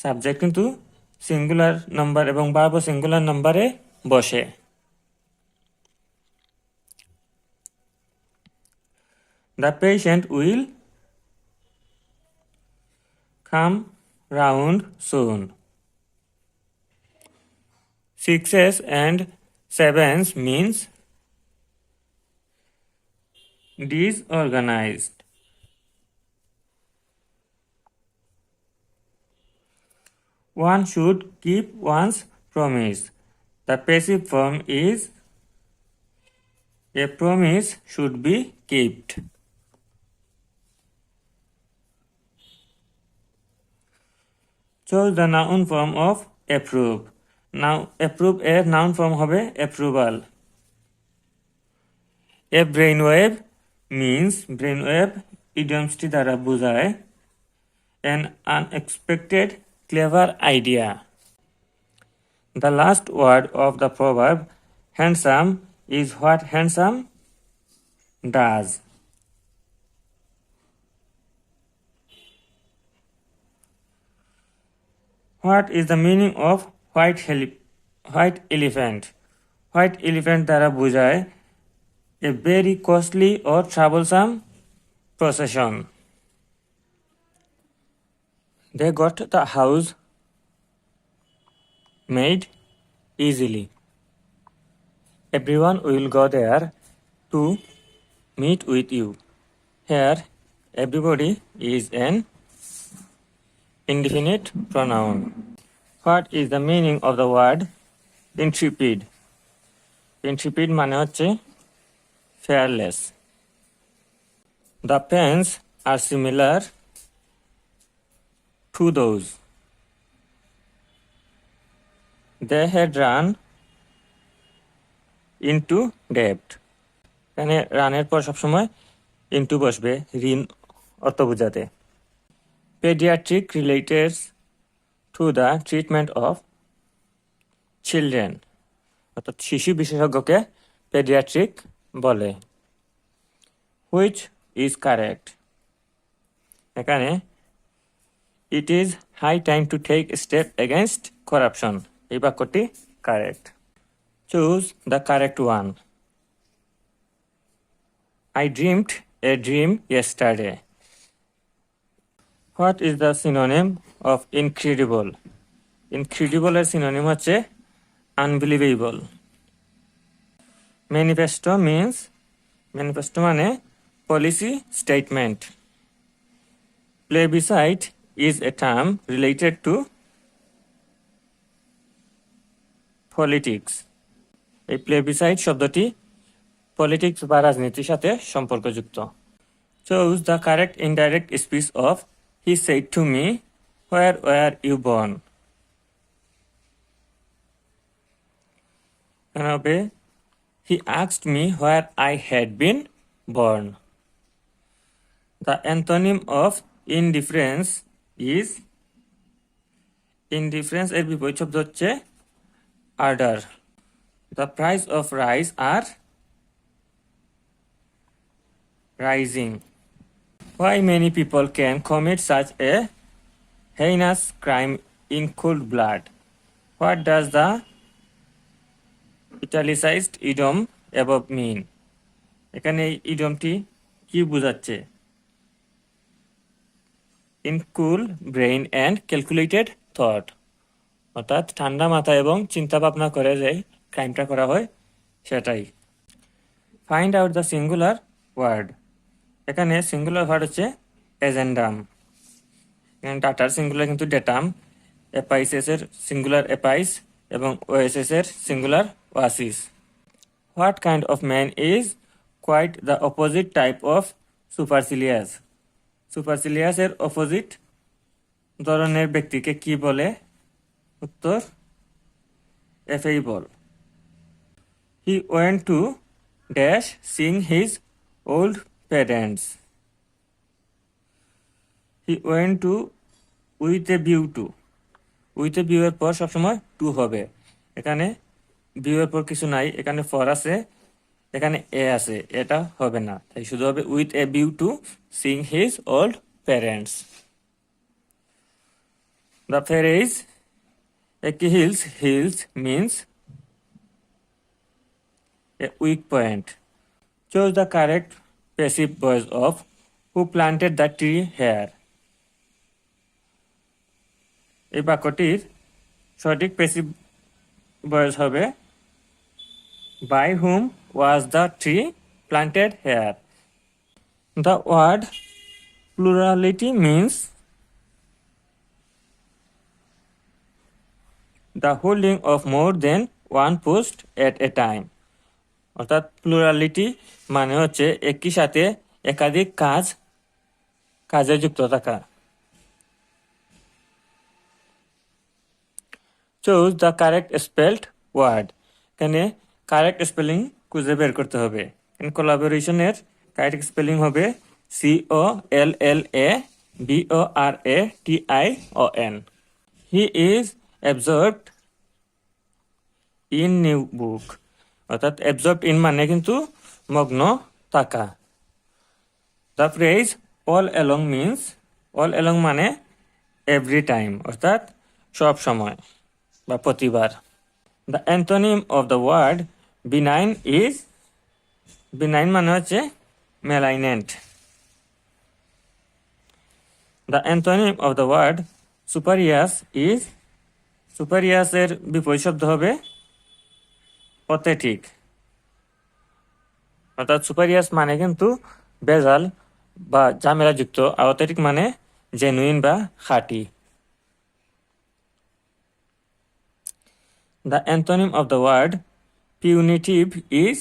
subject কিন্তু singular number এবং verb singular নাম্বারে বসে। The patient will come round soon. 6s and 7s means disorganized. One should keep one's promise. The passive form is a promise should be kept. Choose the noun form of approve. Now approve এর noun form হবে approval. A brainwave means brainwave ইডিয়মসটি দ্বারা বোঝায় an unexpected clever idea. The last word of the proverb handsome is what handsome does. What is the meaning of white elephant? White elephant দ্বারা বোঝায় a very costly or troublesome procession. They got the house made easily. Everyone will go there to meet with you. Here, everybody is an indefinite pronoun. What is the meaning of the word intrepid? Intrepid মানে হচ্ছে fearless. The pens are similar to those. They had run into debt. এখানে রানের পর সবসময় into বসবে ঋণ অর্থ বোঝাতে। Pediatric relates to the treatment of children. অর্থাৎ শিশু বিশেষজ্ঞকে পেডিয়াট্রিক বলে। Which is correct? এখানে it is high time to take a step against corruption. এই বাক্যটি correct. Choose the correct one. I dreamed a dream yesterday. What is the synonym of incredible? Incredible এর synonym হচ্ছে unbelievable. Manifesto মানে policy statement. Plebiscite is a term related to politics. এই plebiscite শব্দটি politics বা রাজনীতির সাথে সম্পর্কযুক্ত। Choose the correct indirect speech of he said to me, where were you born? He asked me where I had been born. The antonym of indifference is indifference এর বিপরীত শব্দ হচ্ছে ardor. The price of rice are rising. Why many people can commit such a heinous crime in cold blood? What does the italicized idiom above mean? এখানে এই ইডিয়মটি কি বোঝাচ্ছে? In cool brain and calculated thought. অর্থাৎ ঠান্ডা মাথা এবং চিন্তা ভাবনা করে যে ক্রাইমটা করা হয় সেটাই। Find out the singular word. এখানে সিঙ্গুলার ওয়ার্ড হচ্ছে এজেন্ডাম। এখানে ডাটার সিঙ্গুলার কিন্তু ডেটাম, এপাইসেস এর সিঙ্গুলার এপাইস এবং ওএসএস এর singular oasis. What kind of man is quite the opposite type of supercilious? Supercilious এর অপোজিট ধরনের ব্যক্তিকে কি বলে? উত্তর affable. He went to dash see his old parents. He went to with a view to. With a view এর পর সবসময় টু হবে। এখানে ভিউ এর পর কিছু নাই, এখানে ফর আছে, এখানে এ আছে, এটা হবে না, তাই শুধু হবে with a view to Singh his old parents. The phrase heals means a weak point. Choose the correct passive voice of who planted the tree here. এই বাক্যটির সঠিক প্যাসিভ ভয়েস হবে by whom was the tree planted here. The word plurality means the holding of more than one post at a time. অর্থাৎ plurality মানে হচ্ছে একই সাথে একাধিক কাজে যুক্ত থাকা। Choose the correct spelled word. এখানে কারেক্ট স্পেলিং খুঁজে বের করতে হবে। কোলাবোরেশনের কারেক্ট স্পেলিং হবে COLLABORATION। He is absorbed in new book. অর্থাৎ অ্যাবজর্বড ইন মানে কিন্তু মগ্ন থাকা। The phrase all along means all along মানে এভরি টাইম অর্থাৎ সব সময় বা প্রতিবার। The antonym of the word benign is benign মানে হচ্ছে malignant. The antonym of the word supercilious is সুপারিয়াসের বিপরীত শব্দ হবে অথেটিক। অর্থাৎ সুপারিয়াস মানে কিন্তু বেজাল বা ঝামেলাযুক্ত, আর অথেটিক মানে জেনুইন বা খাঁটি। The antonym of the word punitive is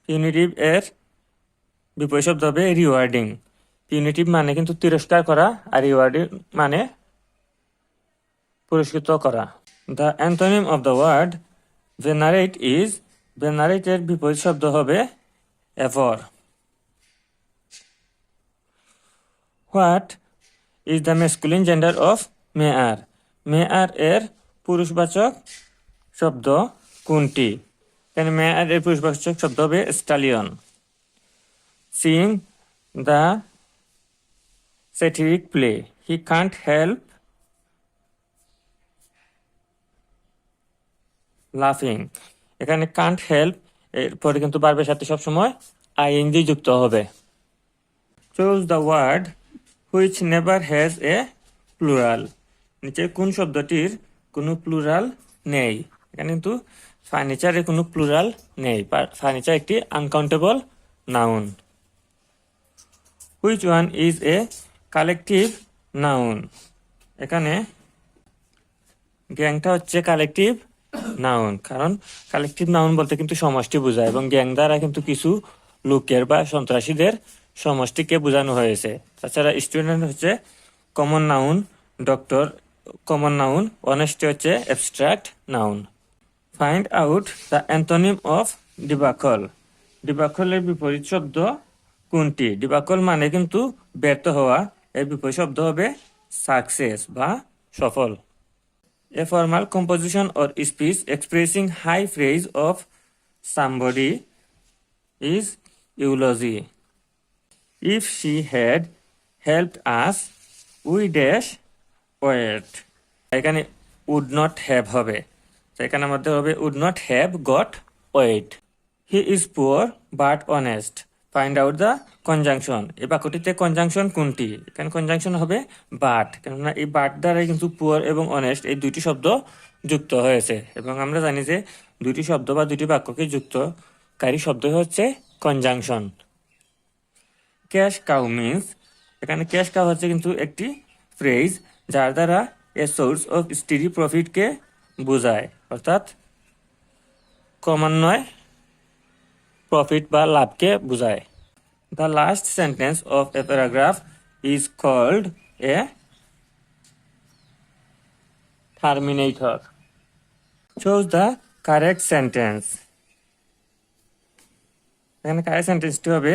punitive এর বিপরীত শব্দ হবে রিওয়ার্ডিং। পিউনিটিভ মানে কিন্তু তিরস্কার করা, আর রিওয়ার্ডিং মানে পুরস্কৃত করা। The antonym of the word venerate is venerate এর বিপরীত শব্দ হবে abhor. What is the masculine gender of mare? Mare এর পুরুষবাচক শব্দ কোনটি? এখানে মেয়ার এর পুরুষবাচক শব্দ হবে stallion. Seeing the satiric play, he can't help লাফিং। এখানে কান্ট হেল্প এরপরে কিন্তু ভার্বের সাথে সবসময় আইএনজি যুক্ত হবে। Choose the word which never has a plural. নিচে কোন শব্দটির কোনো প্লুরাল নেই? এখানে কিন্তু ফার্নিচারের কোনো প্লুরাল নেই। ফার্নিচার একটি uncountable noun. Which one is a collective noun? এখানে গ্যাংটা হচ্ছে কালেকটিভ নাউন, কারণ কালেকটিভ নাউন বলতে কিন্তু সমষ্টি বোঝায় এবং গ্যাং দ্বারা কিন্তু কিছু লোকের বা সন্ত্রাসীদের সমষ্টিকে বোঝানো হয়েছে। তাছাড়া স্টুডেন্ট হচ্ছে common noun, doctor common noun, honesty হচ্ছে abstract noun. Find out the antonym of debacle. ডিবাকলের বিপরীত শব্দ কোনটি? ডিবাকল মানে কিন্তু ব্যর্থ হওয়া, এর বিপরীত শব্দ হবে সাকসেস বা সফল। A formal composition or speech expressing high praise of somebody is eulogy. If she had helped us, we dash wait. এখানে would not have হবে, তো এখানে আমাদের হবে would not have got wait. He is poor but honest. Find out the conjunction. এই বাক্যটিতে conjunction কোনটি? এখানে conjunction হবে বাট, কেননা এই বাট দ্বারাই কিন্তু পুয়ার এবং অনেস্ট এই দুইটি শব্দ যুক্ত হয়েছে এবং আমরা জানি যে দুইটি শব্দ বা দুইটি বাক্যকে যুক্তকারী শব্দ হচ্ছে কনজাংশন। ক্যাশ কাউ মিন্স, এখানে ক্যাশ কাউ হচ্ছে কিন্তু একটি ফ্রেজ যার দ্বারা এ সোর্স অফ স্টেডি প্রফিটকে বোঝায়, অর্থাৎ ক্রমান্বয়ে প্রফিট বা লাভকে বোঝায়। The last sentence of a paragraph is called a terminator. Choose the correct sentence. এখানে কারেক্ট সেন্টেন্সটি হবে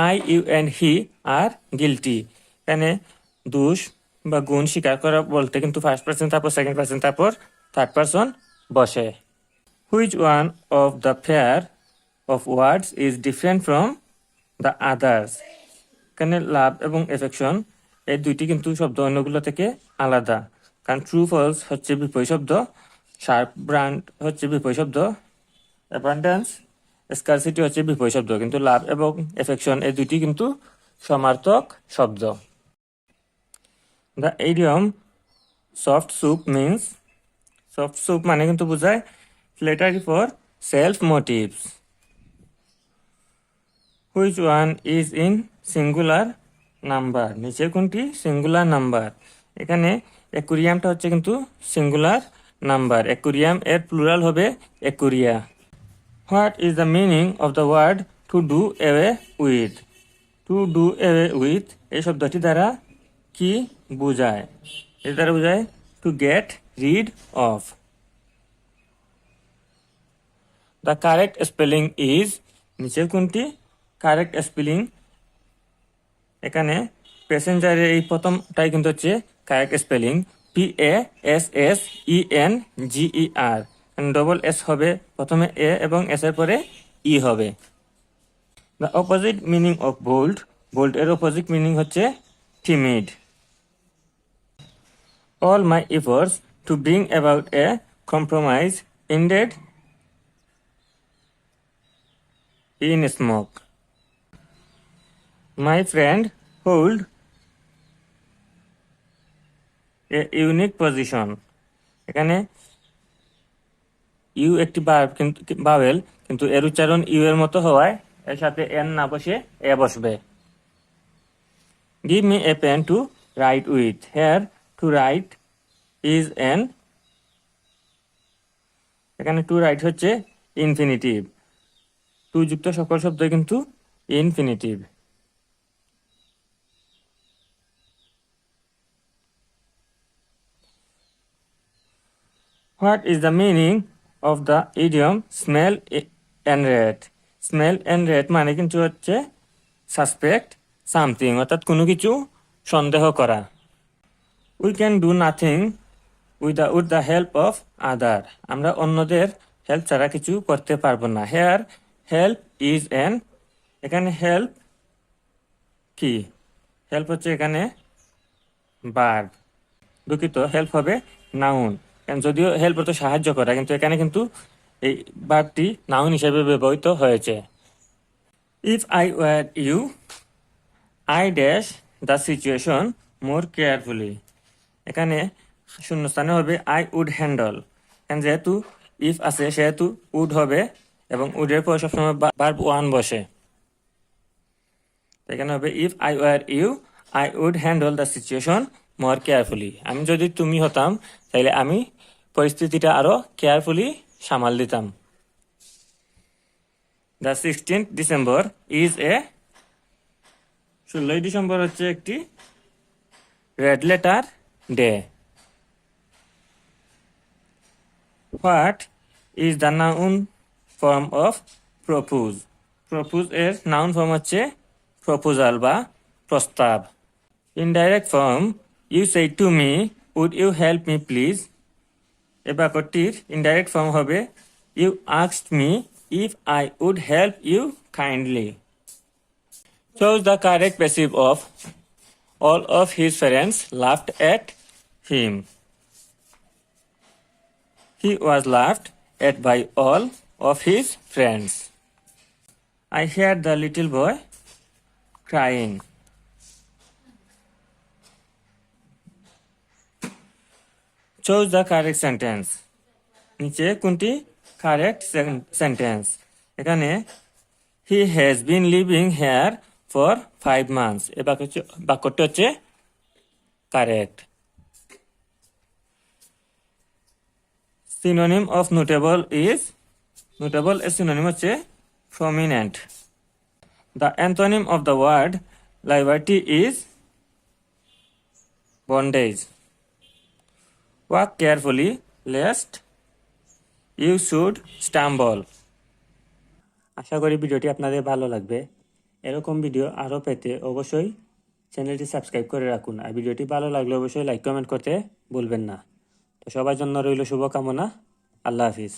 I, you and he are guilty. এখানে দোষ বা গুণ স্বীকার করা বলতে কিন্তু ফার্স্ট পারসন, তারপর সেকেন্ড পারসন, তারপর থার্ড পারসন বসে। Which one of the pair of words is different from the others? এখানে লাভ এবং এফেকশন এই দুইটি কিন্তু শব্দ অন্যগুলো থেকে আলাদা, কারণ ট্রু ফলস হচ্ছে বিপরীত শব্দ, শার্প ব্র্যান্ড হচ্ছে বিপরীত শব্দ, অ্যাবান্ডেন্স স্কারসিটি হচ্ছে বিপরীত শব্দ, কিন্তু লাভ এবং এফেকশন এই দুইটি কিন্তু সমার্থক শব্দ। The idiom soft soup means, soft soup মানে কিন্তু বোঝায় flattery for self motives. Which one is in singular number? নিচে কোনটি সিঙ্গুলার নাম্বার? এখানে অ্যাকুরিয়ামটা হচ্ছে কিন্তু সিঙ্গুলার নাম্বার, অ্যাকুরিয়াম এর প্লুরাল হবে aquaria. What is the meaning of the word to do away with? To do away with এই শব্দটি দ্বারা কি বোঝায়? এর দ্বারা বোঝায় to get rid of. The correct spelling is, নিচের কোনটি কারেক্ট স্পেলিং? এখানে প্যাসেঞ্জারের এই প্রথমটাই কিন্তু হচ্ছে correct spelling, PASSENGER, double S হবে প্রথমে এ এবং এস এর পরে ই হবে। The opposite meaning of bold, bold এর অপোজিট মিনিং হচ্ছে timid. All my efforts to bring about a compromise ended in smoke. My friend hold a unique position. এখানে you একটি বাওয়েল, কিন্তু এর উচ্চারণ ইউ এর মতো হওয়ায় এর সাথে এন না বসে এ বসবে। Give me a pen to write with. Here to write is an, এখানে টু রাইট হচ্ছে ইনফিনিটিভ, টু যুক্ত সকল শব্দ কিন্তু infinitive. What is the meaning of the idiom smell and rat? Smell and rat মানে কিন্তু হচ্ছে সাসপেক্ট সামথিং অর্থাৎ কোনো কিছু সন্দেহ করা। We can do nothing with the help of other, আমরা অন্যদের হেল্প ছাড়া কিছু করতে পারবো না। হেয়ার হেল্প ইজ অ্যান, এখানে হেল্প কি, হেল্প হচ্ছে এখানে ভার্ব, দুঃখিত হেল্প হবে নাউন, যদিও হেল্প হতো সাহায্য করা, কিন্তু এখানে কিন্তু এই ভার্বটি নাউন হিসেবে ব্যবহৃত হয়েছে। If I were you I dash the situation more carefully, এখানে শূন্যস্থানে হবে আই উড হ্যান্ডল, যেহেতু ইফ আছে সেহেতু উড হবে এবং উডের পর সবসময় ভার্ব ওয়ান বসে, এখানে হবে if I were you I would handle the situation more carefully, আমি যদি তুমি হতাম তাহলে আমি পরিস্থিতিটা আরো কেয়ারফুলি সামাল দিতাম। The 16th December is a, 16ই ডিসেম্বর হচ্ছে একটি red letter day. What is the noun form of propose, propose এর নাউন ফর্ম হচ্ছে প্রপোজাল বা প্রস্তাব। Indirect form you say to me would you help me please, এ বাক্যটির indirect form হবে you asked me if I would help you kindly. Chose the correct passive of all of his friends laughed at him. He was laughed at by all of his friends. I heard the little boy crying. Chose the correct sentence. নিচে কোনটি correct sentence, এখানে he has been living here for 5 months, এ বাক্যটি হচ্ছে correct. Synonym of notable is, notable এর synonym হচ্ছে prominent. The antonym of the word liberty is bondage. Walk carefully lest you should stumble. আশা করি ভিডিওটি আপনাদের ভালো লাগবে। এরকম ভিডিও আরও পেতে অবশ্যই চ্যানেলটি সাবস্ক্রাইব করে রাখুন, আর ভিডিওটি ভালো লাগলে অবশ্যই লাইক কমেন্ট করতে ভুলবেন না। তো সবার জন্য রইল শুভকামনা। আল্লাহ হাফিজ।